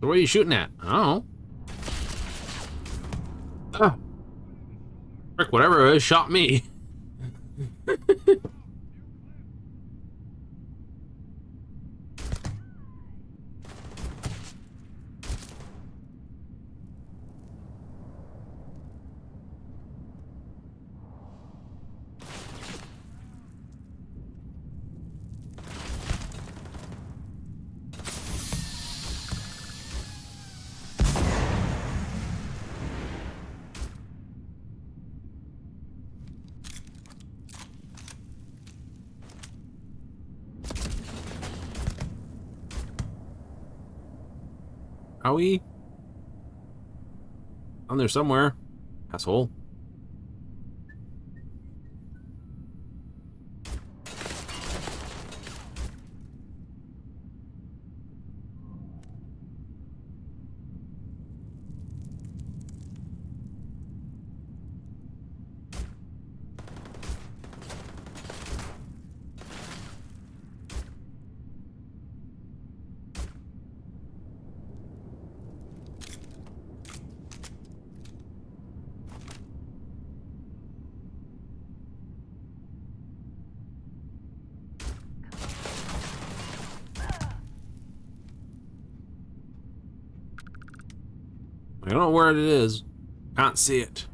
So what are you shooting at? I don't know. Ah. Frick, whatever it is, shot me. Are we? On there somewhere. Asshole. I don't know where it is. Can't see it.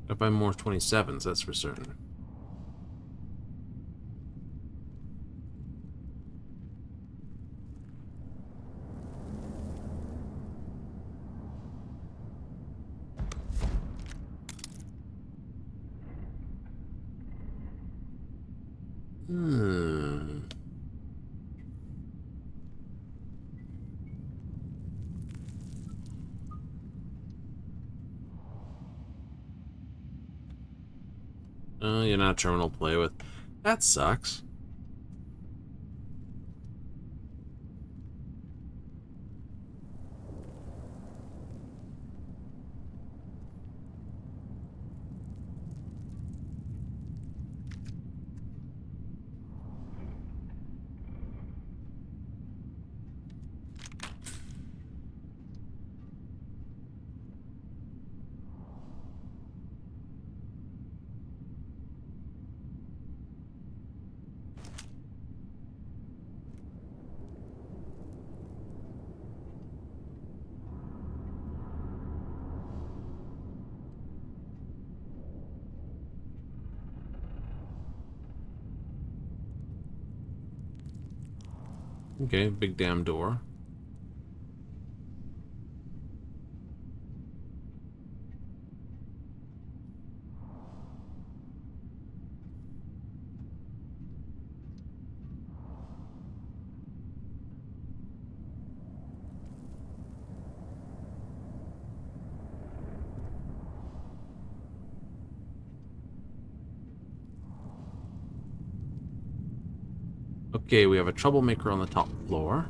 Gotta buy more 27s, that's for certain. You're not a terminal to play with. That sucks. Okay, big damn door. Okay, we have a troublemaker on the top floor.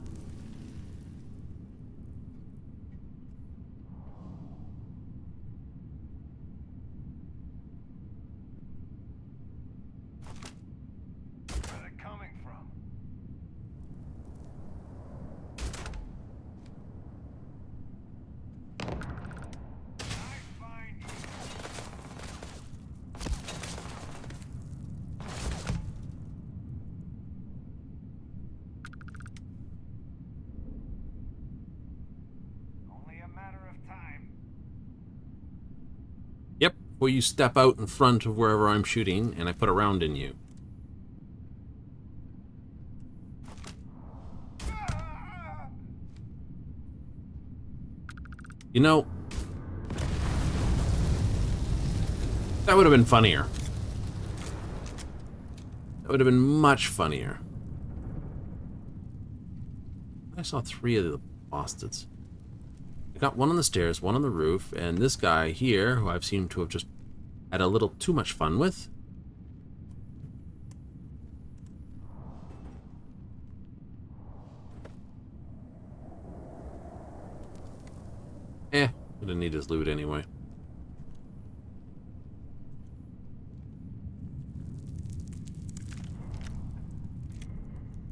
Yep, before you step out in front of wherever I'm shooting, and I put a round in you. You know, that would have been funnier. That would have been much funnier. I saw 3 of the bastards. I got one on the stairs, one on the roof, and this guy here, who I've seemed to have just had a little too much fun with. I didn't need his loot anyway.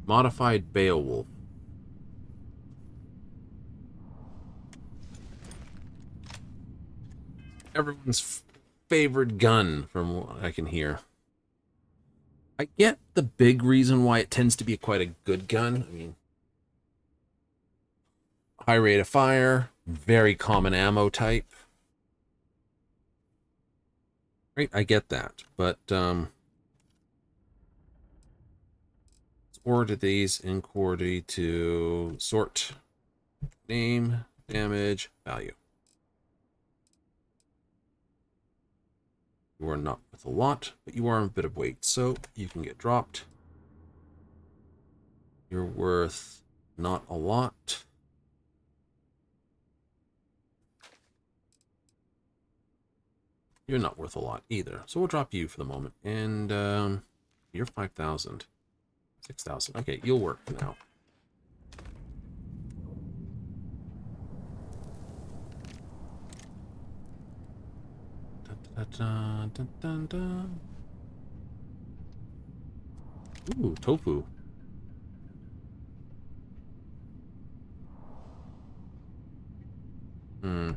Modified Beowulf. Everyone's favorite gun, from what I can hear. I get the big reason why it tends to be quite a good gun. I mean, high rate of fire, very common ammo type. Right, I get that, but let's order these in quantity to sort name, damage, value. You are not with a lot, but you are a bit of weight, so you can get dropped. You're worth not a lot. You're not worth a lot either, so we'll drop you for the moment. And you're 5,000. 6,000. Okay, you'll work for now. Dun, dun, dun, dun, dun. Ooh, tofu. Hmm.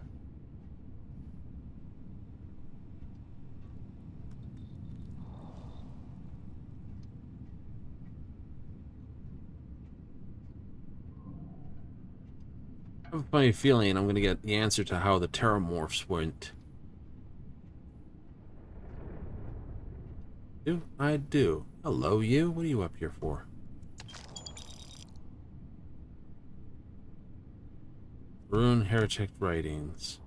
I have a funny feeling I'm going to get the answer to how the terramorphs went. I do. Hello, you. What are you up here for? Rune Heretic Writings.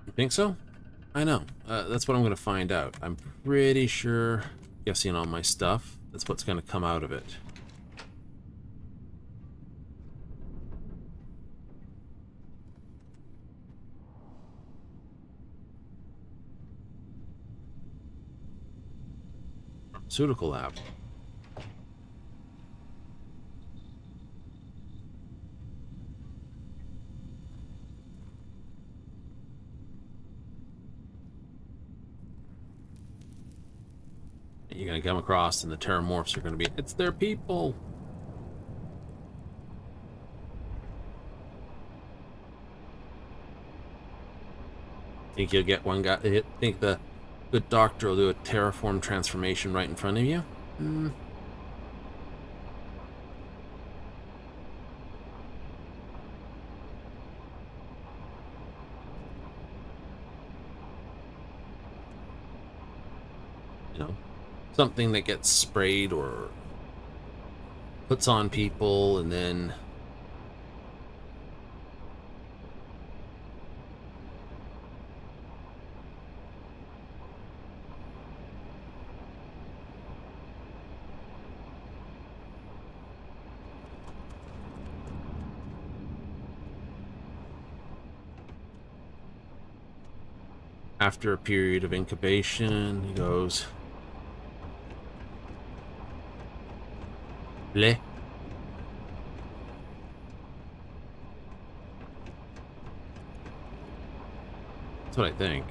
You think so? I know. That's what I'm going to find out. I'm pretty sure, guessing on my stuff, that's what's going to come out of it. Pharmaceutical lab. You're going to come across and the terramorphs are going to be, it's their people. Think you'll get one guy, think the good doctor will do a terraform transformation right in front of you? Hmm. You know, something that gets sprayed or puts on people and then after a period of incubation, he goes, bleh. That's what I think.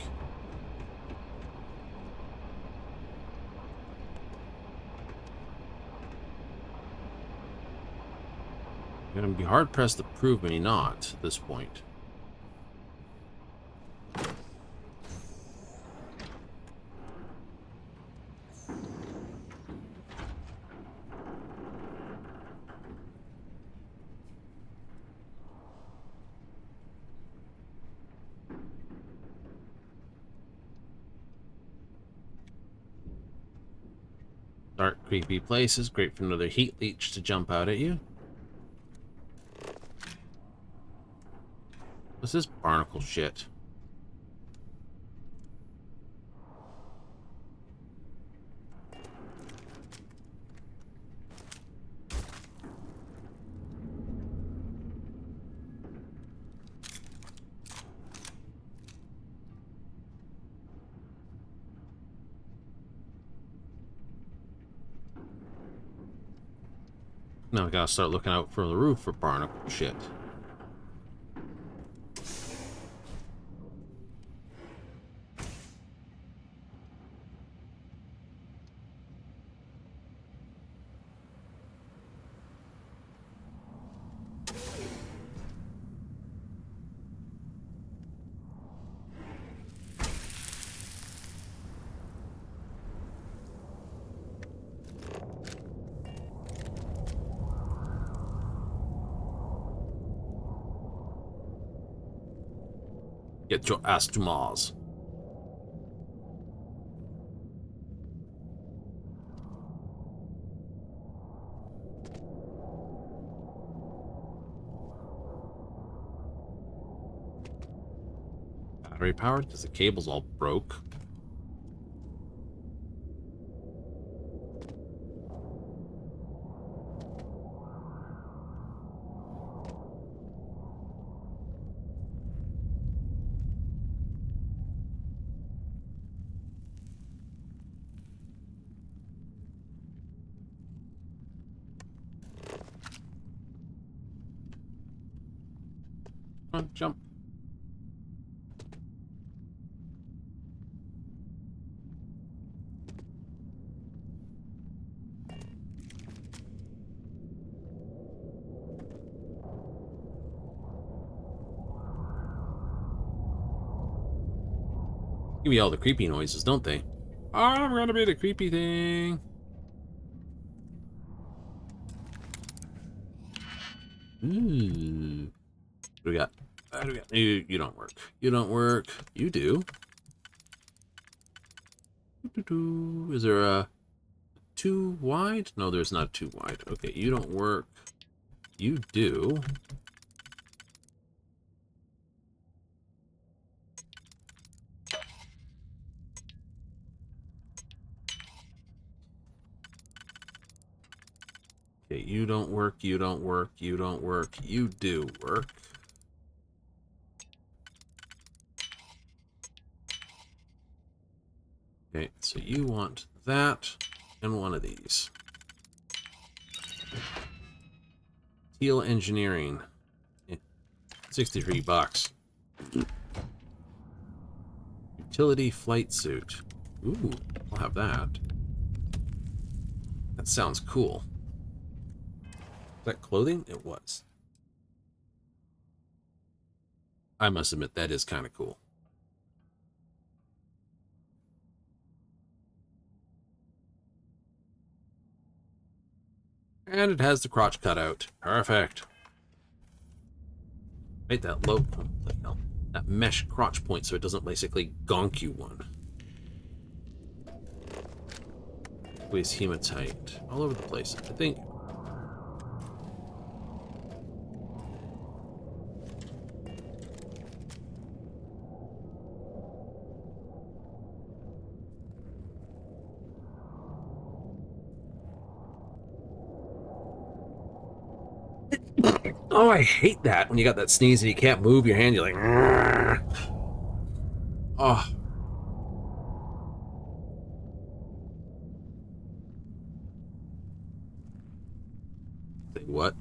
You're gonna be hard pressed to prove me not at this point. Dark, creepy places. Great for another heat leech to jump out at you. What's this barnacle shit? Now I gotta start looking out for the roof for barnacle shit. Get your ass to Mars. Battery powered because the cable's all broke. Come on, jump. Give me all the creepy noises, don't they? I'm gonna be the creepy thing. Ooh. What do we got? What do we got? You don't work. You don't work. You do. Is there a too wide? No, there's not too wide. Okay, you don't work. You do. Okay, you don't work, you don't work, you don't work, you do work. Okay, so you want that and one of these. Teal engineering. 63 bucks. Utility flight suit. Ooh, I'll have that. That sounds cool. Is that clothing? It was. I must admit, that is kind of cool. And it has the crotch cut out. Perfect. Make that low, that mesh crotch point so it doesn't basically gonk you one. Squeeze hematite all over the place. I think. Oh, I hate that when you got that sneeze and you can't move your hand. You're like, "Argh." Oh. Say what?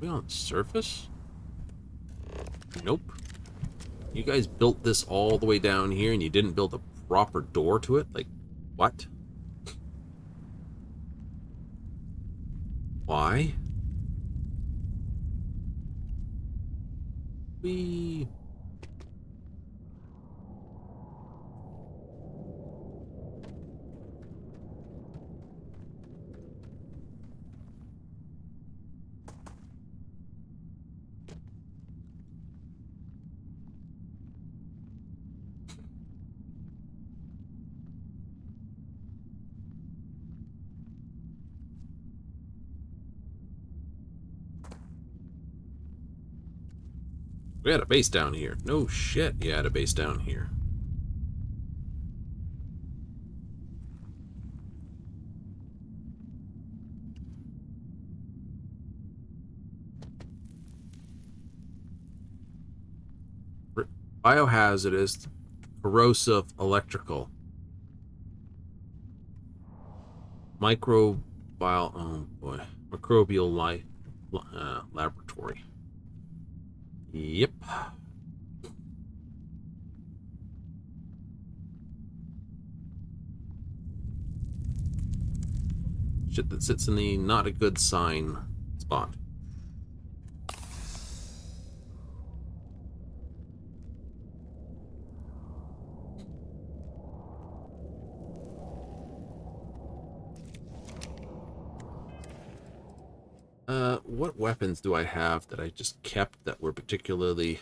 We on the surface? Nope. You guys built this all the way down here and you didn't build a proper door to it? Like, what? Why? We... We had a base down here. No shit, you had a base down here. Biohazardous, corrosive, electrical. Microbial, oh boy, microbial life laboratory. Yep. Shit that sits in the not a good sign spot. What weapons do I have that I just kept that were particularly...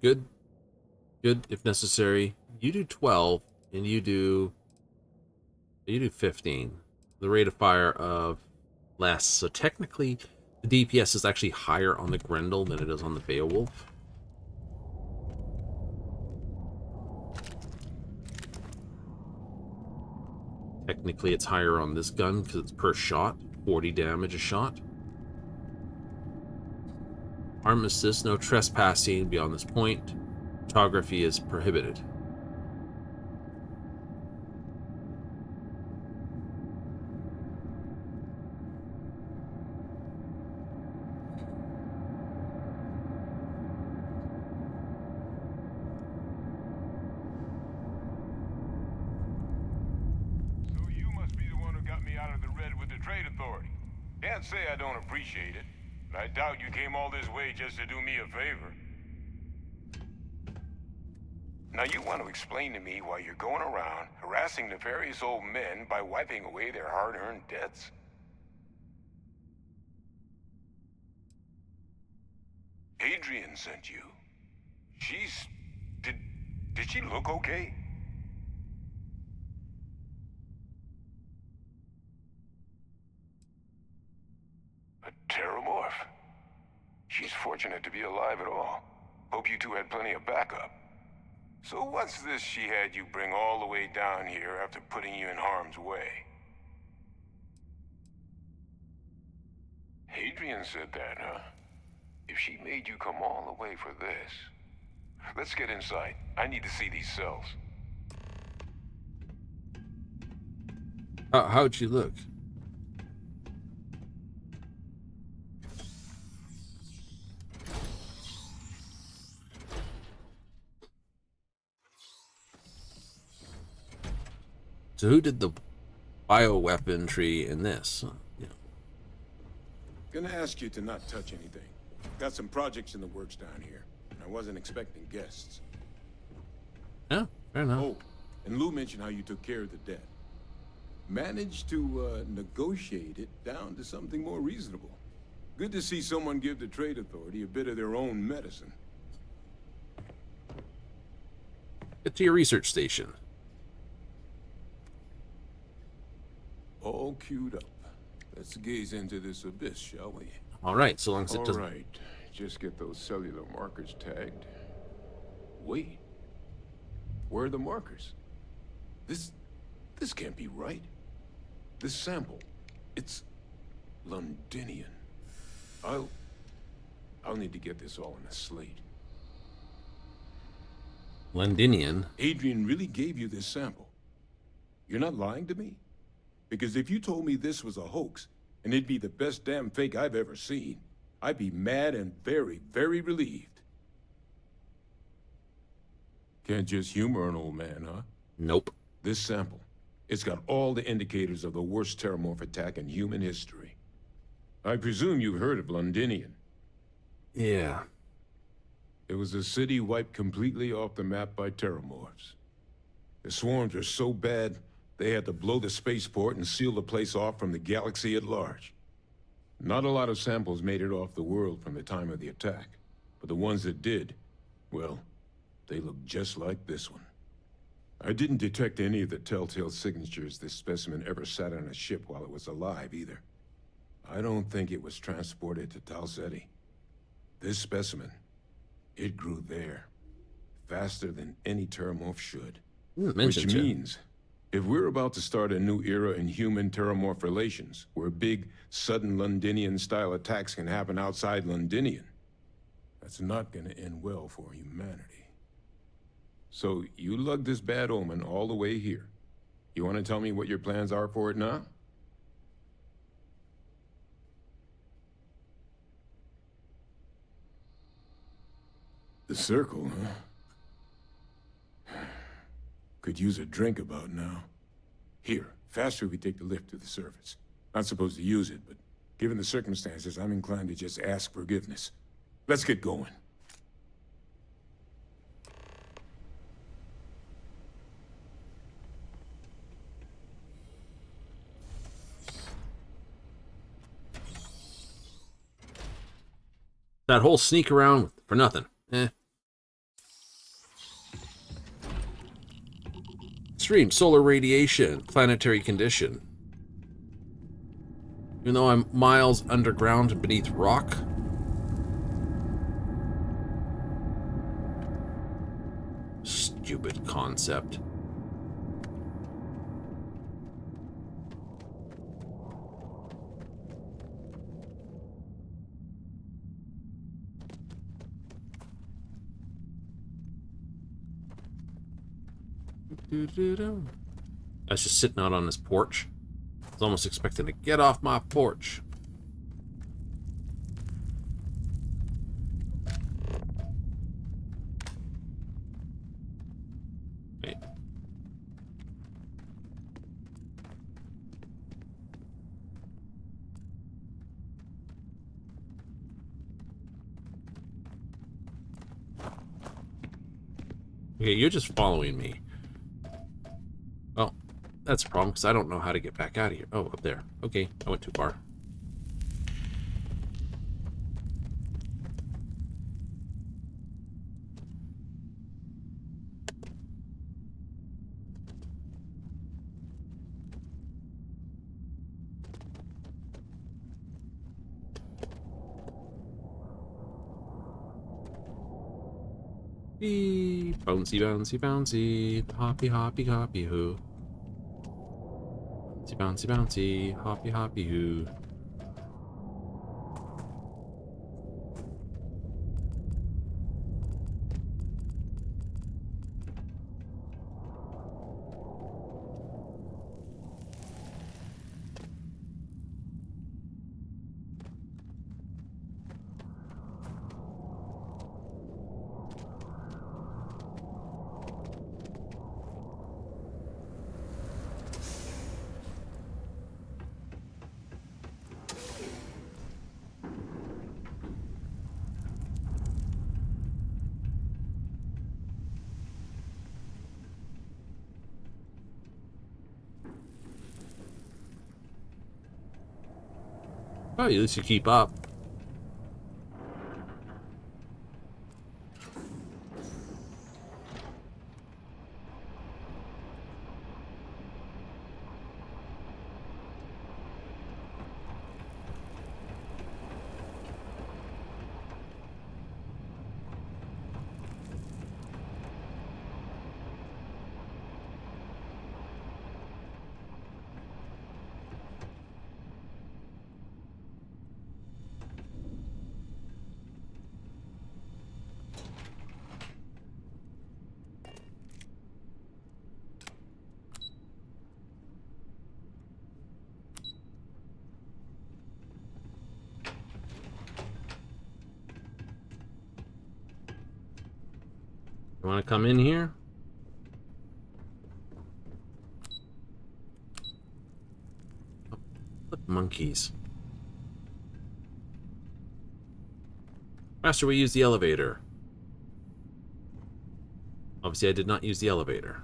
Good if necessary. You do 12, and you do 15. The rate of fire of less. So technically, the DPS is actually higher on the Grendel than it is on the Beowulf. Technically, it's higher on this gun because it's per shot, 40 damage a shot. Armistice, no trespassing beyond this point. Photography is prohibited. Can't say I don't appreciate it, but I doubt you came all this way just to do me a favor. Now you want to explain to me why you're going around harassing nefarious old men by wiping away their hard-earned debts? Adrian sent you. Did she look okay? Terramorph. She's fortunate to be alive at all. Hope you two had plenty of backup. So what's this she had you bring all the way down here after putting you in harm's way? Hadrian said that, huh? If she made you come all the way for this... Let's get inside. I need to see these cells. How'd she look? So who did the bioweaponry in this? Yeah. Gonna ask you to not touch anything. Got some projects in the works down here. I wasn't expecting guests. Yeah, fair enough. Oh, and Lou mentioned how you took care of the debt. Managed to negotiate it down to something more reasonable. Good to see someone give the Trade Authority a bit of their own medicine. Get to your research station. All queued up. Let's gaze into this abyss, shall we? All right, so long as it doesn't... All right, just get those cellular markers tagged. Wait, where are the markers? This can't be right. This sample, it's Londinian. I'll need to get this all in a slate. Londinian? Adrian really gave you this sample. You're not lying to me? Because if you told me this was a hoax, and it'd be the best damn fake I've ever seen, I'd be mad and very, very relieved. Can't just humor an old man, huh? Nope. This sample, it's got all the indicators of the worst terramorph attack in human history. I presume you've heard of Londinian. Yeah. It was a city wiped completely off the map by terramorphs. The swarms were so bad, they had to blow the spaceport and seal the place off from the galaxy at large. Not a lot of samples made it off the world from the time of the attack, but the ones that did, well, they look just like this one. I didn't detect any of the telltale signatures this specimen ever sat on a ship while it was alive, either. I don't think it was transported to Tal Ceti. This specimen, it grew there, faster than any terramorph should. Which means, if we're about to start a new era in human-terramorph relations, where big, sudden Londinian-style attacks can happen outside Londinian, that's not gonna end well for humanity. So, you lugged this bad omen all the way here. You want to tell me what your plans are for it now? The circle, huh? Could use a drink about now. Here, faster we take the lift to the surface. Not supposed to use it, but given the circumstances, I'm inclined to just ask forgiveness. Let's get going. That whole sneak around for nothing. Extreme solar radiation, planetary condition. Even though I'm miles underground and beneath rock. Stupid concept. I was just sitting out on this porch. I was almost expecting to get off my porch. Wait. Okay, you're just following me. Well, that's a problem, because I don't know how to get back out of here. Oh, up there. Okay, I went too far. Bouncy, bouncy, bouncy, hoppy, hoppy, hoppy, hoo. Bouncy, bouncy, bouncy, hoppy, hoppy, hoo. Oh, at least you keep up. You want to come in here? Oh, look, monkeys. Faster, we use the elevator. Obviously, I did not use the elevator.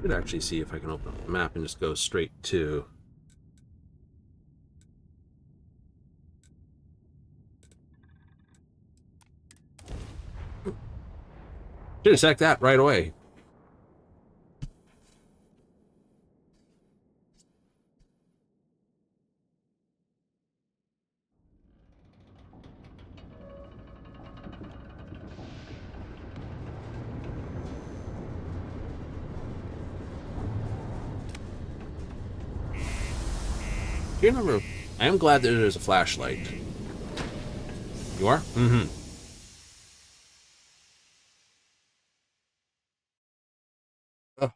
Could actually see if I can open up the map and just go straight to. Should have checked that right away. Do you remember? I am glad that there's a flashlight. You are? Mm-hmm. Oh.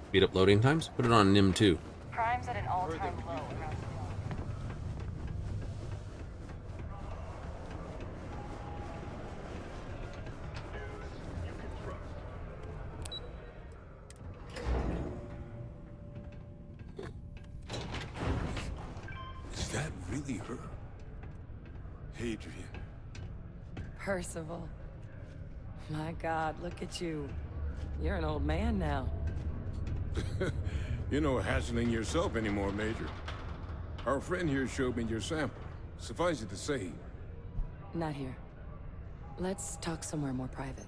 Speed up loading times? Put it on NIM 2. Crime's at an all-time low around Is that really her? Hadrian. Percival. My God, look at you. You're an old man now. You're no hassling yourself anymore, Major. Our friend here showed me your sample. Suffice it to say... Not here. Let's talk somewhere more private.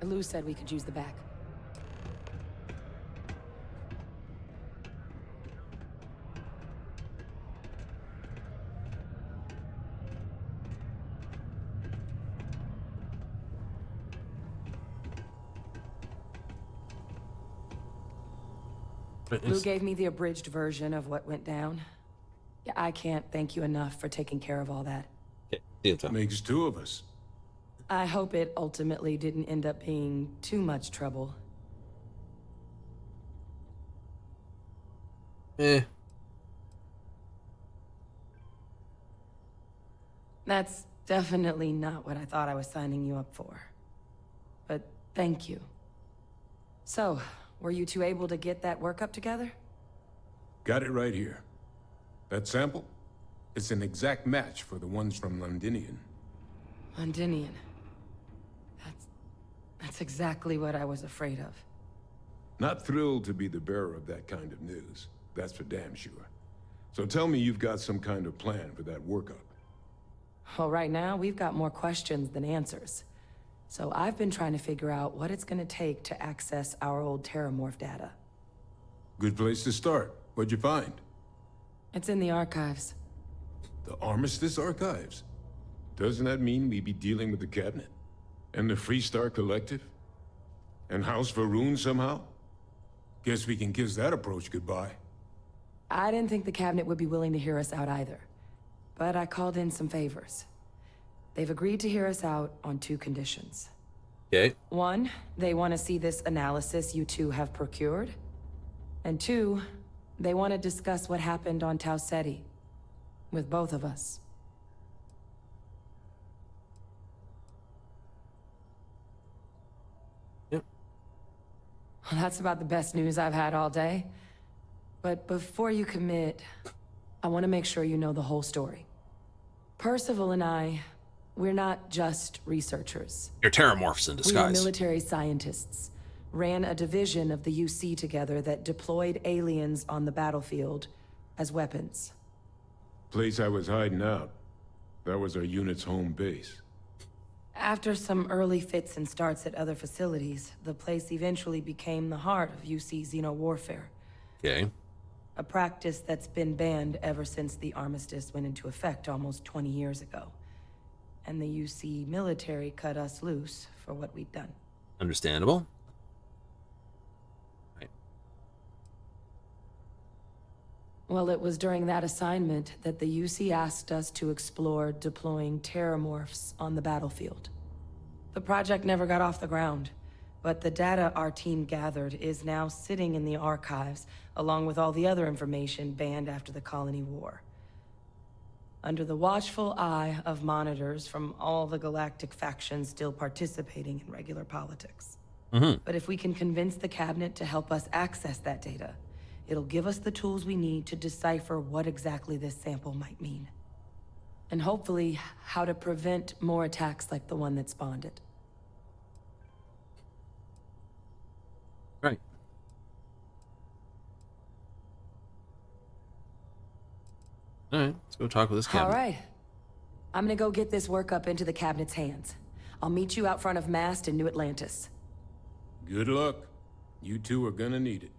Lou said we could use the back. Lou gave me the abridged version of what went down. Yeah, I can't thank you enough for taking care of all that. Makes two of us. I hope it ultimately didn't end up being too much trouble. That's definitely not what I thought I was signing you up for. But thank you. So, were you two able to get that workup together? Got it right here. That sample? It's an exact match for the ones from Londinian. Londinian. That's exactly what I was afraid of. Not thrilled to be the bearer of that kind of news. That's for damn sure. So tell me you've got some kind of plan for that workup. Well, right now, we've got more questions than answers. So I've been trying to figure out what it's gonna take to access our old Terramorph data. Good place to start. What'd you find? It's in the archives. The Armistice Archives? Doesn't that mean we'd be dealing with the Cabinet? And the Freestar Collective? And House Varun somehow? Guess we can kiss that approach goodbye. I didn't think the Cabinet would be willing to hear us out either. But I called in some favors. They've agreed to hear us out on 2 conditions. Okay. 1, they want to see this analysis you two have procured. And 2, they want to discuss what happened on Tau Ceti. With both of us. Yep. Well, that's about the best news I've had all day. But before you commit, I want to make sure you know the whole story. Percival and I, we're not just researchers. You're Terramorphs in disguise. We were military scientists. Ran a division of the UC together that deployed aliens on the battlefield as weapons. Place I was hiding out. That was our unit's home base. After some early fits and starts at other facilities, the place eventually became the heart of UC xeno-warfare. Okay. A practice that's been banned ever since the armistice went into effect almost 20 years ago. And the UC military cut us loose for what we'd done. Understandable. Right. Well, it was during that assignment that the UC asked us to explore deploying Terramorphs on the battlefield. The project never got off the ground, but the data our team gathered is now sitting in the archives, along with all the other information banned after the Colony War. Under the watchful eye of monitors from all the galactic factions still participating in regular politics. But if we can convince the Cabinet to help us access that data, it'll give us the tools we need to decipher what exactly this sample might mean. And hopefully, how to prevent more attacks like the one that spawned it. Right. All right, let's go talk with this cabinet. All right. I'm gonna go get this work up into the cabinet's hands. I'll meet you out front of Mast in New Atlantis. Good luck. You two are gonna need it.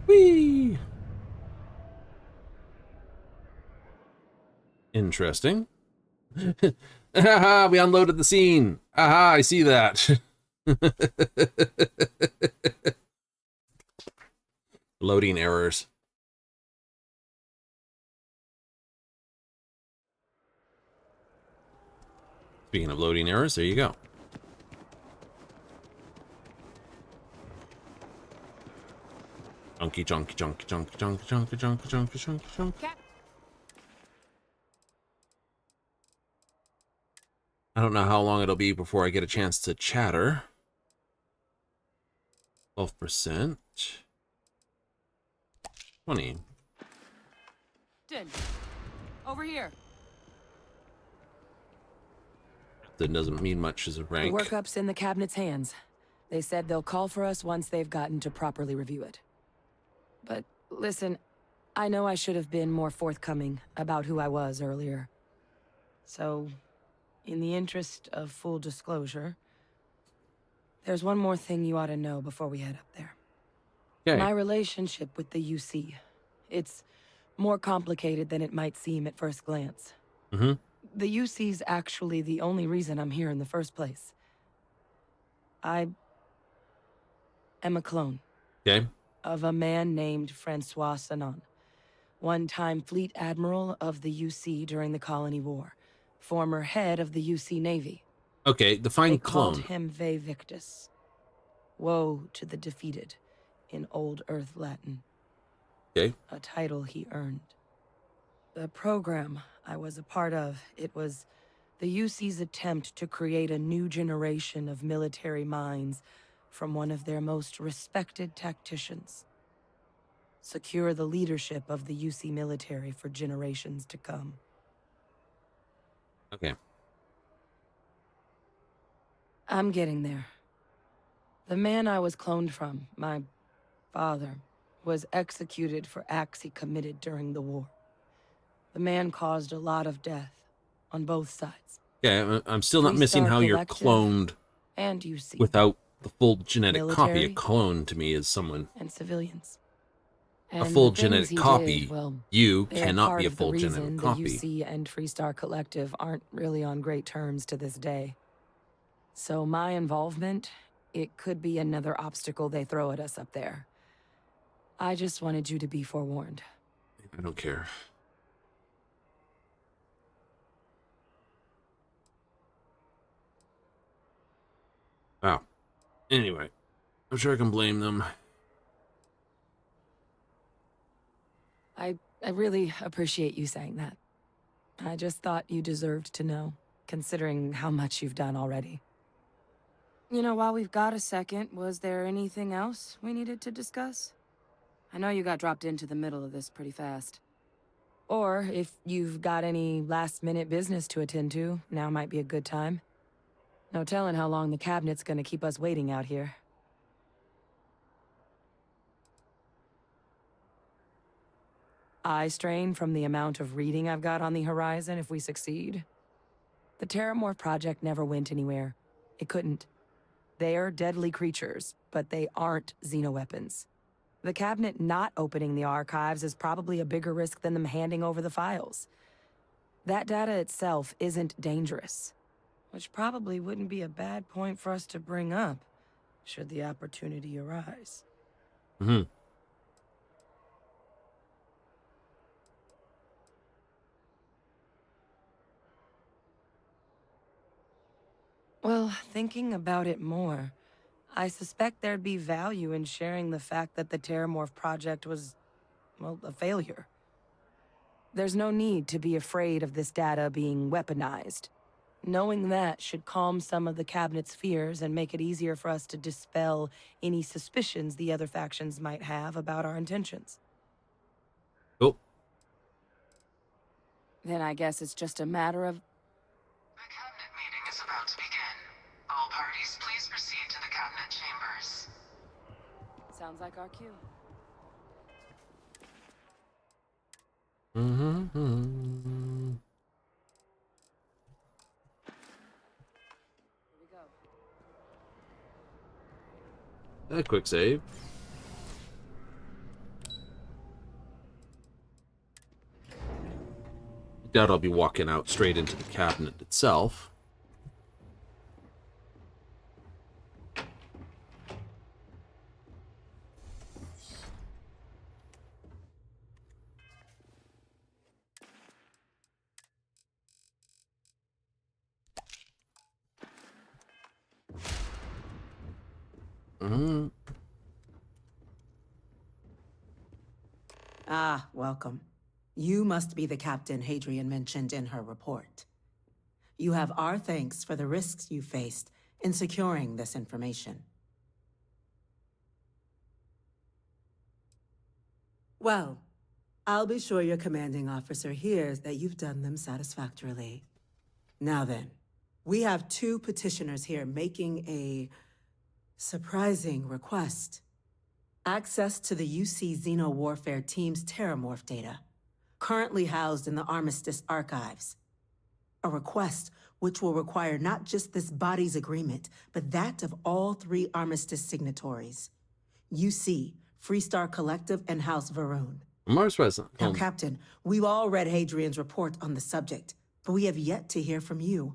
Whee! Interesting. Aha, we unloaded the scene. Aha, I see that. Loading errors. Speaking of loading errors, there you go. Junky, junky, junky, junky, junky, junky, junky, junky, junky, junky. I don't know how long it'll be before I get a chance to chatter. 12%. 20. Over here. That doesn't mean much as a rank. The workup's in the cabinet's hands. They said they'll call for us once they've gotten to properly review it. But listen, I know I should have been more forthcoming about who I was earlier. So, in the interest of full disclosure, there's one more thing you ought to know before we head up there. Okay. My relationship with the UC. It's more complicated than it might seem at first glance. Mm-hmm. The UC's actually the only reason I'm here in the first place. I am a clone. Okay. Of a man named Francois Sanon, one-time fleet admiral of the UC during the Colony War, former head of the UC Navy. Okay, define They clone. called him Ve Victus. Woe to the defeated, in Old Earth Latin. Okay. A title he earned. The program I was a part of, it was the UC's attempt to create a new generation of military minds from one of their most respected tacticians. Secure the leadership of the UC military for generations to come. Okay. I'm getting there. The man I was cloned from, my father, was executed for acts he committed during the war. The man caused a lot of death on both sides. Yeah, I'm still not missing how you're cloned and UC without the full genetic copy. Military A clone to me is someone. and civilians. A And full the things genetic he copy. did, well, You they are cannot part be a of the full reason genetic the copy. UC and Freestar Collective aren't really on great terms to this day. So my involvement, it could be another obstacle they throw at us up there. I just wanted you to be forewarned. I don't care. Wow. Anyway, I'm sure I can blame them. I really appreciate you saying that. I just thought you deserved to know, considering how much you've done already. You know, while we've got a second, was there anything else we needed to discuss? I know you got dropped into the middle of this pretty fast. Or, if you've got any last-minute business to attend to, now might be a good time. No telling how long the cabinet's gonna keep us waiting out here. Eye strain from the amount of reading I've got on the horizon if we succeed. The Terramorph project never went anywhere. It couldn't. They're deadly creatures, but they aren't xenoweapons. The cabinet not opening the archives is probably a bigger risk than them handing over the files. That data itself isn't dangerous, which probably wouldn't be a bad point for us to bring up, should the opportunity arise. Mm-hmm. Well, thinking about it more, I suspect there'd be value in sharing the fact that the Terramorph project was, well, a failure. There's no need to be afraid of this data being weaponized. Knowing that should calm some of the Cabinet's fears and make it easier for us to dispel any suspicions the other factions might have about our intentions. Cool. Then I guess it's just a matter of... The Cabinet meeting is about to begin. All parties, please proceed to the Cabinet chambers. Sounds like our cue. Mm-hmm. A quick save. Doubt I'll be walking out straight into the cabinet itself. Ah, welcome. You must be the Captain Hadrian mentioned in her report. You have our thanks for the risks you faced in securing this information. Well, I'll be sure your commanding officer hears that you've done them satisfactorily. Now then, we have 2 petitioners here making a surprising request. Access to the UC Xeno Warfare Team's Terramorph data, currently housed in the Armistice archives. A request which will require not just this body's agreement, but that of all 3 Armistice signatories. UC, Freestar Collective, and House Varun. Mars President. Now, Captain, we've all read Hadrian's report on the subject, but we have yet to hear from you.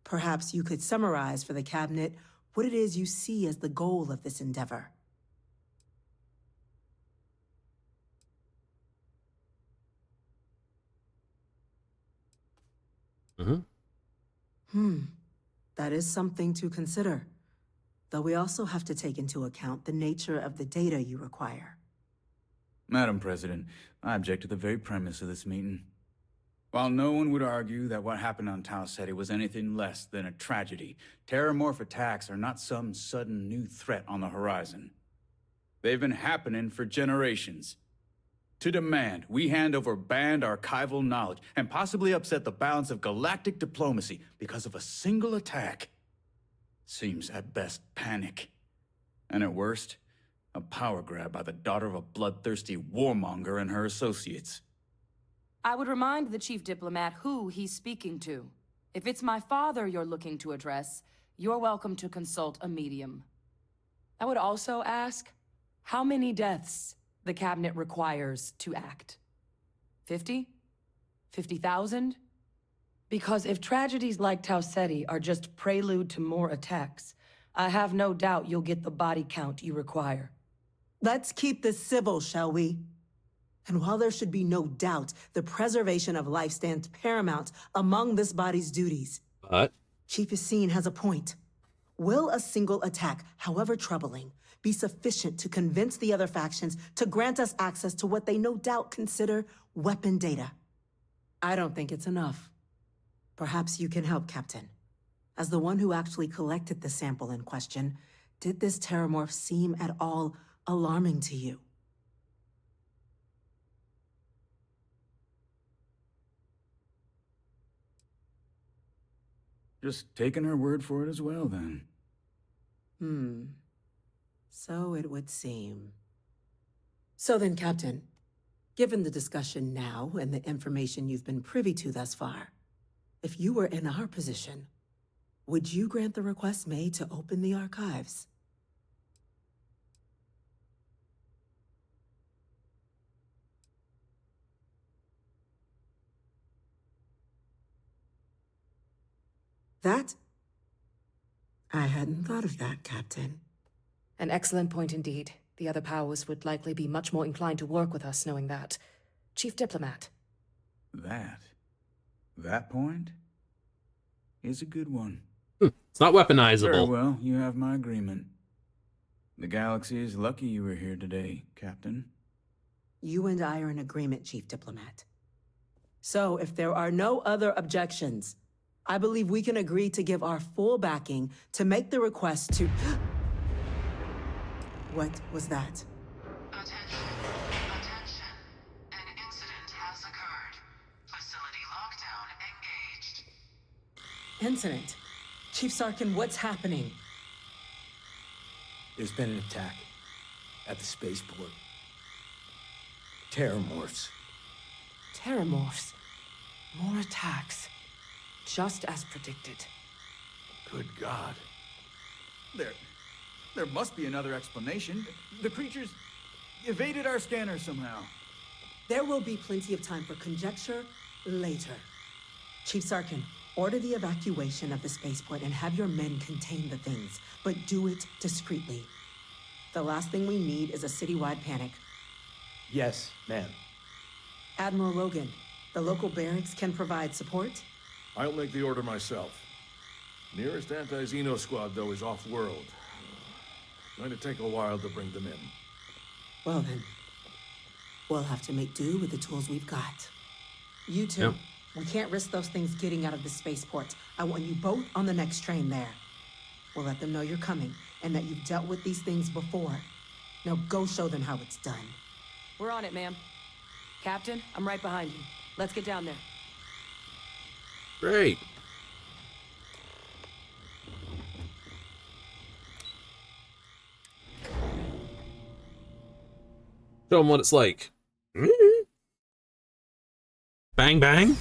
Perhaps you could summarize for the Cabinet what it is you see as the goal of this endeavor. That is something to consider. Though we also have to take into account the nature of the data you require. Madam President, I object to the very premise of this meeting. While no one would argue that what happened on Tau Ceti was anything less than a tragedy, Terramorph attacks are not some sudden new threat on the horizon. They've been happening for generations. To demand we hand over banned archival knowledge and possibly upset the balance of galactic diplomacy because of a single attack seems at best panic. And at worst, a power grab by the daughter of a bloodthirsty warmonger and her associates. I would remind the Chief Diplomat who he's speaking to. If it's my father you're looking to address, you're welcome to consult a medium. I would also ask, how many deaths the Cabinet requires to act? 50? 50,000? Because if tragedies like Tau Ceti are just prelude to more attacks, I have no doubt you'll get the body count you require. Let's keep this civil, shall we? And while there should be no doubt the preservation of life stands paramount among this body's duties, Chief Yassine has a point. Will a single attack, however troubling, be sufficient to convince the other factions to grant us access to what they no doubt consider weapon data? I don't think it's enough. Perhaps you can help, Captain. As the one who actually collected the sample in question, did this Terramorph seem at all alarming to you? Just taking her word for it as well, then. So it would seem. So then, Captain, given the discussion now and the information you've been privy to thus far, if you were in our position, would you grant the request made to open the archives? That? I hadn't thought of that, Captain. An excellent point indeed. The other powers would likely be much more inclined to work with us knowing that. Chief Diplomat. That point is a good one. It's not weaponizable. Very well, you have my agreement. The galaxy is lucky you were here today, Captain. You and I are in agreement, Chief Diplomat. So, if there are no other objections, I believe we can agree to give our full backing to make the request to... What was that? Attention. Attention. An incident has occurred. Facility lockdown engaged. Incident? Chief Sarkin, what's happening? There's been an attack at the spaceport. Terramorphs. Terramorphs. More attacks. Just as predicted. Good God. There must be another explanation. The creatures evaded our scanner somehow. There will be plenty of time for conjecture later. Chief Sarkin, order the evacuation of the spaceport and have your men contain the things, but do it discreetly. The last thing we need is a citywide panic. Yes, ma'am. Admiral Logan, the local barracks can provide support? I'll make the order myself. Nearest anti-Xeno squad, though, is off-world. Going to take a while to bring them in. Well then, we'll have to make do with the tools we've got. You two, Yep. We can't risk those things getting out of the spaceport. I want you both on the next train there. We'll let them know you're coming and that you've dealt with these things before. Now go show them how it's done. We're on it, ma'am. Captain, I'm right behind you. Let's get down there. Great. Show them what it's like. Bang, bang.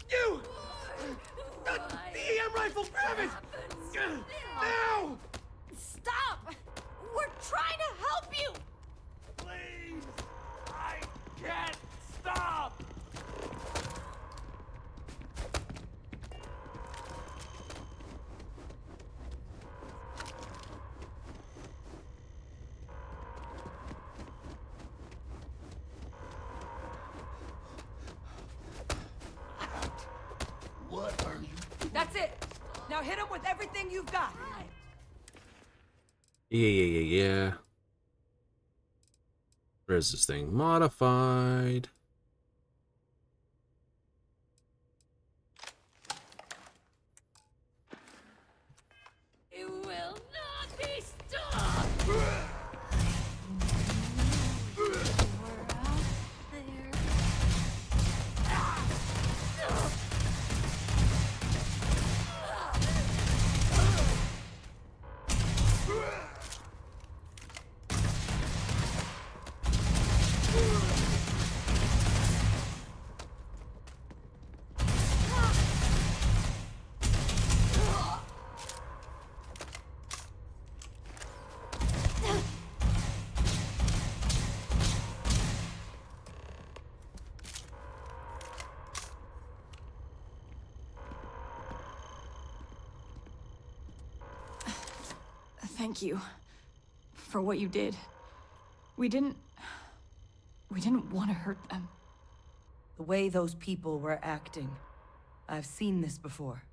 You! The EM rifle, grab it! Now! Stop! We're trying to help you! Please! I can't stop! What are you? That's it! Now hit him with everything you've got! Yeah. Where is this thing? Modified. It will not be stopped! We're out there. Thank you for what you did. We didn't want to hurt them. The way those people were acting, I've seen this before.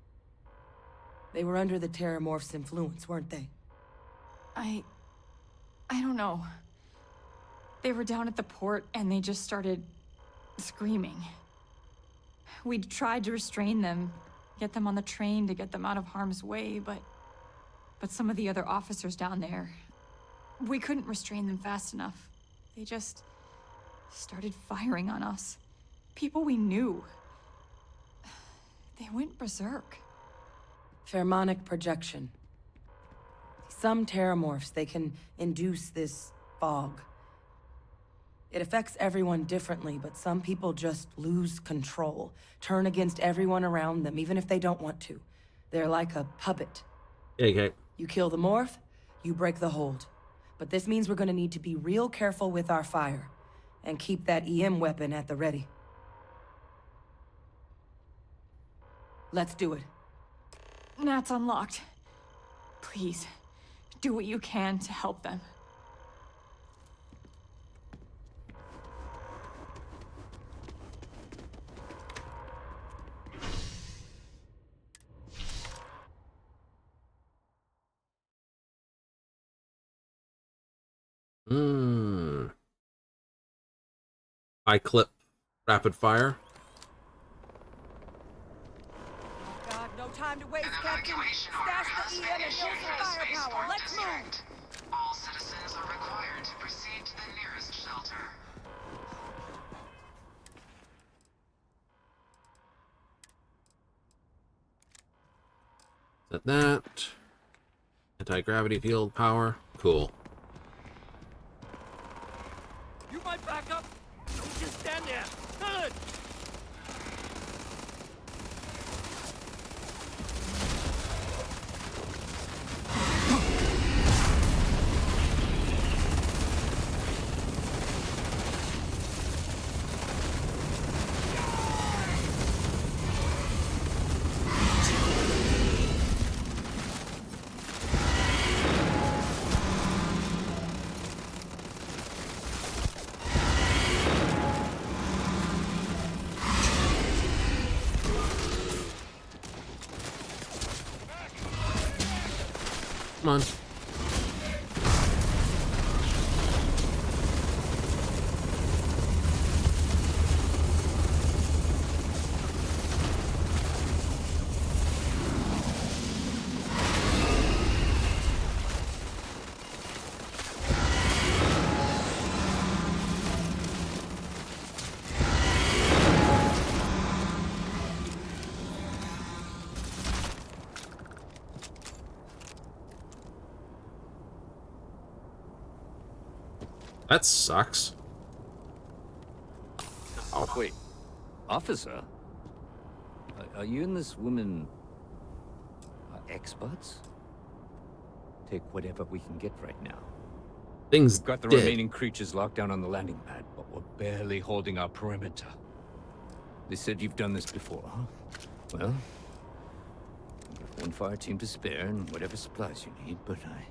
They were under the Terramorph's influence, weren't they? I don't know. They were down at the port and they just started screaming. We tried to restrain them, get them on the train to get them out of harm's way, but some of the other officers down there, we couldn't restrain them fast enough. They just started firing on us. People we knew. They went berserk. Pheromonic projection. Some Terramorphs, they can induce this fog. It affects everyone differently, but some people just lose control, turn against everyone around them, even if they don't want to. They're like a puppet. Okay. You kill the morph, you break the hold. But this means we're gonna need to be real careful with our fire, and keep that EM weapon at the ready. Let's do it. Nat's unlocked. Please, do what you can to help them. High clip, rapid fire. God, no time to waste, Captain. Stash the EM and build some firepower. Let's move. All citizens are required to proceed to the nearest shelter. Set that. Anti-gravity field power. Cool. You might back up. Don't just stand there. Good. Come on. That sucks. Oh, wait. Officer? Are you and this woman... experts? Take whatever we can get right now. Things We've got the dead. remaining creatures locked down on the landing pad, but we're barely holding our perimeter. They said you've done this before, huh? Well, I've got one fire team to spare and whatever supplies you need, but I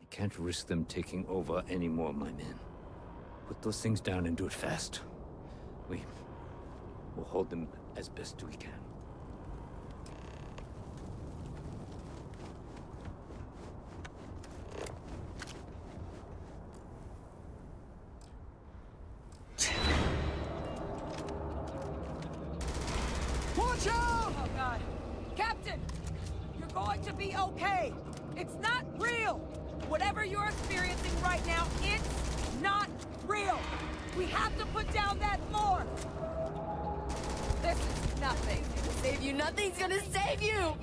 can't risk them taking over anymore, my men. Put those things down and do it fast. We'll hold them as best we can. Watch out! Oh, God. Captain, you're going to be okay. It's not real. Whatever you're experiencing right now, it's not real. We have to put down that morgue. This is nothing. Gonna save you. Nothing's gonna save you.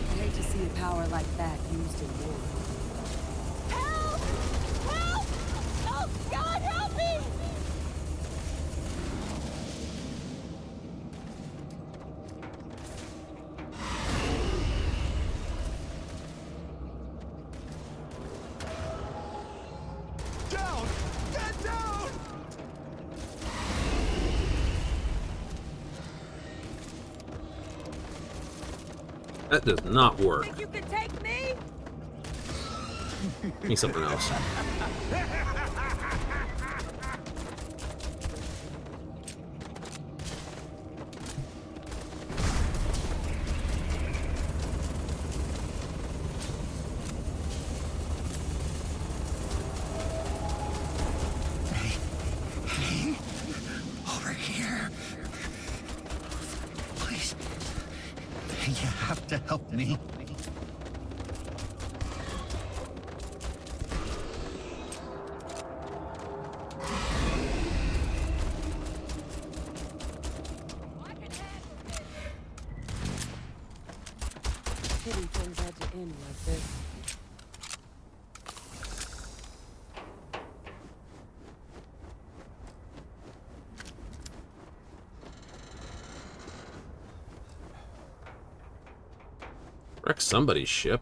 I hate to see a power like that used in war. Help! Help! Oh, God, help me! Down! Get down! That does not work. Think you can take me? Need something else. Hey, over here. Please. You have to help me. Pity things had to end like this. Wreck somebody's ship.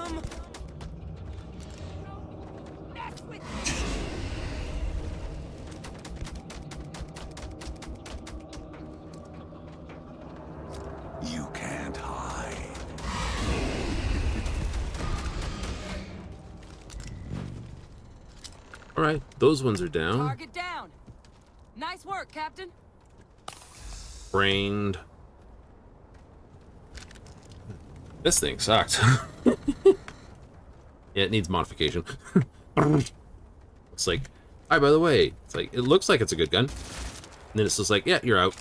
come. Mess with me. You can't hide. All right, those ones are down. Target down. Nice work, Captain. Brained. This thing sucks. Yeah, it needs modification. It's like, hi, by the way, it's like, it looks like it's a good gun. And then it's just like, yeah, you're out.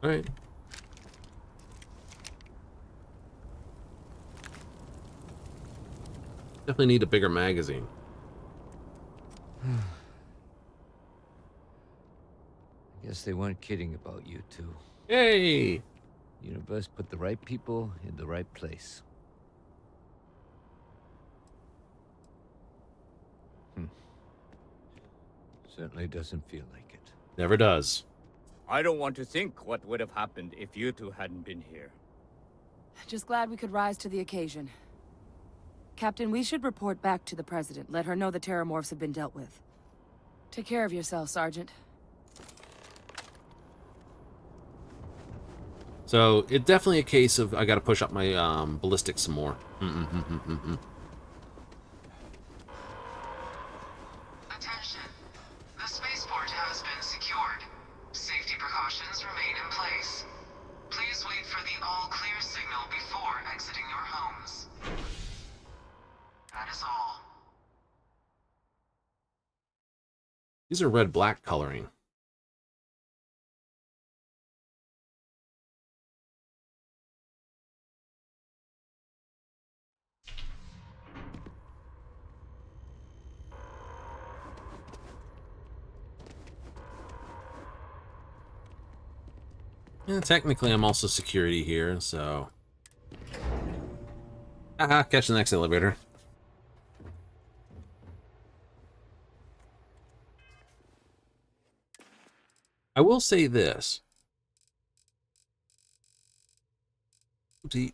All right. Definitely need a bigger magazine. I guess they weren't kidding about you two. Yay! Universe put the right people in the right place. Certainly doesn't feel like it. Never does. I don't want to think what would have happened if you two hadn't been here. Just glad we could rise to the occasion. Captain, we should report back to the President. Let her know the Terramorphs have been dealt with. Take care of yourself, Sergeant. So, it's definitely a case of I gotta push up my ballistics some more. Attention. The spaceport has been secured. Safety precautions remain in place. Please wait for the all-clear signal before exiting your homes. That is all. These are red-black coloring. Yeah, technically, I'm also security here, so... Haha, catch the next elevator. I will say this. Oopsie.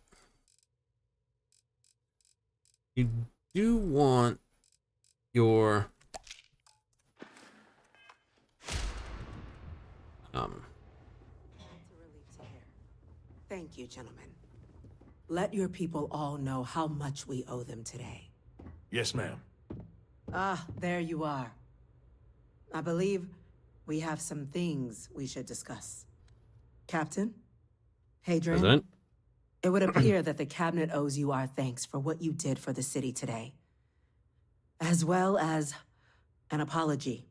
You do want your... Thank you, gentlemen. Let your people all know how much we owe them today. Yes, ma'am. Ah, there you are. I believe we have some things we should discuss. Captain? Hadrian? President? It would appear that the Cabinet owes you our thanks for what you did for the city today. As well as an apology.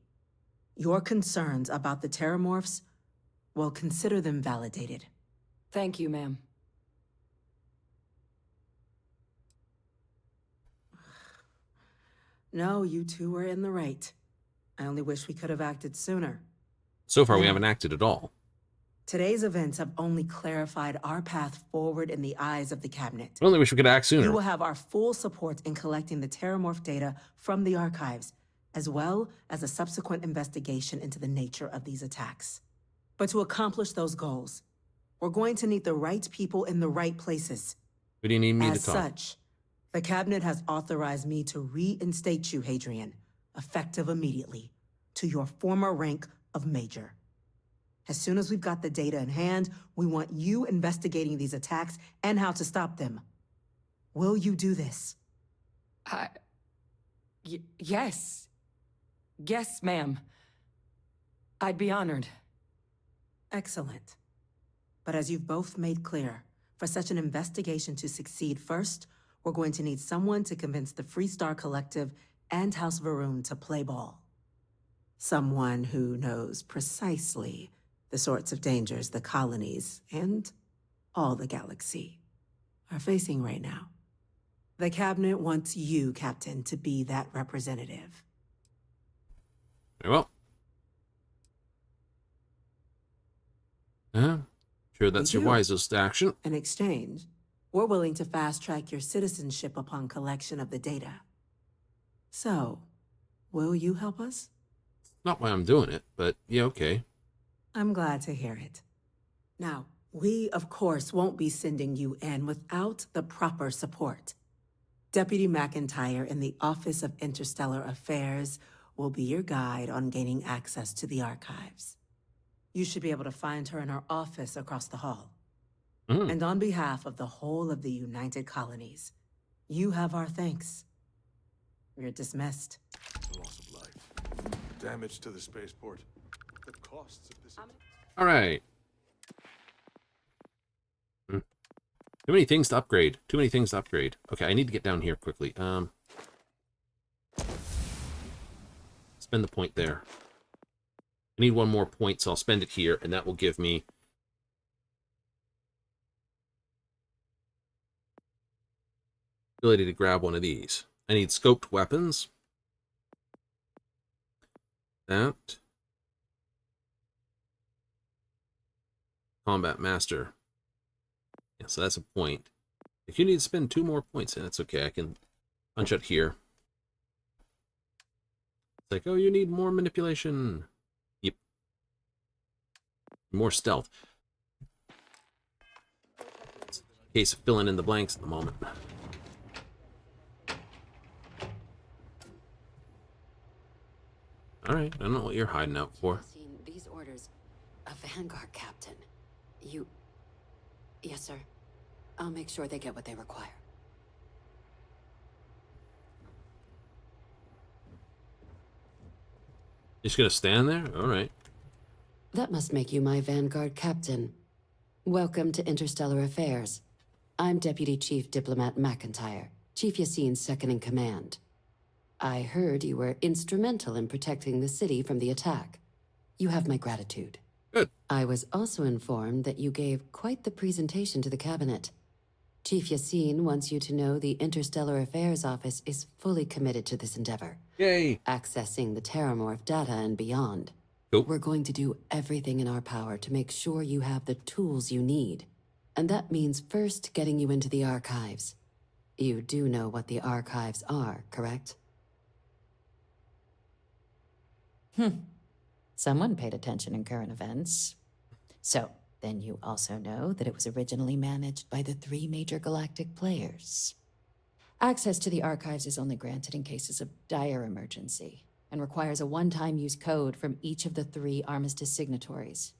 Your concerns about the Terramorphs, well, consider them validated. Thank you, ma'am. No, you two were in the right. I only wish we could have acted sooner. So far, we Yeah. haven't acted at all. Today's events have only clarified our path forward in the eyes of the Cabinet. I only wish we could act sooner. You will have our full support in collecting the Terramorph data from the archives, as well as a subsequent investigation into the nature of these attacks. But to accomplish those goals, we're going to need the right people in the right places. Who do you need me As to talk? such, the Cabinet has authorized me to reinstate you, Hadrian, effective immediately, to your former rank of Major. As soon as we've got the data in hand, we want you investigating these attacks and how to stop them. Will you do this? Yes. Yes, ma'am. I'd be honored. Excellent. But as you've both made clear, for such an investigation to succeed first, we're going to need someone to convince the Freestar Collective and House Varun to play ball. Someone who knows precisely the sorts of dangers the colonies and all the galaxy are facing right now. The Cabinet wants you, Captain, to be that representative. Very well. Yeah, sure that's We your do. wisest action. In exchange, we're willing to fast-track your citizenship upon collection of the data. So, will you help us? Not why I'm doing it, but yeah, okay. I'm glad to hear it. Now, we, of course, won't be sending you in without the proper support. Deputy McIntyre in the Office of Interstellar Affairs will be your guide on gaining access to the archives. You should be able to find her in her office across the hall. And on behalf of the whole of the United Colonies, you have our thanks. You're dismissed. The loss of life. Damage to the spaceport. The costs of this... All right. Too many things to upgrade. Too many things to upgrade. Okay, I need to get down here quickly. Spend the point there. I need one more point, so I'll spend it here, and that will give me... ability to grab one of these. I need scoped weapons. That. Combat Master. Yeah, so that's a point. If you need to spend 2 more points, and that's okay. I can punch out here. It's like, oh, you need more manipulation. Yep. More stealth. It's a case of filling in the blanks at the moment. All right, I don't know what you're hiding out for. These orders, a Vanguard captain. You... Yes, sir. I'll make sure they get what they require. Just gonna stand there? All right. That must make you my Vanguard captain. Welcome to Interstellar Affairs. I'm Deputy Chief Diplomat McIntyre, Chief Yassine's second-in-command. I heard you were instrumental in protecting the city from the attack. You have my gratitude. Good. I was also informed that you gave quite the presentation to the cabinet. Chief Yassine wants you to know the Interstellar Affairs Office is fully committed to this endeavor. Yay! Accessing the Terramorph data and beyond. Cool. We're going to do everything in our power to make sure you have the tools you need. And that means first getting you into the archives. You do know what the archives are, correct? Someone paid attention in current events. So, then you also know that it was originally managed by the 3 major galactic players. Access to the archives is only granted in cases of dire emergency, and requires a one-time use code from each of the 3 armistice signatories.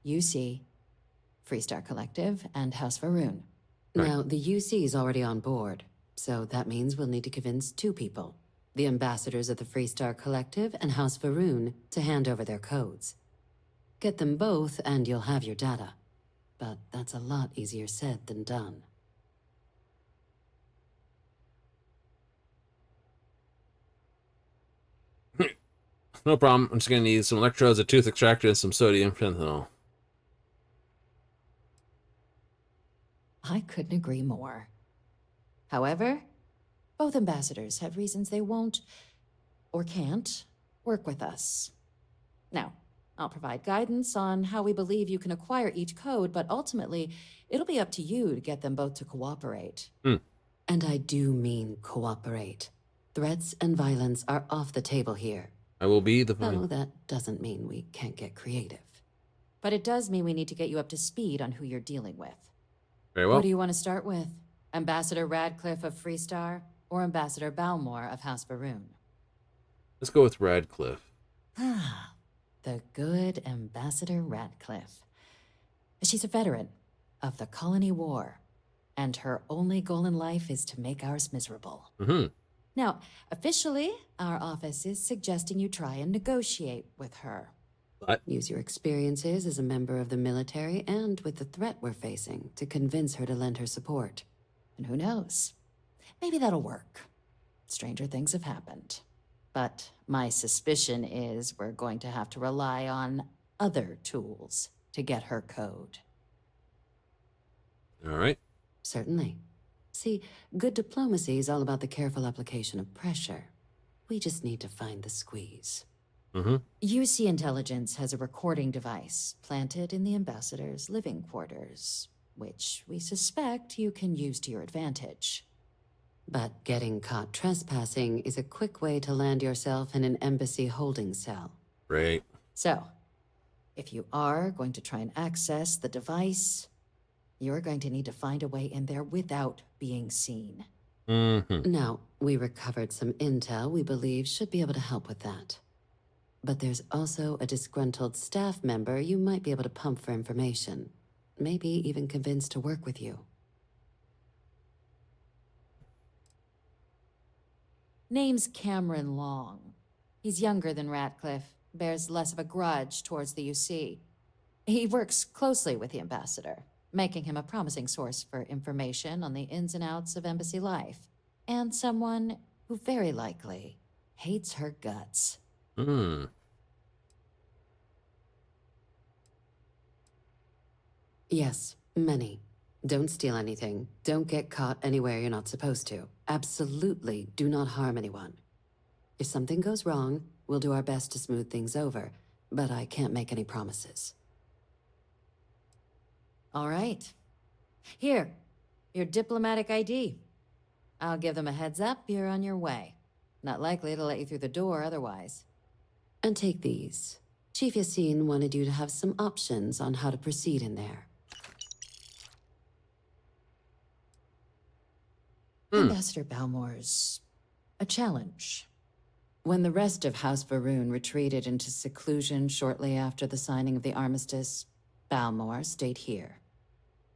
UC, Freestar Collective, and House Varun. Now, the UC is already on board, so that means we'll need to convince 2 people. The ambassadors of the Freestar Collective and House Varun to hand over their codes. Get them both and you'll have your data. But that's a lot easier said than done. No problem. I'm just gonna need some electrodes, a tooth extractor, and some sodium fentanyl. I couldn't agree more. However, both ambassadors have reasons they won't, or can't, work with us. Now, I'll provide guidance on how we believe you can acquire each code, but ultimately, it'll be up to you to get them both to cooperate. And I do mean cooperate. Threats and violence are off the table here. I will be the... No, that doesn't mean we can't get creative. But it does mean we need to get you up to speed on who you're dealing with. Very well. Who do you want to start with? Ambassador Radcliffe of Freestar, or Ambassador Balmore of House Varun? Let's go with Radcliffe. Ah, the good Ambassador Radcliffe. She's a veteran of the Colony War, and her only goal in life is to make ours miserable. Now, officially, our office is suggesting you try and negotiate with her. What? Use your experiences as a member of the military and with the threat we're facing to convince her to lend her support. And who knows? Maybe that'll work. Stranger things have happened. But my suspicion is we're going to have to rely on other tools to get her code. All right. Certainly. See, good diplomacy is all about the careful application of pressure. We just need to find the squeeze. UC Intelligence has a recording device planted in the ambassador's living quarters, which we suspect you can use to your advantage. But getting caught trespassing is a quick way to land yourself in an embassy holding cell. Right. So, If you are going to try and access the device, you're going to need to find a way in there without being seen. Now, we recovered some intel we believe should be able to help with that. But there's also a disgruntled staff member you might be able to pump for information. Maybe even convince to work with you. Name's Cameron Long. He's younger than Ratcliffe, bears less of a grudge towards the UC. He works closely with the ambassador, making him a promising source for information on the ins and outs of embassy life, and someone who very likely hates her guts. Yes, many. Don't steal anything. Don't get caught anywhere you're not supposed to. Absolutely do not harm anyone. If something goes wrong, we'll do our best to smooth things over, but I can't make any promises. All right. Here, your diplomatic ID. I'll give them a heads up, you're on your way. Not likely to let you through the door otherwise. And take these. Chief Yassine wanted you to have some options on how to proceed in there. Ambassador Balmore's a challenge. When the rest of House Varun retreated into seclusion shortly after the signing of the armistice, Balmore stayed here.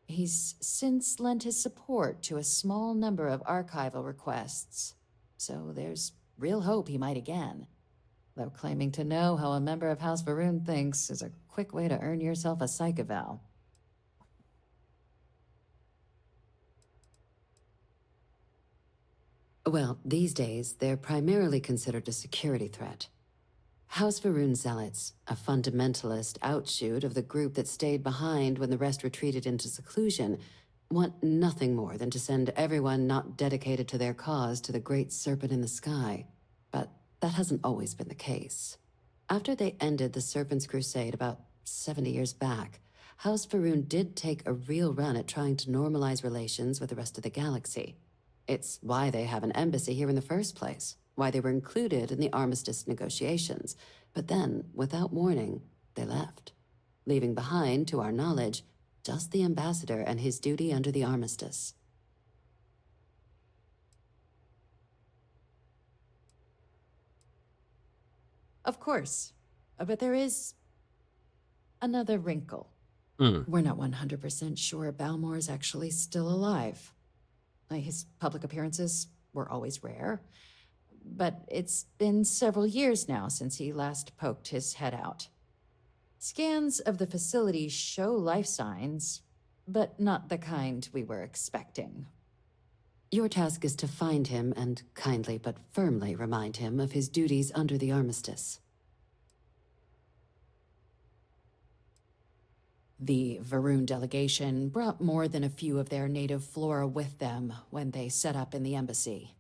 He's since lent his support to a small number of archival requests, so there's real hope he might again. Though claiming to know how a member of House Varun thinks is a quick way to earn yourself a psych eval. Well, these days, they're primarily considered a security threat. House Varun Zealots, a fundamentalist outshoot of the group that stayed behind when the rest retreated into seclusion, want nothing more than to send everyone not dedicated to their cause to the great serpent in the sky. But that hasn't always been the case. After they ended the Serpent's Crusade about 70 years back, House Varun did take a real run at trying to normalize relations with the rest of the galaxy. It's why they have an embassy here in the first place, why they were included in the armistice negotiations. But then, without warning, they left, leaving behind, to our knowledge, just the ambassador and his duty under the armistice. Of course, but there is another wrinkle. We're not 100% sure Balmore's actually still alive. His public appearances were always rare, but it's been several years now since he last poked his head out. Scans of the facility show life signs, but not the kind we were expecting. Your task is to find him and kindly but firmly remind him of his duties under the armistice. The Varun delegation brought more than a few of their native flora with them when they set up in the embassy.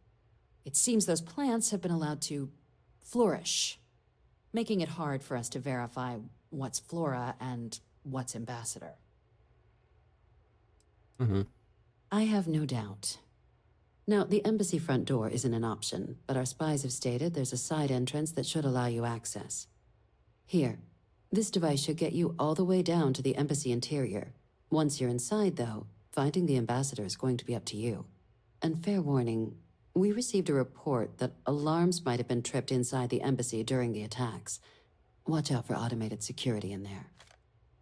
It seems those plants have been allowed to flourish, making it hard for us to verify what's flora and what's ambassador. I have no doubt. Now, the embassy front door isn't an option, but our spies have stated there's a side entrance that should allow you access. Here. This device should get you all the way down to the embassy interior. Once you're inside, though, finding the ambassador is going to be up to you. And fair warning, we received a report that alarms might have been tripped inside the embassy during the attacks. Watch out for automated security in there.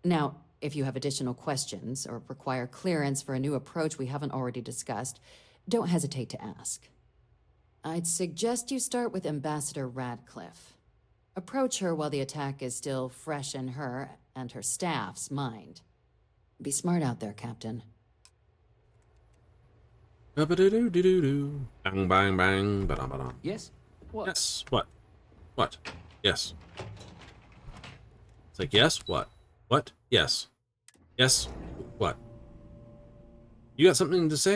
Now, if you have additional questions or require clearance for a new approach we haven't already discussed, don't hesitate to ask. I'd suggest you start with Ambassador Radcliffe. Approach her while the attack is still fresh in her and her staff's mind. Be smart out there, Captain. Bang, bang, bang, ba-dum. Yes? What? Yes, what? What? Yes. It's like, yes, what? What? Yes. Yes, what? You got something to say?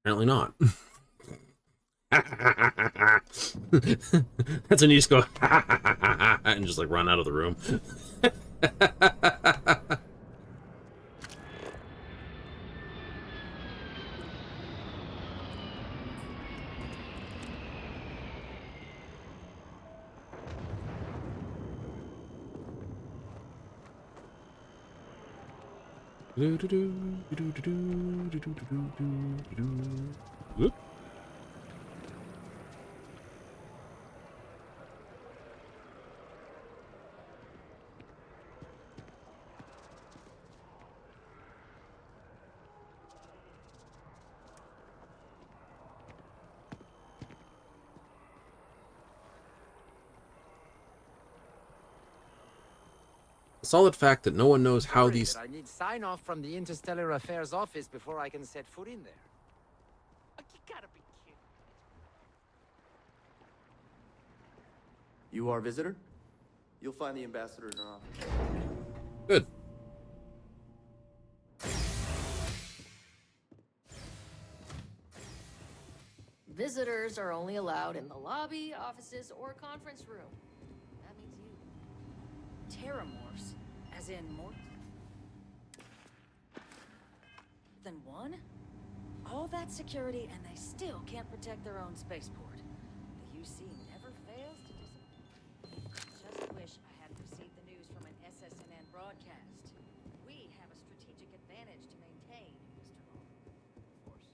Apparently not. That's when you just go and just like run out of the room. Whoop. The solid fact that no one knows how these... I need sign-off from the Interstellar Affairs office before I can set foot in there. You gotta be kidding. You are a visitor? You'll find the ambassador in our office. Good. Visitors are only allowed in the lobby, offices, or conference room. That means you. Terramorphs, as in more than one? All that security and they still can't protect their own spaceport. The UC never fails to disappoint. Just wish I hadn't received the news from an SSNN broadcast. We have a strategic advantage to maintain, Mr. Long. Of course.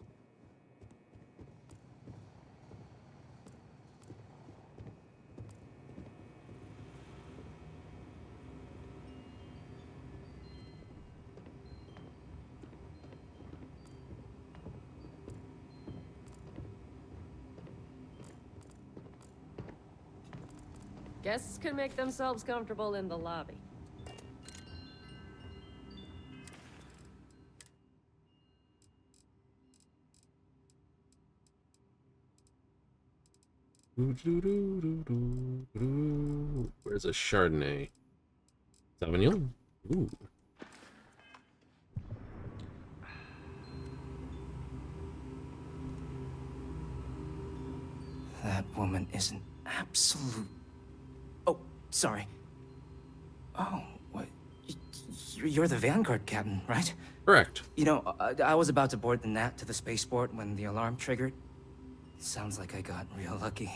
Guests can make themselves comfortable in the lobby. Where's a Chardonnay? Sauvignon? Ooh. That woman is an absolute... Oh, sorry. Oh, what? You're the Vanguard captain, right? Correct. You know, I was about to board the Nat to the spaceport when the alarm triggered. Sounds like I got real lucky.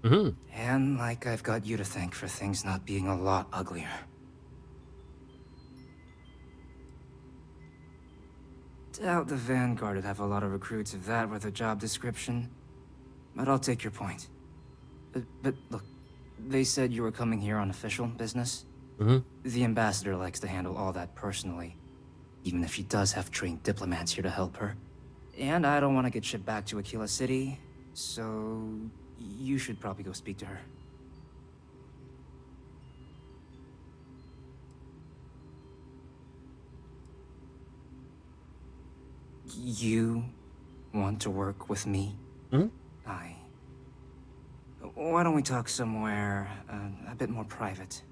Mm-hmm. And like I've got you to thank for things not being a lot uglier. Doubt the Vanguard would have a lot of recruits if that were the job description. But I'll take your point. But look, they said you were coming here on official business. Mm-hmm. The ambassador likes to handle all that personally, even if she does have trained diplomats here to help her. And I don't want to get shipped back to Aquila City, so you should probably go speak to her. You want to work with me? Hmm? Why don't we talk somewhere a bit more private?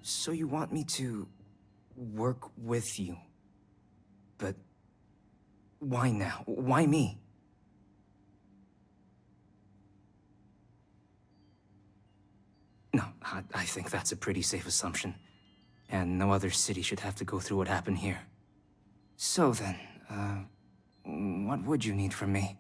So you want me to work with you? But why now? Why me? No, I think that's a pretty safe assumption. And no other city should have to go through what happened here. So then, what would you need from me?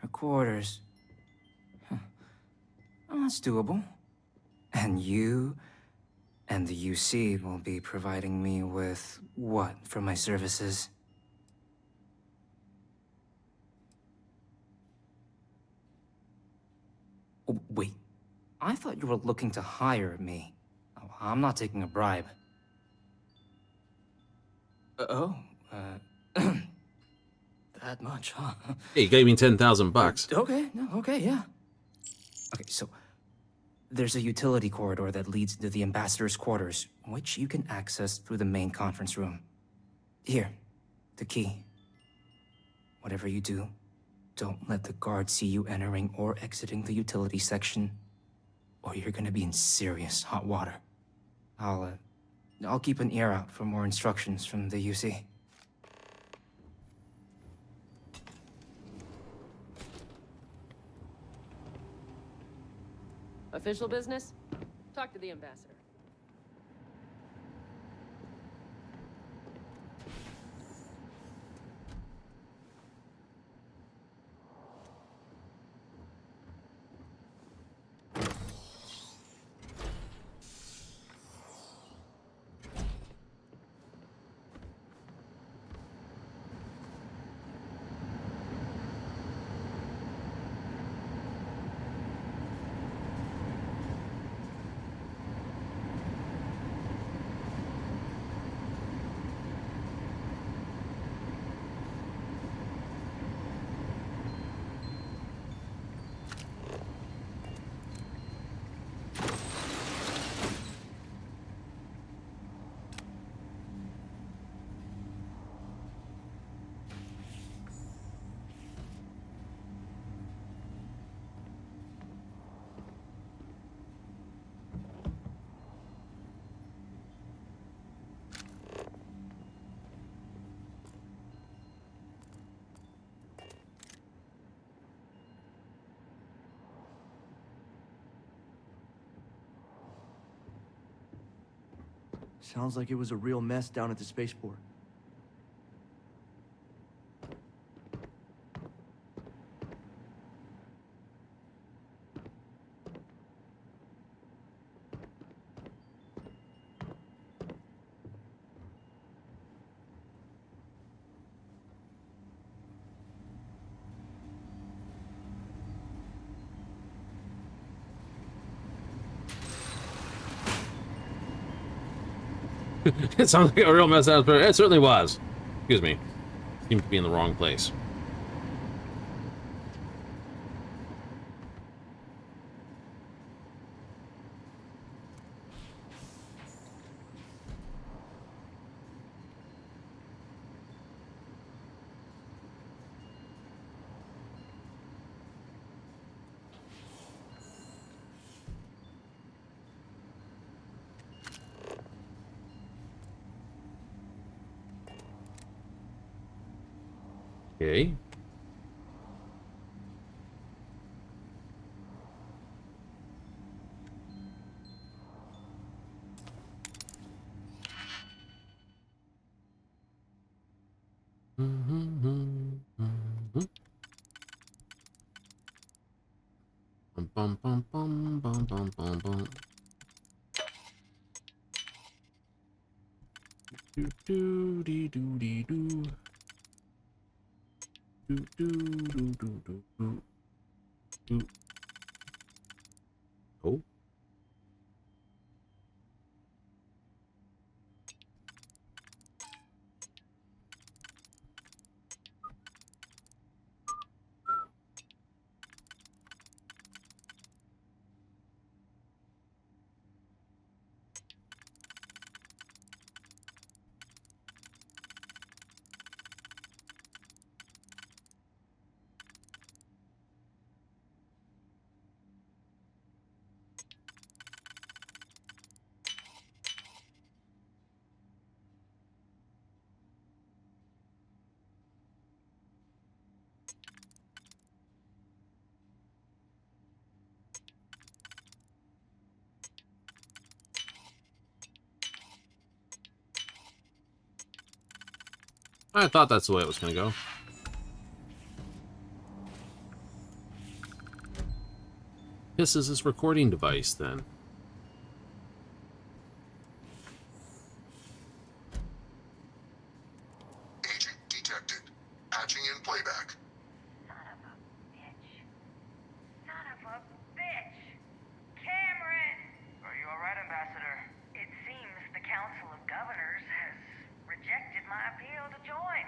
Her quarters. Huh. Oh, that's doable. And you and the UC will be providing me with what for my services? Oh, wait. I thought you were looking to hire me. Oh, I'm not taking a bribe. That much, huh? Hey, you gave me $10,000. Okay, no, okay, yeah. Okay, so there's a utility corridor that leads to the ambassador's quarters, which you can access through the main conference room. Here, the key. Whatever you do, don't let the guard see you entering or exiting the utility section, or you're gonna be in serious hot water. I'll keep an ear out for more instructions from the UC. Official business? Talk to the ambassador. Sounds like it was a real mess down at the spaceport. It sounds like a real mess out, but it certainly was. Excuse me. Seemed to be in the wrong place. Okay. Bum, bum, bum, bum, bum, bum, bum. Do, do, dee, do, dee, do. Do, do, do, do, do, do. Do. Oh. I thought that's the way it was going to go. This is his recording device, then. Agent detected. Patching in playback. Son of a bitch! Cameron! Are you alright, Ambassador? It seems the Council of Governors has rejected my appeal to join.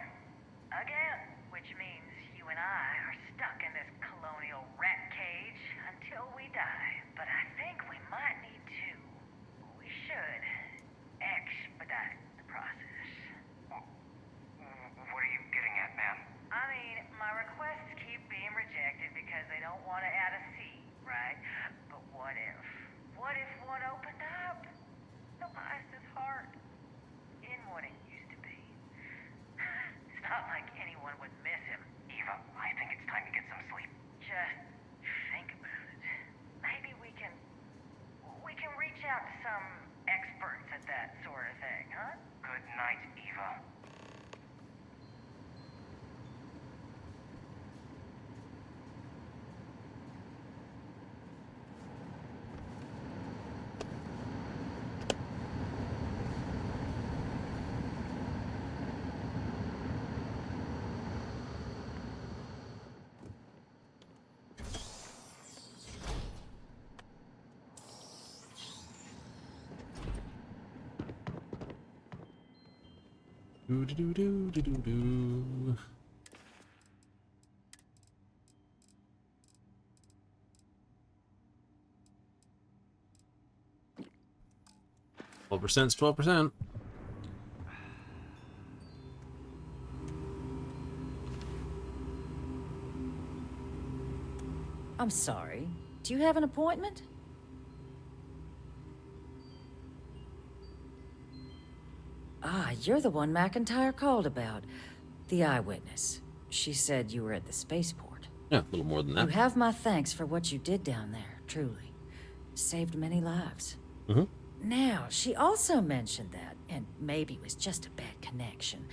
Again. Which means you and I are stuck in this colonial rat cage until we die. But I think we might Do do do do do do do. 12% is 12%. I'm sorry. Do you have an appointment? Ah, you're the one McIntyre called about. The eyewitness. She said you were at the spaceport. Yeah, a little more than that. You have my thanks for what you did down there, truly. Saved many lives. Mm-hmm. Now, she also mentioned that, and maybe it was just a bad connection,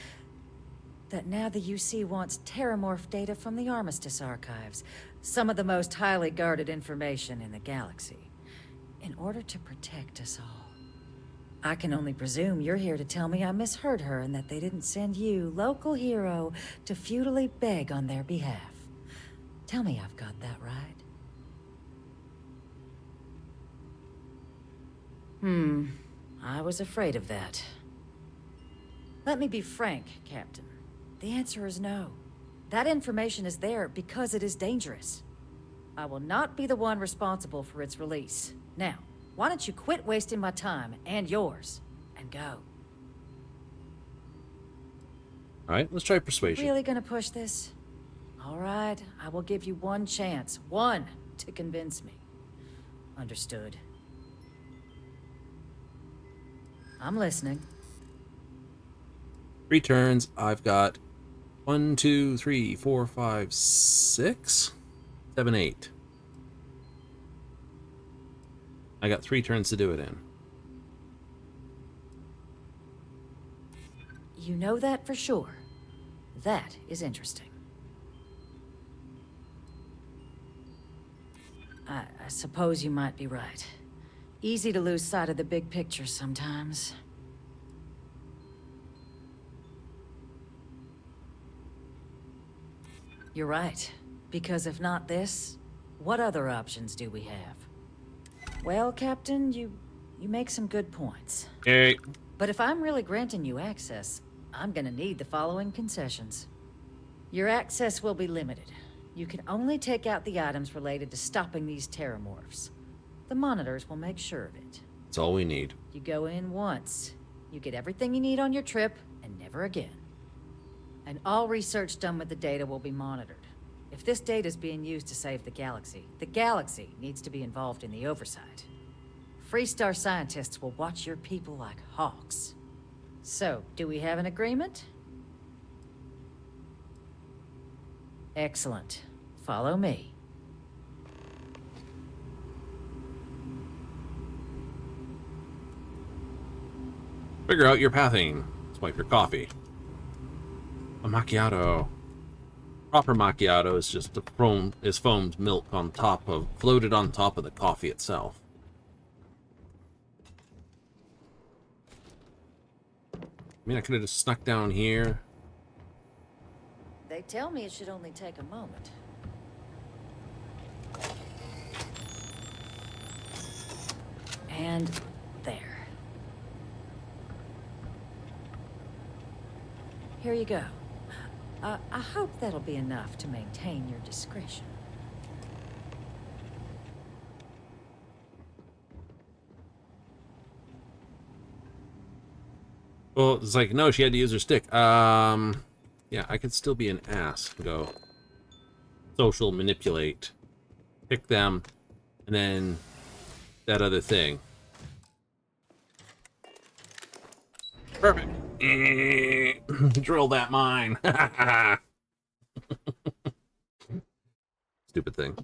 that now the UC wants terramorph data from the Armistice archives, some of the most highly guarded information in the galaxy, in order to protect us all. I can only presume you're here to tell me I misheard her and that they didn't send you, local hero, to futilely beg on their behalf. Tell me I've got that right. I was afraid of that. Let me be frank, Captain. The answer is no. That information is there because it is dangerous. I will not be the one responsible for its release. Now, why don't you quit wasting my time and yours, and go? Alright, let's try persuasion. Really gonna push this? Alright, I will give you one chance. One, to convince me. Understood. I'm listening. 3 turns. I've got 1, 2, 3, 4, 5, 6, 7, 8. I got 3 turns to do it in. You know that for sure. That is interesting. I suppose you might be right. Easy to lose sight of the big picture sometimes. You're right. Because if not this, what other options do we have? Well, Captain, you make some good points. Hey. But if I'm really granting you access, I'm gonna need the following concessions. Your access will be limited. You can only take out the items related to stopping these terramorphs. The monitors will make sure of it. That's all we need. You go in once. You get everything you need on your trip, and never again. And all research done with the data will be monitored. If this data is being used to save the galaxy needs to be involved in the oversight. Freestar scientists will watch your people like hawks. So, do we have an agreement? Excellent. Follow me. Figure out your pathing. Swipe your coffee. A macchiato. Proper macchiato is just foamed milk on top of, floated on top of the coffee itself. I mean, I could have just snuck down here. They tell me it should only take a moment. And there. Here you go. I hope that'll be enough to maintain your discretion. Well, it's like, no, she had to use her stick. Yeah, I could still be an ass. Go social manipulate. Pick them. And then that other thing. Perfect. Drill that mine. Stupid thing.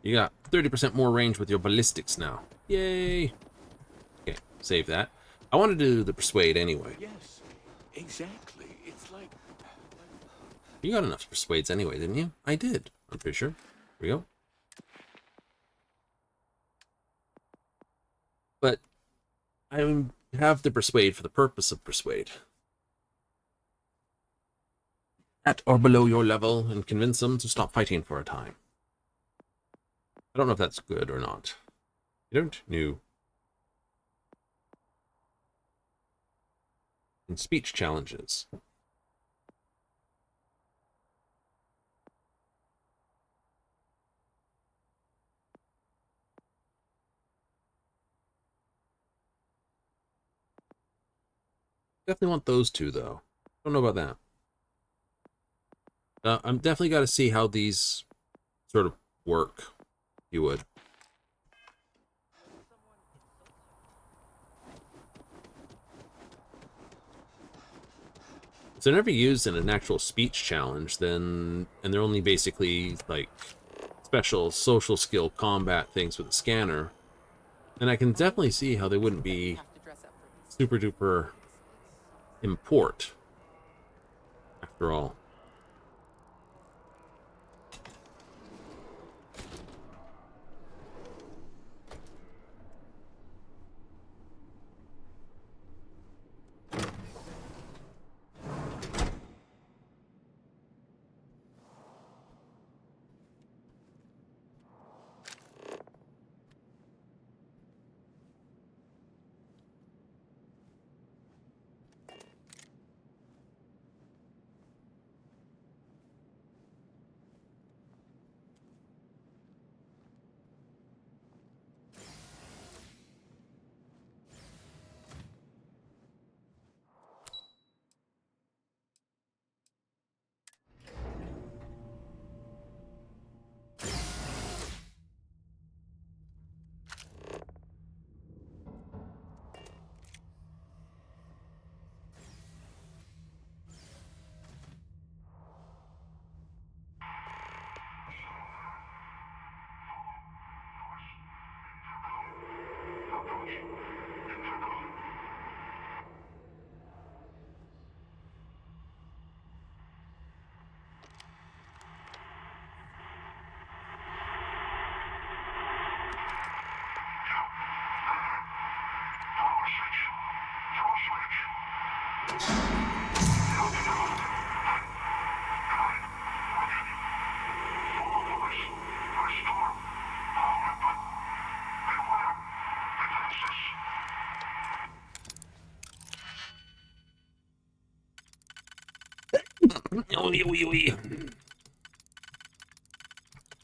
You got 30% more range with your ballistics now. Yay. Okay, save that. I want to do the persuade anyway. Yes, exactly. It's like... You got enough persuades anyway, didn't you? I did. I'm pretty sure. Here we go. But I have the persuade for the purpose of persuade. At or below your level and convince them to stop fighting for a time. I don't know if that's good or not. You don't? No. and speech challenges. Definitely want those two, though. Don't know about that. I'm definitely got to see how these sort of work, if you would. If they're never used in an actual speech challenge, then, and they're only basically like special social skill combat things with a scanner, then I can definitely see how they wouldn't be super duper import after all.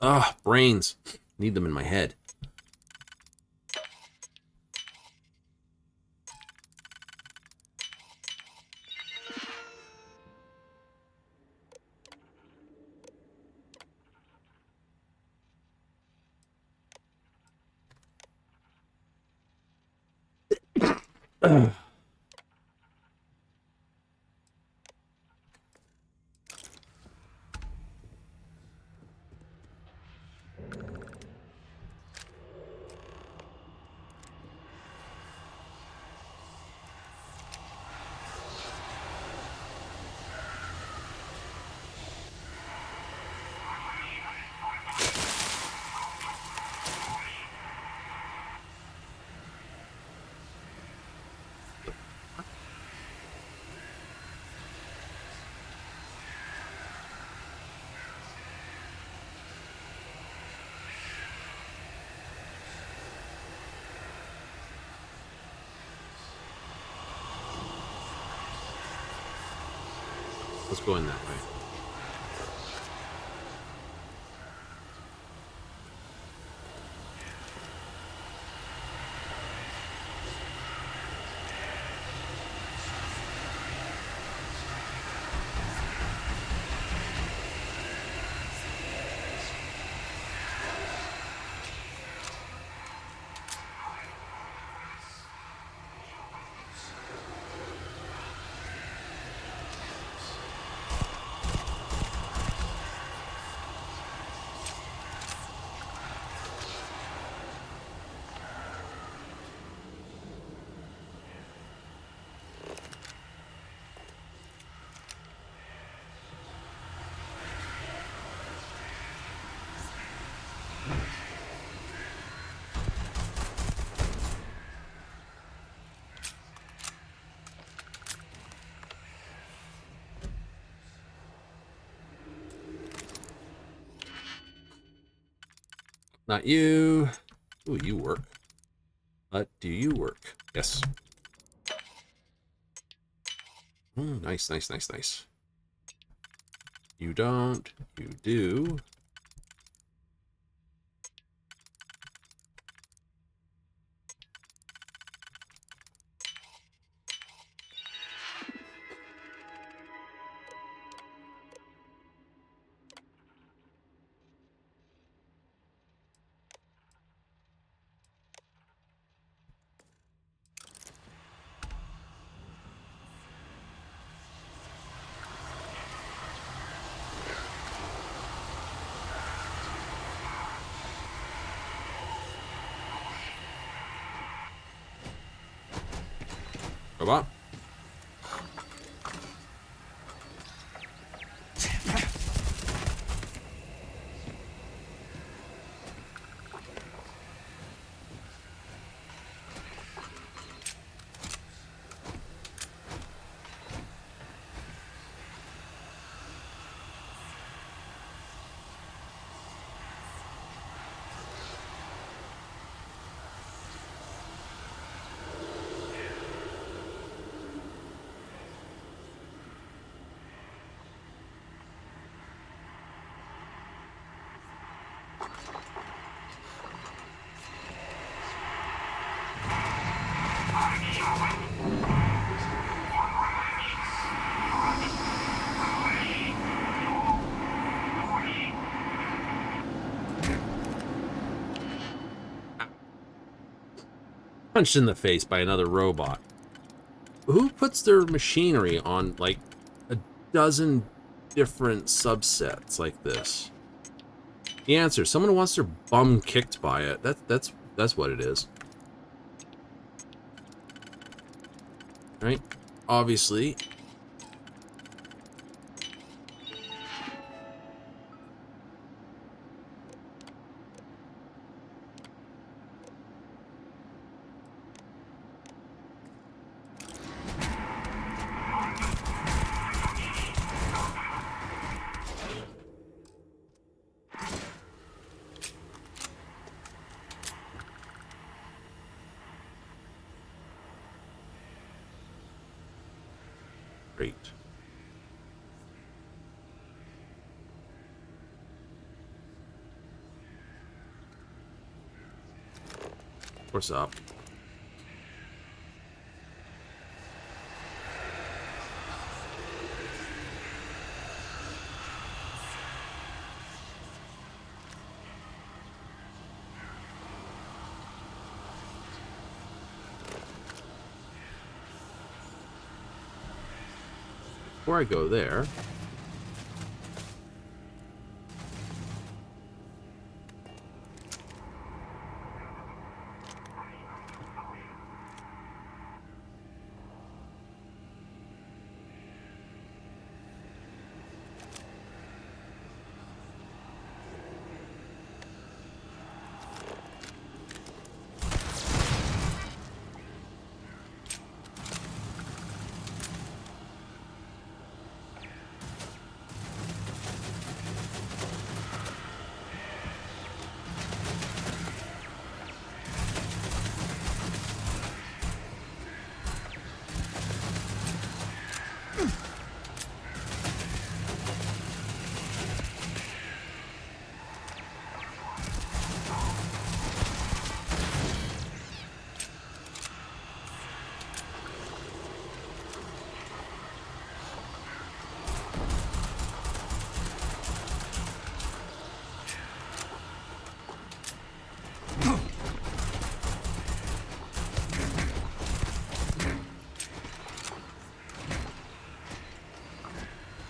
Ah, brains. Need them in my head. Let's go in that way. Not you. Ooh, you work. But do you work? Yes. Nice, nice, nice, nice. You don't. You do. Robot. Punched in the face by another robot. Who puts their machinery on like a dozen different subsets like this? The answer: someone who wants their bum kicked by it. That's what it is. Right? Obviously. Great. What's up? Before I go there,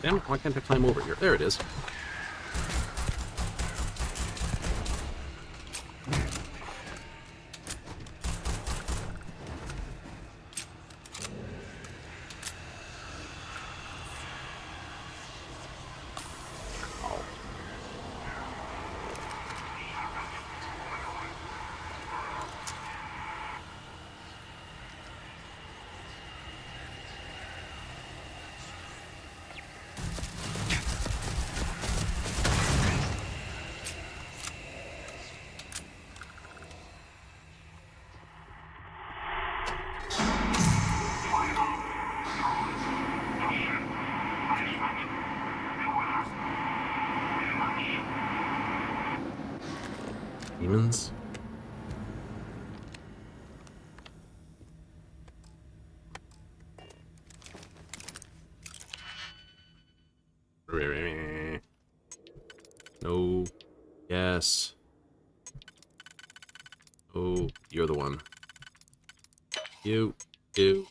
damn it, why can't I climb over here? There it is. Demons? No. Yes. Oh, you're the one. You, you,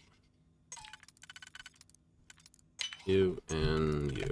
and you.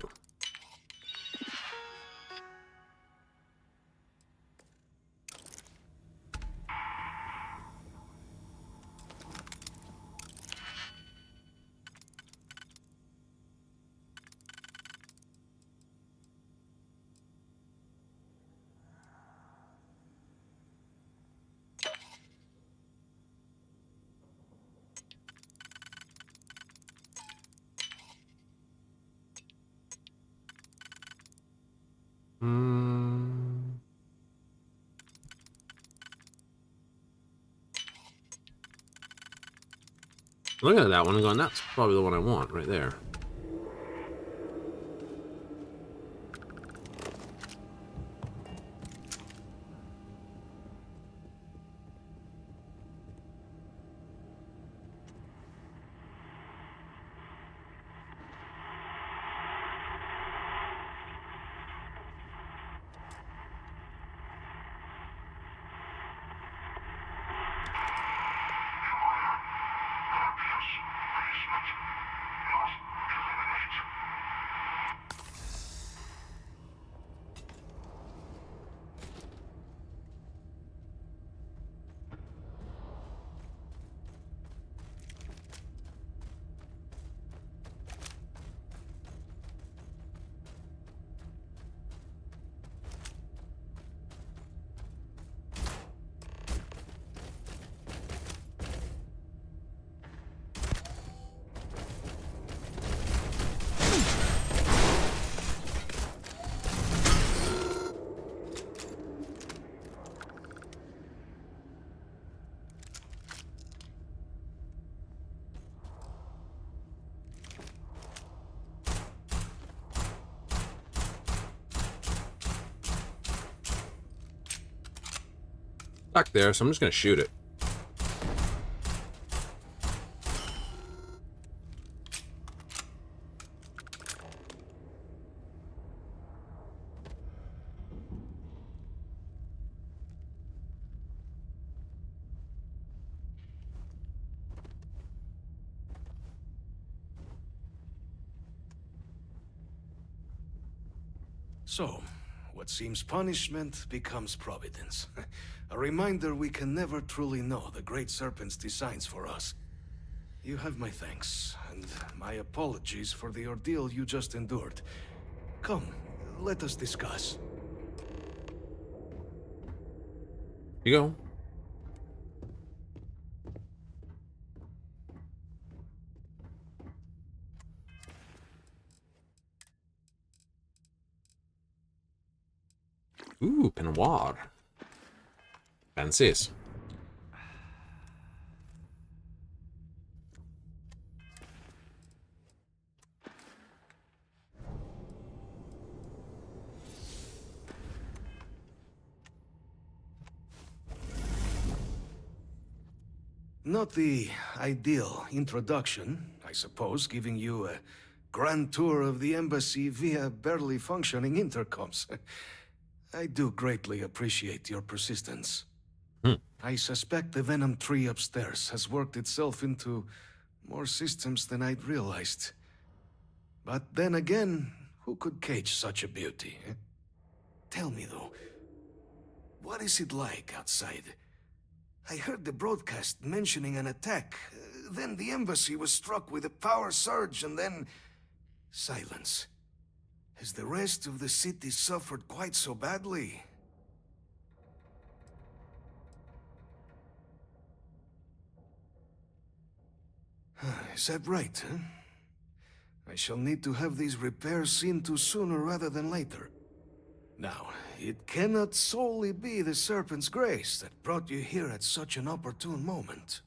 Looking at that one and going, that's probably the one I want right there. Back there, so I'm just gonna shoot it. So, what seems punishment becomes providence. A reminder we can never truly know the Great Serpent's designs for us. You have my thanks, and my apologies for the ordeal you just endured. Come, let us discuss. You go. Ooh, peignoir. Fancies. Not the ideal introduction, I suppose, giving you a grand tour of the embassy via barely functioning intercoms. I do greatly appreciate your persistence. I suspect the Venom tree upstairs has worked itself into more systems than I'd realized. But then again, who could cage such a beauty? Eh? Tell me though, what is it like outside? I heard the broadcast mentioning an attack. Then the embassy was struck with a power surge and then... silence. Has the rest of the city suffered quite so badly? Is that right, huh? I shall need to have these repairs seen to sooner rather than later. Now, it cannot solely be the Serpent's grace that brought you here at such an opportune moment.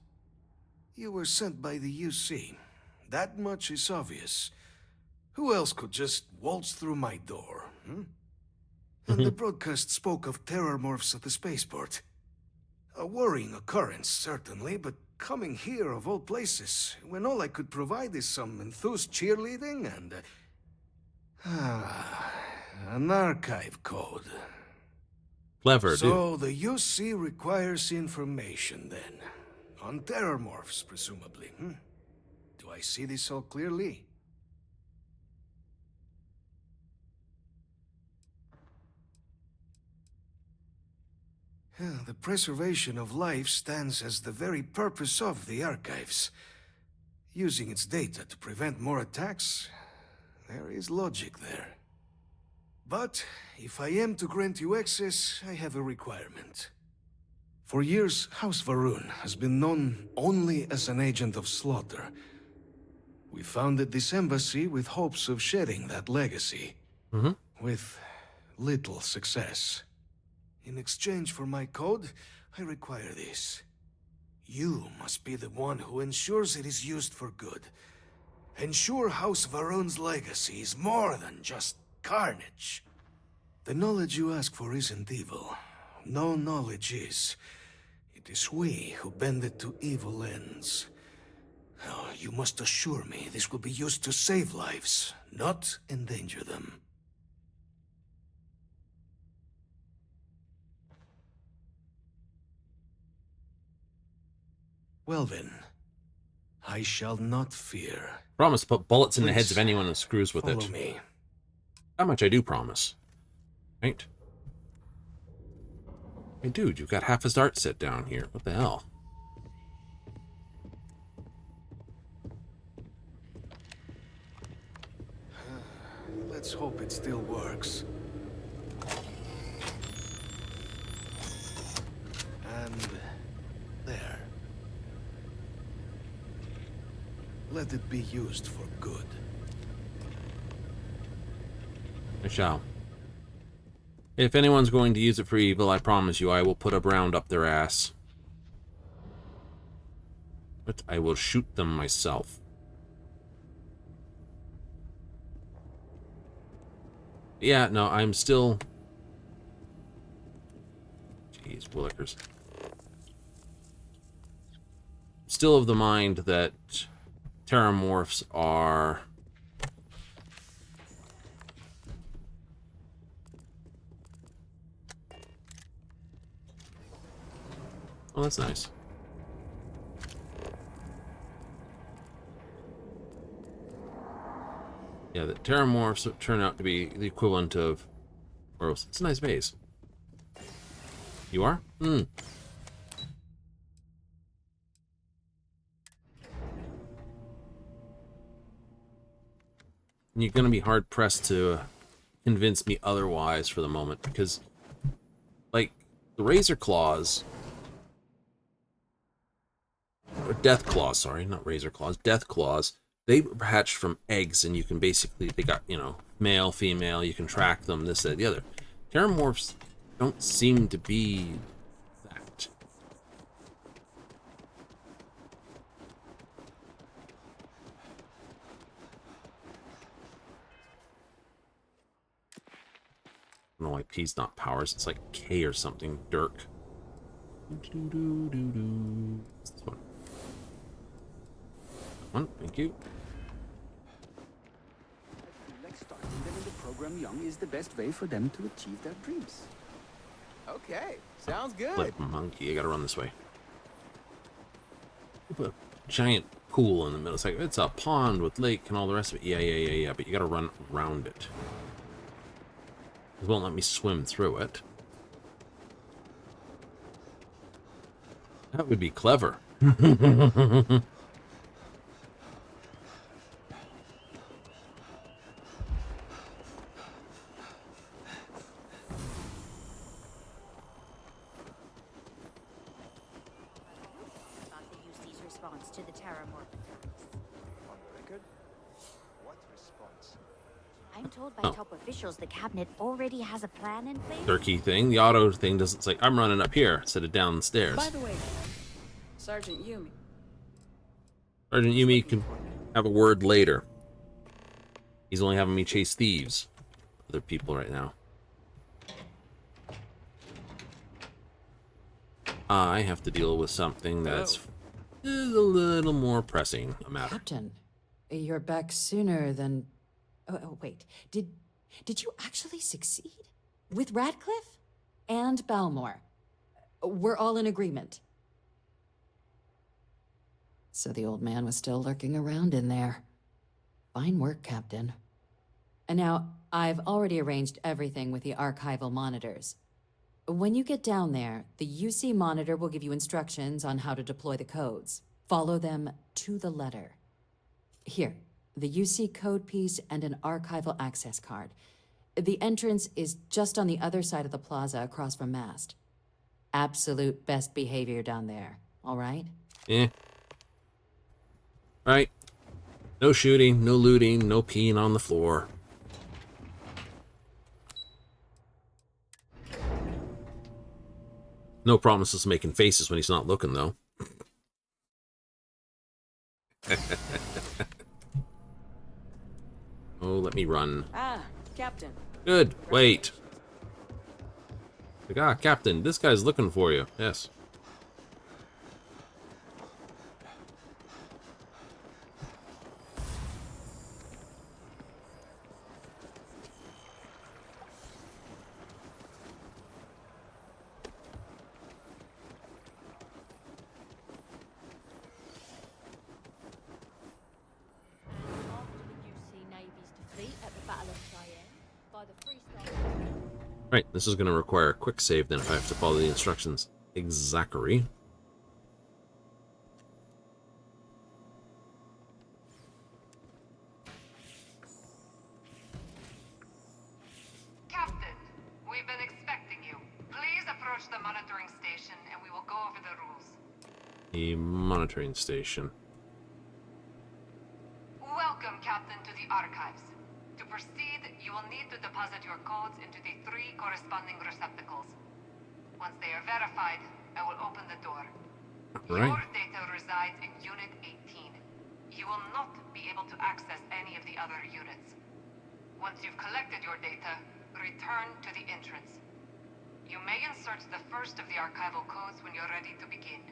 You were sent by the UC. That much is obvious. Who else could just waltz through my door, hmm? And the broadcast spoke of terror morphs at the spaceport. A worrying occurrence, certainly, but coming here of all places, when all I could provide is some enthused cheerleading and... an archive code. Clever, dude. So the UC requires information, then. On terror morphs, presumably, Do I see this all clearly? The preservation of life stands as the very purpose of the archives. Using its data to prevent more attacks, there is logic there. But if I am to grant you access, I have a requirement. For years, House Varun has been known only as an agent of slaughter. We founded this embassy with hopes of shedding that legacy. With little success. In exchange for my code, I require this. You must be the one who ensures it is used for good. Ensure House Varun's legacy is more than just carnage. The knowledge you ask for isn't evil. No knowledge is. It is we who bend it to evil ends. Oh, you must assure me this will be used to save lives, not endanger them. Well then, I shall not fear. Promise to put bullets in the heads Please of anyone who screws with it. follow me. How much I do promise. Right? Hey, dude, you've got half a start set down here. What the hell? Let's hope it still works. And there. Let it be used for good. I shall. If anyone's going to use it for evil, I promise you I will put a round up their ass. But I will shoot them myself. Yeah, no, I'm still... Jeez, willikers. Still of the mind that terramorphs are... Oh, that's nice. Yeah, the terramorphs turn out to be the equivalent of Oros. It's a nice vase. You are? And you're going to be hard-pressed to convince me otherwise for the moment, because, like, the Razor Claws... Or Death Claws, sorry, not Razor Claws. Death Claws. They were hatched from eggs, and you can basically, they got, you know, male, female, you can track them, this, that, the other. Terramorphs don't seem to be that. I don't know why P's not powers, it's like K or something, Dirk. What's this one? One, thank you. Like starting them in the program young is the best way for them to achieve their dreams. Okay, sounds good. Flip monkey, I gotta run this way. Put a giant pool in the middle. It's like, it's a pond with lake and all the rest of it. Yeah, but you gotta run around it. It won't let me swim through it. That would be clever. To the terramorph attacks. On record? What response? I'm told by top officials the cabinet already has a plan in place. Turkey thing. The auto thing doesn't say, I'm running up here instead of down the stairs. By the way, Sergeant Yumi. Sergeant Yumi can have a word later. He's only having me chase thieves. Other people right now. I have to deal with something that's a little more pressing a matter. Captain, you're back sooner than... Oh, wait. Did you actually succeed? With Radcliffe? And Balmore? We're all in agreement. So the old man was still lurking around in there. Fine work, Captain. And now, I've already arranged everything with the archival monitors. When you get down there, the UC monitor will give you instructions on how to deploy the codes. Follow them to the letter. Here, the UC code piece and an archival access card. The entrance is just on the other side of the plaza across from Mast. Absolute best behavior down there, all right? Eh. Right. No shooting, no looting, no peeing on the floor. No promises making faces when he's not looking, though. Oh, let me run. Ah, Captain. Good. Wait. Like, ah, Captain, this guy's looking for you. Yes. Right, this is going to require a quick save then if I have to follow the instructions exactly. Captain, we've been expecting you. Please approach the monitoring station and we will go over the rules. The monitoring station. Welcome, Captain, to the archives. To proceed, you will need to deposit your codes into the 3 corresponding receptacles. Once they are verified, I will open the door. Right. Your data resides in Unit 18. You will not be able to access any of the other units. Once you've collected your data, return to the entrance. You may insert the first of the archival codes when you're ready to begin.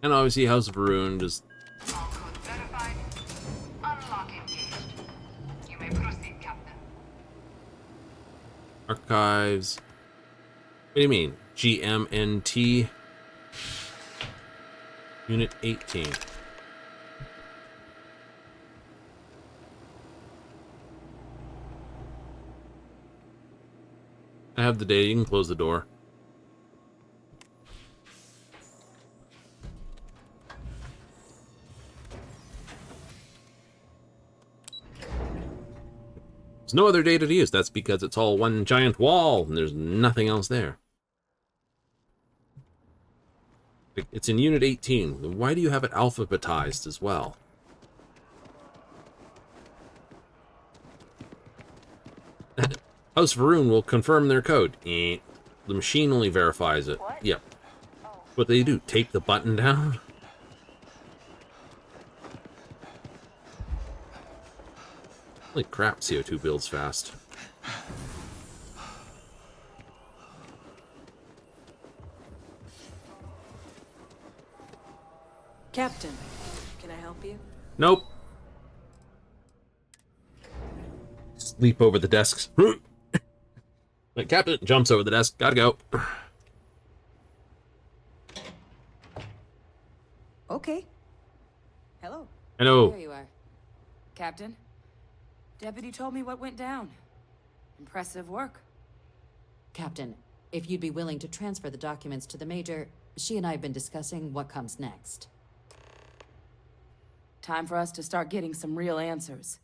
And obviously House of Varun just... All codes verified. Unlock engaged. You may proceed, Captain. Archives. What do you mean? GMNT. Unit 18. I have the data. You can close the door. There's no other data to use. That's because it's all one giant wall and there's nothing else there. It's in Unit 18. Why do you have it alphabetized as well? House Varun will confirm their code. The machine only verifies it. What? Yep. What do they do? Tape the button down? Holy crap, CO2 builds fast. Captain, can I help you? Nope. Leap over the desks. The captain jumps over the desk. Gotta go. Okay. Hello. Hello. There you are. Captain, Deputy told me what went down. Impressive work. Captain, if you'd be willing to transfer the documents to the Major, she and I have been discussing what comes next. Time for us to start getting some real answers.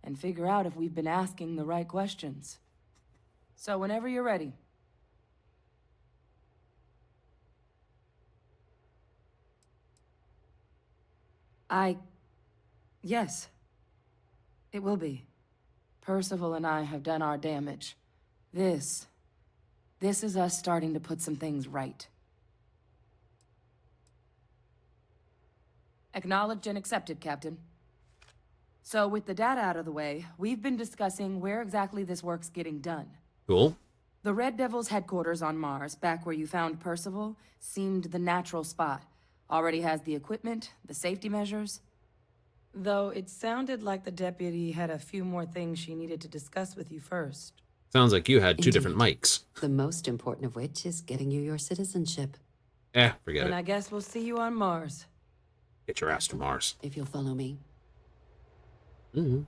And figure out if we've been asking the right questions. So whenever you're ready. Yes. It will be. Percival and I have done our damage. This is us starting to put some things right. Acknowledged and accepted, Captain. So with the data out of the way, we've been discussing where exactly this work's getting done. Cool. The Red Devil's headquarters on Mars, back where you found Percival, seemed the natural spot. Already has the equipment, the safety measures. Though it sounded like the deputy had a few more things she needed to discuss with you first. Sounds like you had two Indeed. different mics. The most important of which is getting you your citizenship. Forget And it. I guess we'll see you on Mars. Get your ass to Mars. If you'll follow me. Mm-hmm.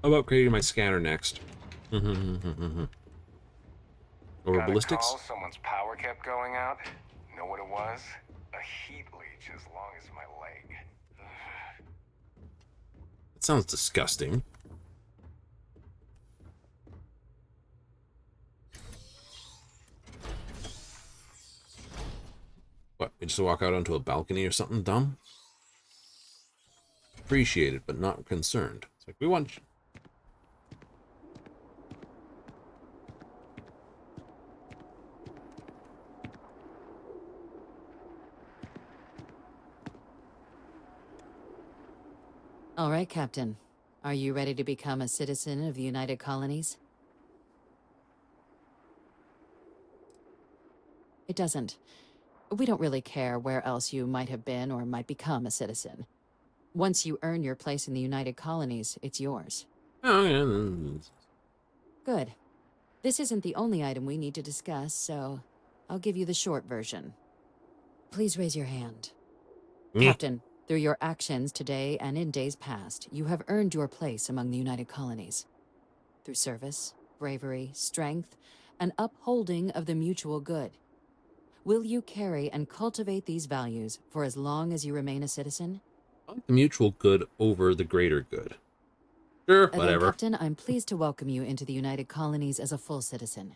How about creating my scanner next? Over Got ballistics? A call, someone's power kept going out. Know what it was? A heat leech as long as my leg. That sounds disgusting. What, we just walk out onto a balcony or something dumb? Appreciated, but not concerned. It's like, we want you. All right, Captain. Are you ready to become a citizen of the United Colonies? It doesn't. We don't really care where else you might have been or might become a citizen. Once you earn your place in the United Colonies, it's yours. Oh, yeah. Good. This isn't the only item we need to discuss, so I'll give you the short version. Please raise your hand. Captain, through your actions today and in days past, you have earned your place among the United Colonies. Through service, bravery, strength, and upholding of the mutual good. Will you carry and cultivate these values for as long as you remain a citizen? The mutual good over the greater good. Sure, whatever. Then, Captain, I'm pleased to welcome you into the United Colonies as a full citizen.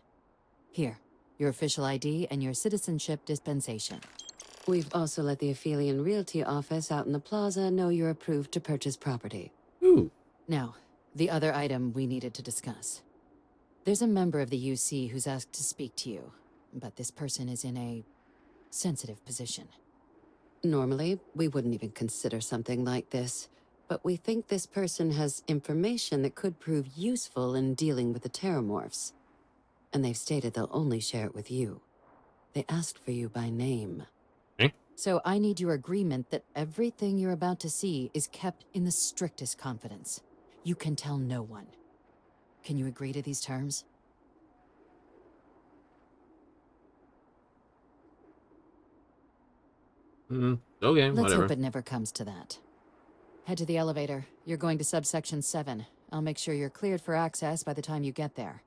Here, your official ID and your citizenship dispensation. We've also let the Aphelion Realty office out in the plaza know you're approved to purchase property. Ooh. Now, the other item we needed to discuss. There's a member of the UC who's asked to speak to you, but this person is in a sensitive position. Normally, we wouldn't even consider something like this, but we think this person has information that could prove useful in dealing with the Terramorphs. And they've stated they'll only share it with you. They asked for you by name. So I need your agreement that everything you're about to see is kept in the strictest confidence. You can tell no one. Can you agree to these terms? Okay, Let's whatever. hope it never comes to that. Head to the elevator. You're going to subsection 7. I'll make sure you're cleared for access by the time you get there.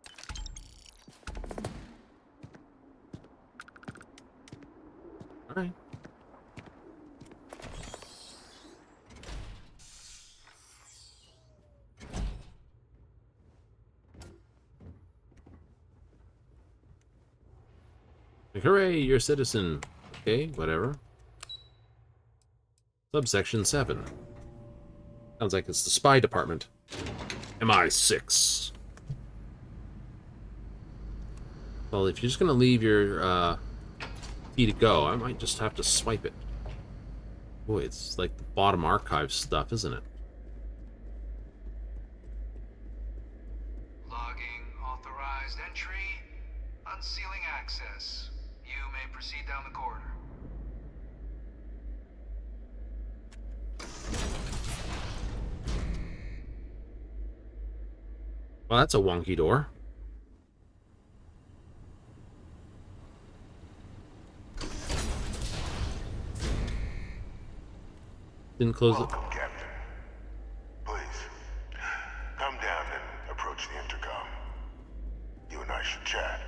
All right. Like, hooray, you're a citizen. Okay, whatever. Subsection 7. Sounds like it's the spy department. MI6. Well, if you're just gonna leave your key to go, I might just have to swipe it. Boy, it's like the bottom archive stuff, isn't it? Logging authorized entry. Unsealing access. You may proceed down the corridor. Well, that's a wonky door. Didn't close it. Welcome, Captain. Please, come down and approach the intercom. You and I should chat.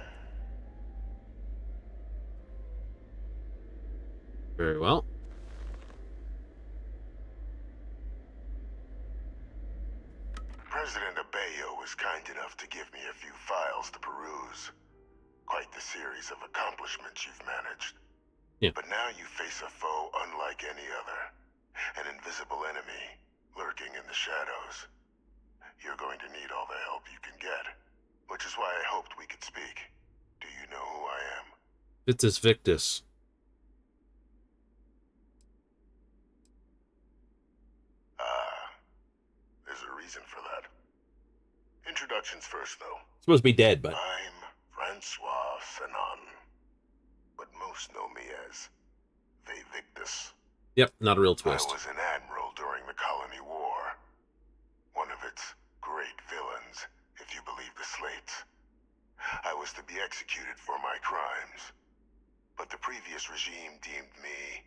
Very well. series of accomplishments you've managed. Yeah. But now you face a foe unlike any other. An invisible enemy lurking in the shadows. You're going to need all the help you can get. Which is why I hoped we could speak. Do you know who I am? Victus Victus. There's a reason for that. Introductions first, though. Supposed to be dead, but... I'm Francois Sanon. But most know me as Victus. Yep, not a real twist. I was an admiral during the Colony War. One of its great villains, if you believe the slates. I was to be executed for my crimes. But the previous regime deemed me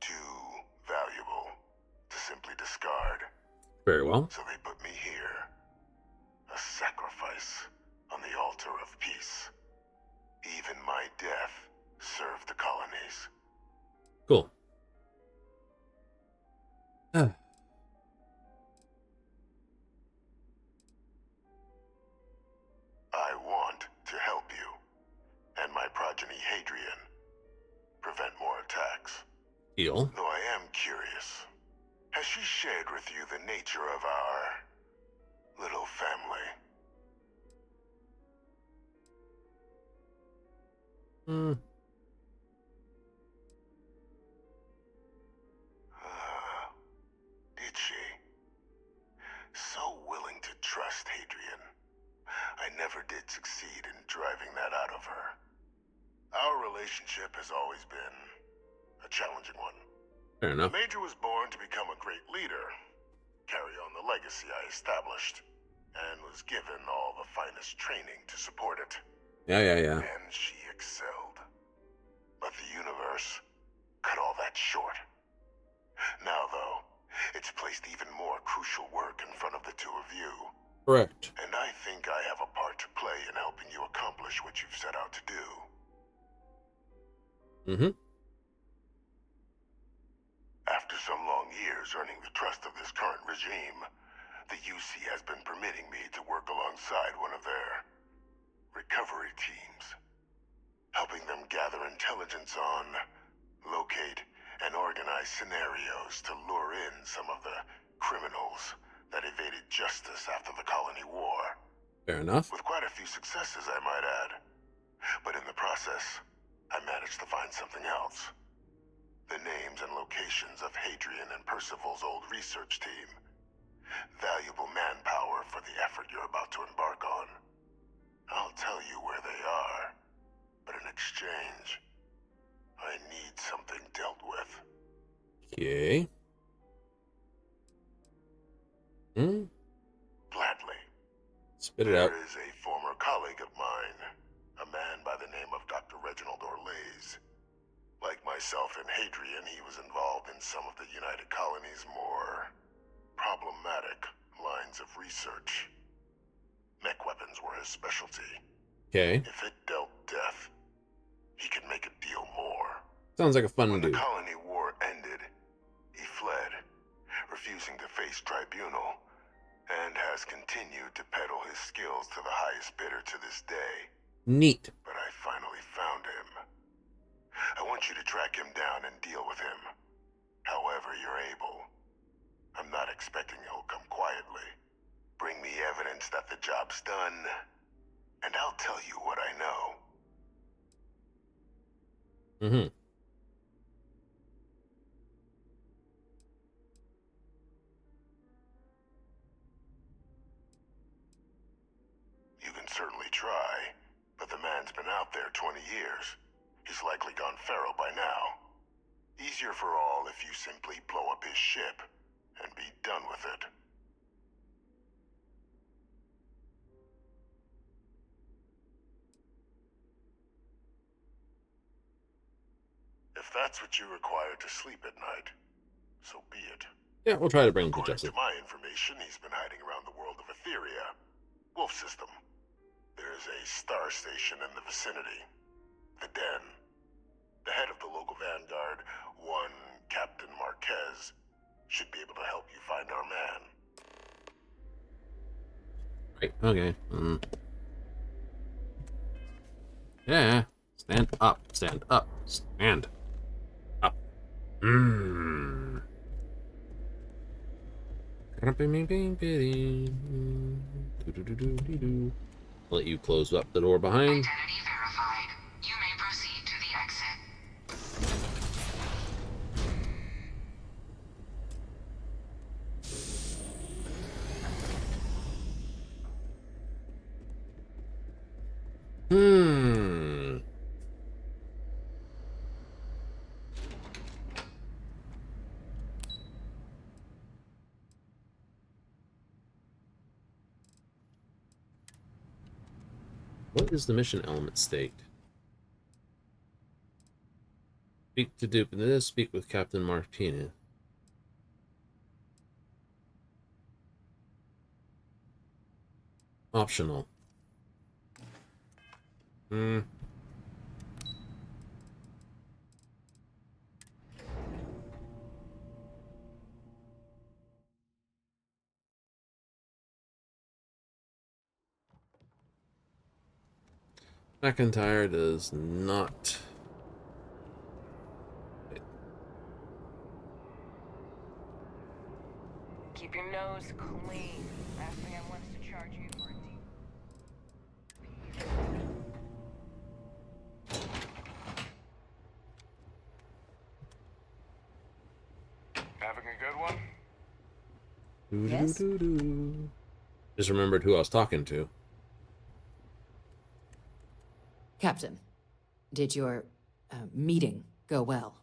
too valuable to simply discard. Very well. So they put me here. A sacrifice on the altar of peace. Even my death served the colonies. Cool. I want to help you, and my progeny Hadrian, prevent more attacks. Deal. Though I am curious, has she shared with you the nature of our little family? Did she? So willing to trust Hadrian. I never did succeed in driving that out of her. Our relationship has always been a challenging one. Fair enough. The Major was born to become a great leader, carry on the legacy I established, and was given all the finest training to support it. Yeah. And she excelled. But the universe cut all that short. Now, though, it's placed even more crucial work in front of the two of you. Correct. And I think I have a part to play in helping you accomplish what you've set out to do. After some long years earning the trust of this current regime, the UC has been permitting me to work alongside one of their recovery teams, helping them gather intelligence on, locate, and organize scenarios to lure in some of the criminals that evaded justice after the Colony War. Fair enough. With quite a few successes, I might add. But in the process, I managed to find something else. The names and locations of Hadrian and Percival's old research team. Valuable manpower for the effort you're about to embark on. I'll tell you where they are, but in exchange, I need something dealt with. Okay. Gladly. Spit it out. There is a former colleague of mine, a man by the name of Dr. Reginald Orlaise. Like myself and Hadrian, he was involved in some of the United Colony's more problematic lines of research. Mech weapons were his specialty. Okay. If it dealt death, he could make a deal more. Sounds like a fun When dude. the Colony War ended, he fled, refusing to face tribunal, and has continued to peddle his skills to the highest bidder to this day. Neat. But I finally found him. I want you to track him down and deal with him. However you're able. I'm not expecting he'll come quietly. Bring me evidence that the job's done, and I'll tell you what I know. You can certainly try, but the man's been out there 20 years. He's likely gone feral by now. Easier for all if you simply blow up his ship and be done with it. If that's what you require to sleep at night, so be it. Yeah, we'll try to bring him to According justice. to my information, he's been hiding around the world of Etheria, Wolf System. There's a star station in the vicinity, the Den. The head of the local Vanguard, one Captain Marquez, should be able to help you find our man. Right, okay. Yeah. Stand up. Stand up. Stand up. Mmm. Let you close up the door behind. Identity verified. You may proceed to the exit. Hmm. What is the mission element staked? Speak to Dupe and this. Speak with Captain Martina. Optional. Hmm. McIntyre does not. Keep your nose clean. Last thing I want is to charge you for a deep. Having a good one? Yes? Just remembered who I was talking to. Captain, did your meeting go well?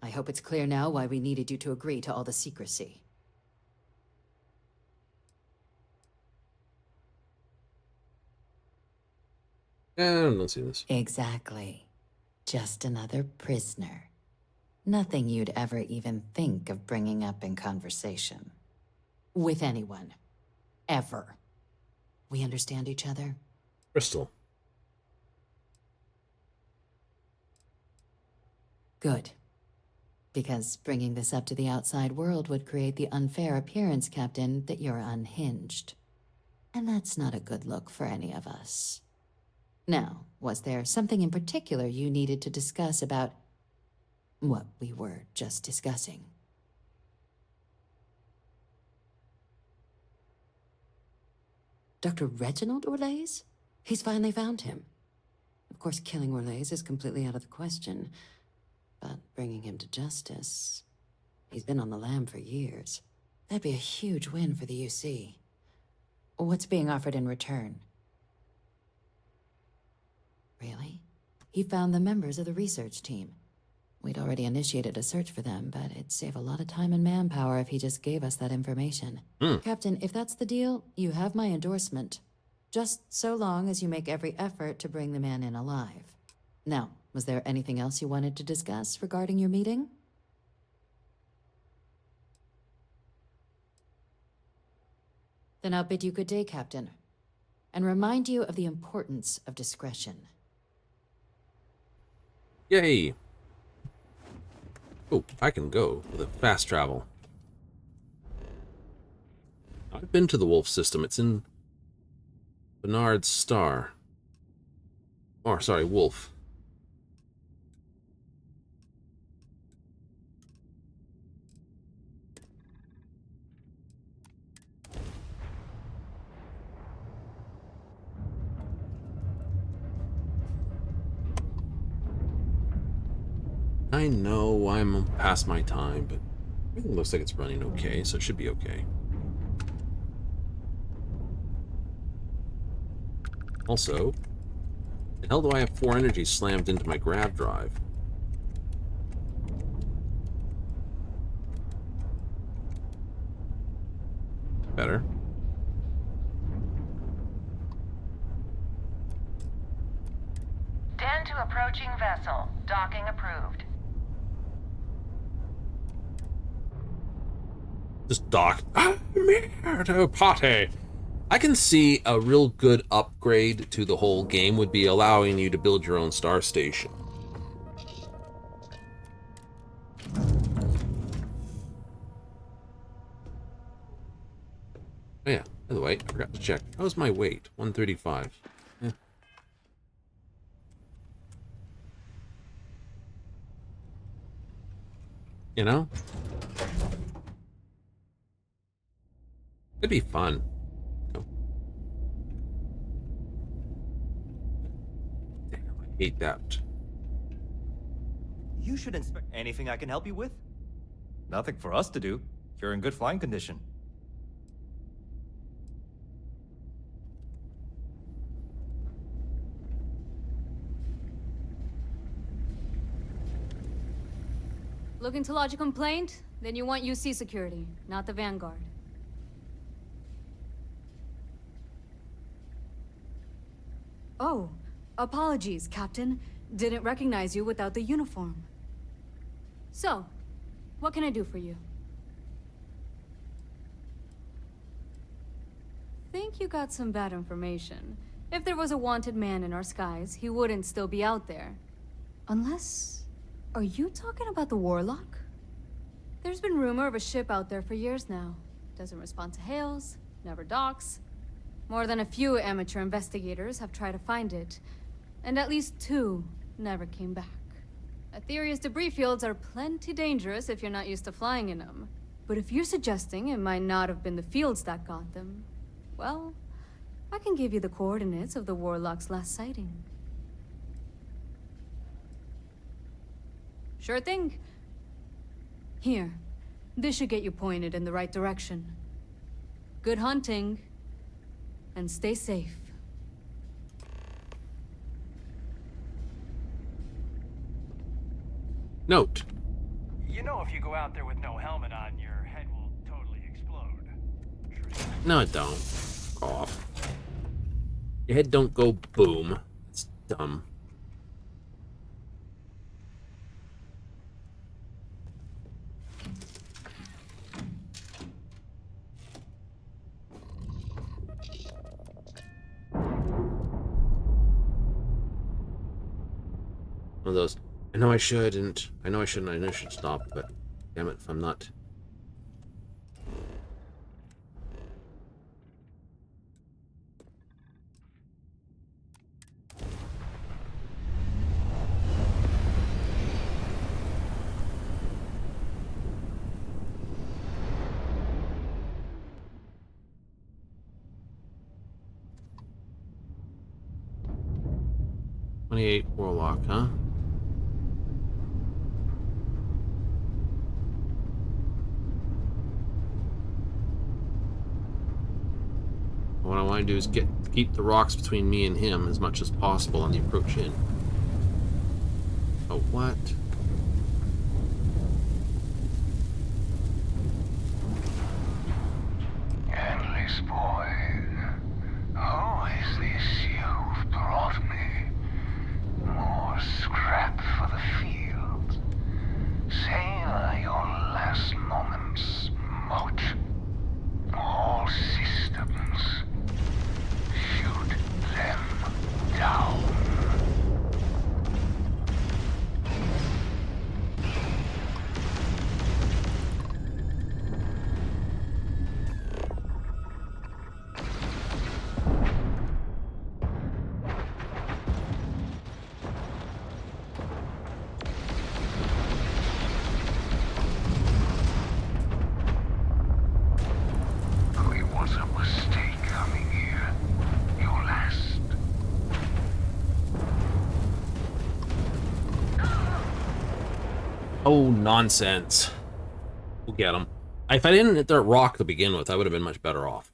I hope it's clear now why we needed you to agree to all the secrecy. I don't see this. Exactly. Just another prisoner. Nothing you'd ever even think of bringing up in conversation. With anyone. Ever. We understand each other? Crystal. Good. Because bringing this up to the outside world would create the unfair appearance, Captain, that you're unhinged. And that's not a good look for any of us. Now, was there something in particular you needed to discuss about what we were just discussing? Dr. Reginald Orlaise? He's finally found him. Of course, killing Orlaise is completely out of the question. But bringing him to justice... He's been on the lam for years. That'd be a huge win for the UC. What's being offered in return? Really? He found the members of the research team. We'd already initiated a search for them, but it'd save a lot of time and manpower if he just gave us that information. Captain, if that's the deal, you have my endorsement. Just so long as you make every effort to bring the man in alive. Now, was there anything else you wanted to discuss regarding your meeting? Then I'll bid you good day, Captain. And remind you of the importance of discretion. Yay! Oh, I can go with a fast travel. I've been to the Wolf system. It's in Bernard's Star. Or, sorry, Wolf. I know I'm past my time, but it looks like it's running okay, so it should be okay. Also, the hell do I have 4 energy slammed into my grav drive? Better. Den to approaching vessel. Docking approved. Just dock. I'm here to party. I can see a real good upgrade to the whole game would be allowing you to build your own star station. Oh yeah, by the way, I forgot to check. How's my weight? 135. You know? It'd be fun. No. Damn, I hate that. You should inspect anything I can help you with. Nothing for us to do. You're in good flying condition. Looking to lodge a complaint? Then you want UC security, not the Vanguard. Oh, apologies, Captain. Didn't recognize you without the uniform. So, what can I do for you? Think you got some bad information. If there was a wanted man in our skies, he wouldn't still be out there. Unless... Are you talking about the Warlock? There's been rumor of a ship out there for years now. Doesn't respond to hails, never docks. More than a few amateur investigators have tried to find it, and at least 2 never came back. Aetherius debris fields are plenty dangerous if you're not used to flying in them. But if you're suggesting it might not have been the fields that got them, well, I can give you the coordinates of the Warlock's last sighting. Sure thing. Here, this should get you pointed in the right direction. Good hunting, and stay safe. Note. You know if you go out there with no helmet on, your head will totally explode. No, it don't. Go off. Your head don't go boom. It's dumb. One of those, I know I shouldn't, I know I shouldn't, I know I should stop, but damn it if I'm not. .28 Warlock, huh? What I want to do is keep the rocks between me and him as much as possible on the approach in. Oh, what? Endless boy, who is this you've brought me? More scrap for the field. Savor your last moments, moat. All systems. Shoot them down. Oh, nonsense. We'll get him. If I didn't hit that rock to begin with, I would have been much better off.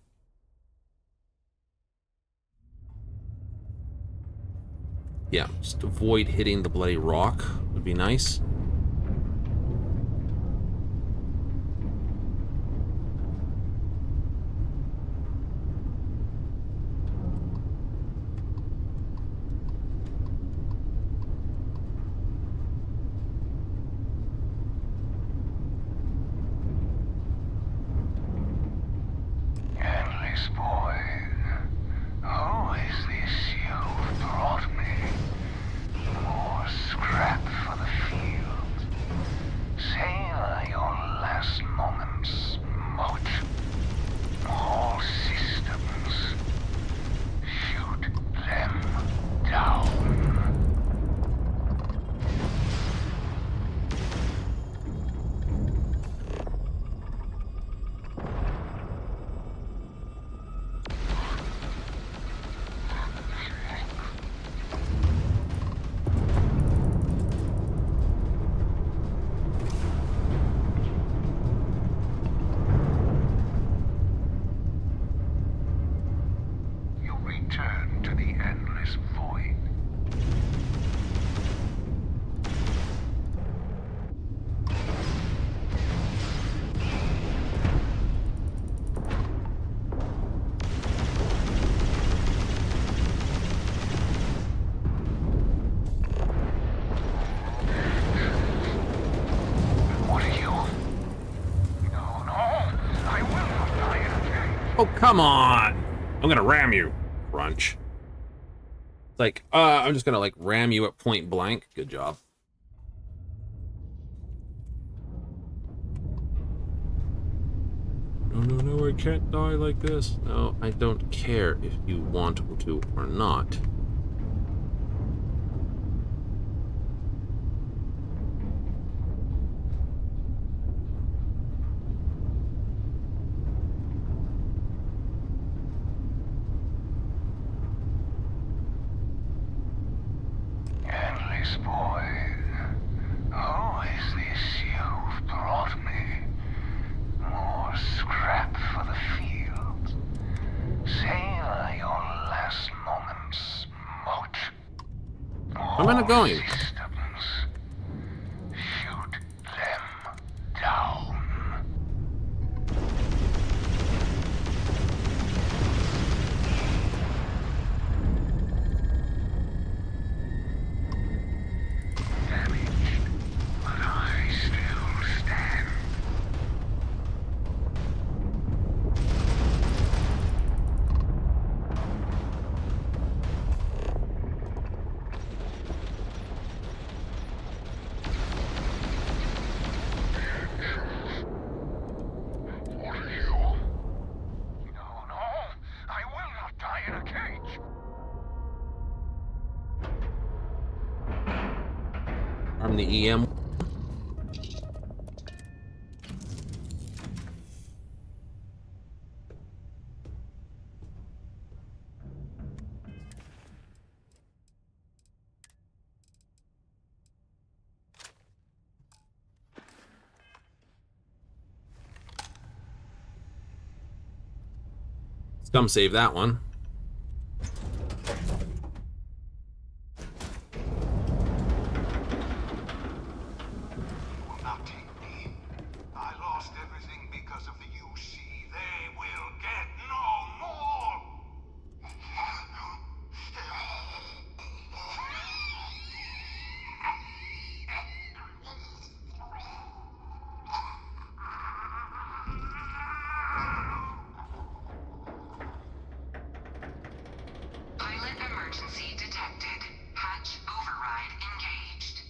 Yeah, just avoid hitting the bloody rock would be nice. Scrap for the field. Oh, come on! I'm gonna ram you. Crunch. Like, I'm just gonna, like, ram you at point blank. Good job. No, no, no, I can't die like this. No, I don't care if you want to or not. Endless boy, who is this you've brought me? More scrap for the field. Savor your last moments, moat. I'm gonna go in. Systems. Shoot them down. Damaged, but I still stand. What are you? No, no, I will not die in a cage. I'm the EM. Let's come save that one. Not take me. I lost everything because of the UC. They will get no more. Pilot emergency detected. Hatch override engaged.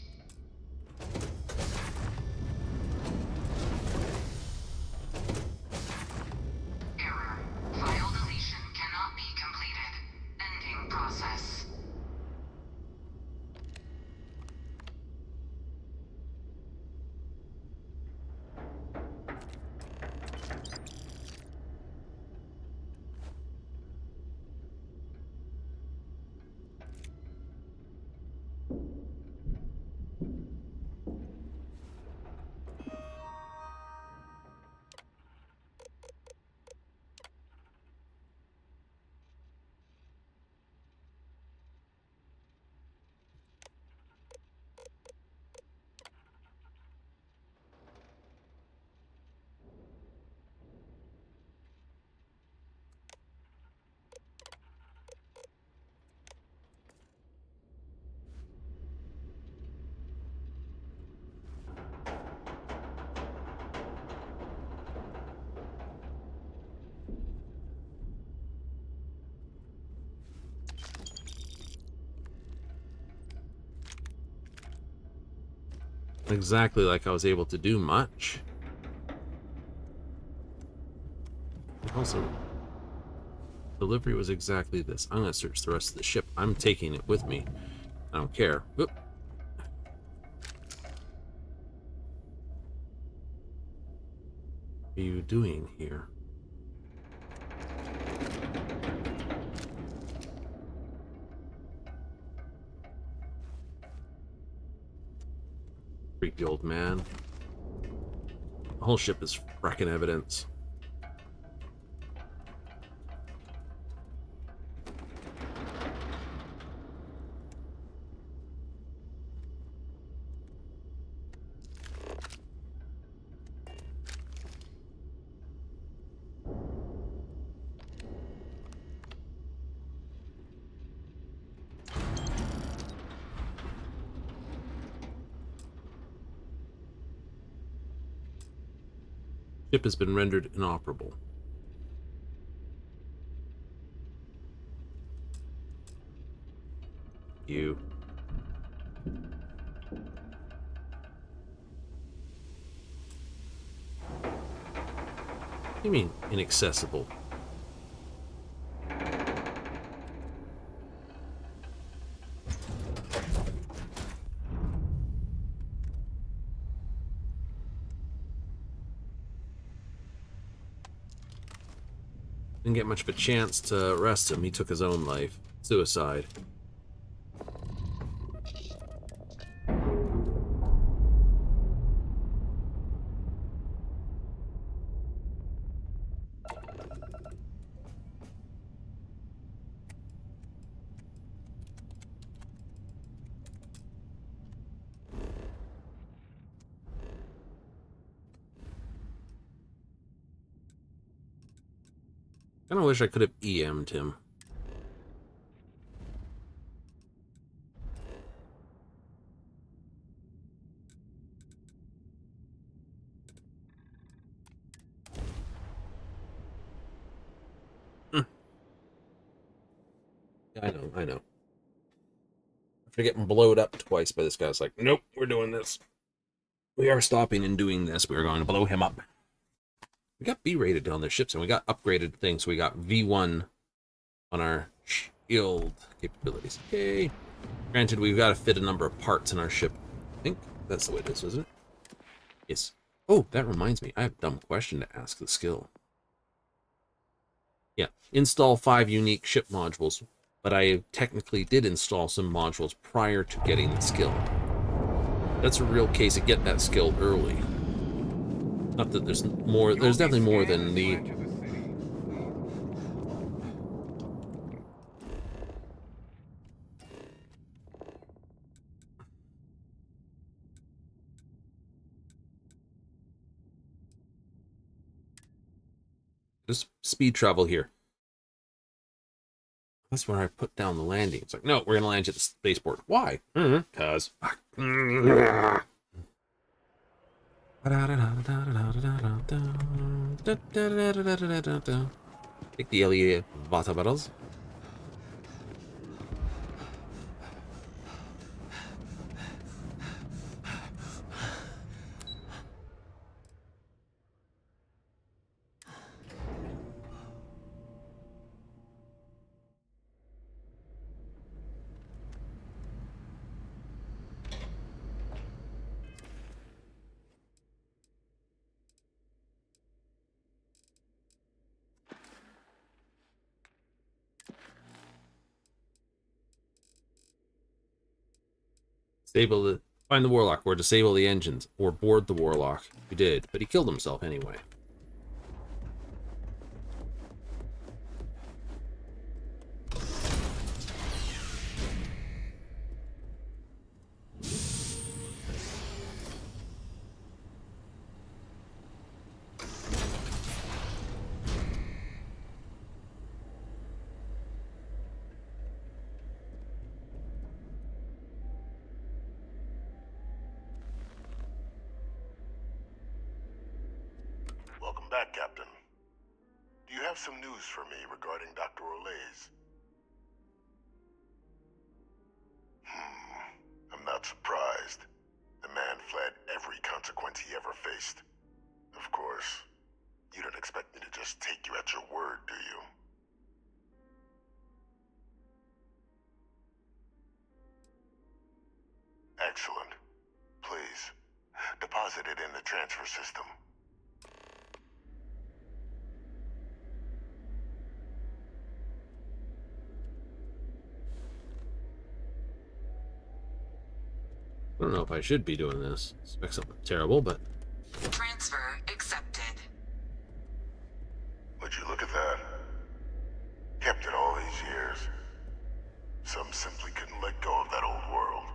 Error. File deletion cannot be completed. Ending process. Exactly like I was able to do much. Also, delivery was exactly this. I'm gonna search the rest of the ship. I'm taking it with me. I don't care. Whoop. What are you doing here? Creepy old man. The whole ship is wrecking evidence. Ship has been rendered inoperable. you. What do you mean, inaccessible? Didn't get much of a chance to arrest him. He took his own life. Suicide. Kinda wish I could have EM'd him. I know. After getting blowed up twice by this guy, it's like, nope, we're doing this. We are stopping and doing this. We are going to blow him up. We got B-rated on their ships, and we got upgraded things. So we got V1 on our shield capabilities. Yay! Granted, we've got to fit a number of parts in our ship. I think that's the way it is, isn't it? Yes. Oh, that reminds me. I have a dumb question to ask the skill. Yeah. Install 5 unique ship modules. But I technically did install some modules prior to getting the skill. That's a real case of get that skill early. Not that there's more, there's definitely more than the... Just speed travel here. That's where I put down the landing. It's like, no, we're going to land at the spaceport. Why? Because. Take the elevator battles. Find the Warlock, or disable the engines, or board the Warlock. He did, but he killed himself anyway. Welcome back, Captain. Do you have some news for me regarding Dr. Olays? I'm not surprised. The man fled every consequence he ever faced. Of course, you don't expect me to just take you at your word, do you? Excellent. Please, deposit it in the transfer system. I don't know if I should be doing this. Expect something terrible, but... Transfer accepted. Would you look at that? Kept it all these years. Some simply couldn't let go of that old world.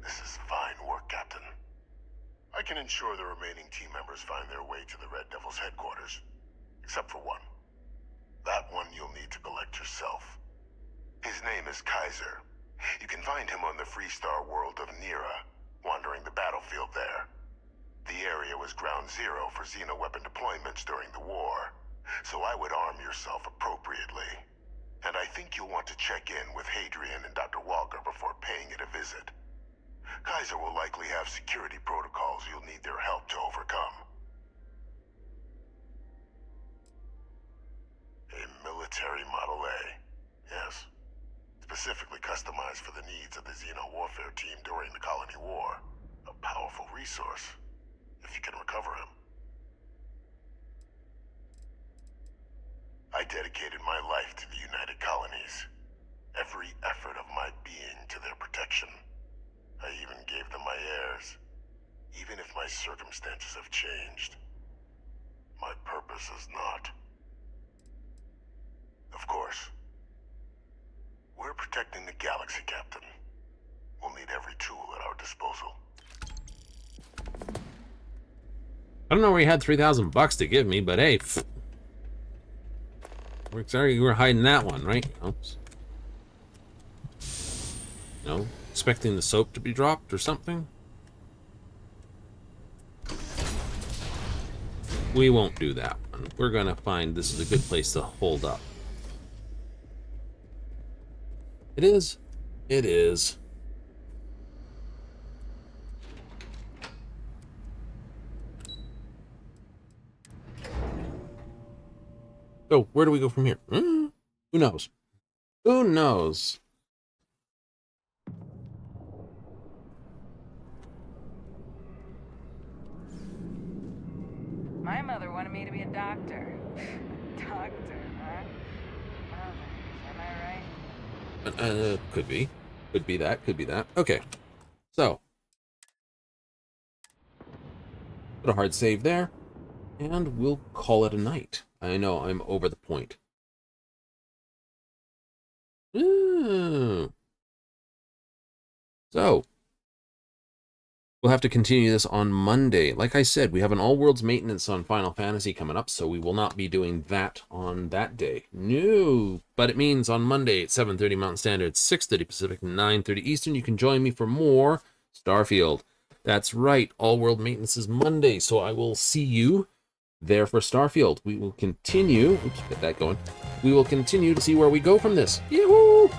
This is fine work, Captain. I can ensure the remaining team members find their way to the Red Devil's headquarters. Except for one. That one you'll need to collect yourself. His name is Kaiser. You can find him on the Freestar world of Nira, wandering the battlefield there. The area was ground zero for Xeno weapon deployments during the war, so I would arm yourself appropriately. And I think you'll want to check in with Hadrian and Dr. Walker before paying it a visit. Kaiser will likely have security protocols you'll need their help to overcome. A military Model A, yes. Specifically customized for the needs of the Xeno warfare team during the Colony War. A powerful resource, if you can recover him. I dedicated my life to the United Colonies. Every effort of my being to their protection. I even gave them my heirs. Even if my circumstances have changed, my purpose is not. Of course, we're protecting the galaxy, Captain. We'll need every tool at our disposal. I don't know where he had $3,000 to give me, but hey, we're sorry you were hiding that one, right? Oops. No, expecting the soap to be dropped or something. We won't do that one. We're gonna find this is a good place to hold up. It is. It is. So, where do we go from here? Who knows? Who knows? My mother wanted me to be a doctor. Doctor, huh? Mother, am I right? Could be. Could be that. Could be that. Okay. So. Put a hard save there. And we'll call it a night. I know I'm over the point. Ooh. So. We'll have to continue this on Monday. Like I said, we have an all-worlds maintenance on Final Fantasy coming up, so we will not be doing that on that day. No, but it means on Monday at 7:30 Mountain Standard, 6:30 Pacific, 9:30 Eastern, you can join me for more Starfield. That's right, all-world maintenance is Monday, so I will see you there for Starfield. We will continue, oops, get that going. We will continue to see where we go from this. Yoo-hoo!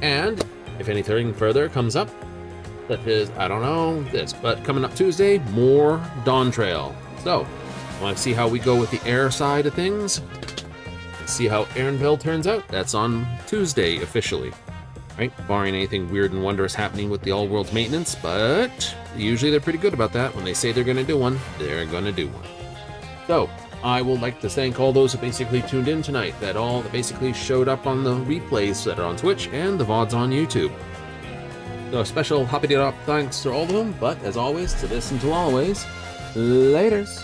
And if anything further comes up, such as, I don't know, this, but coming up Tuesday, more Dawn Trail. So, want to see how we go with the air side of things? See how Ehrenfeld turns out? That's on Tuesday, officially. Right? Barring anything weird and wondrous happening with the all-worlds maintenance, but usually they're pretty good about that. When they say they're going to do one, they're going to do one. So, I would like to thank all those who basically tuned in tonight, that basically showed up on the replays that are on Twitch and the VODs on YouTube. So a special hoppity-dop thanks to all of them, but as always, to this and to always, laters.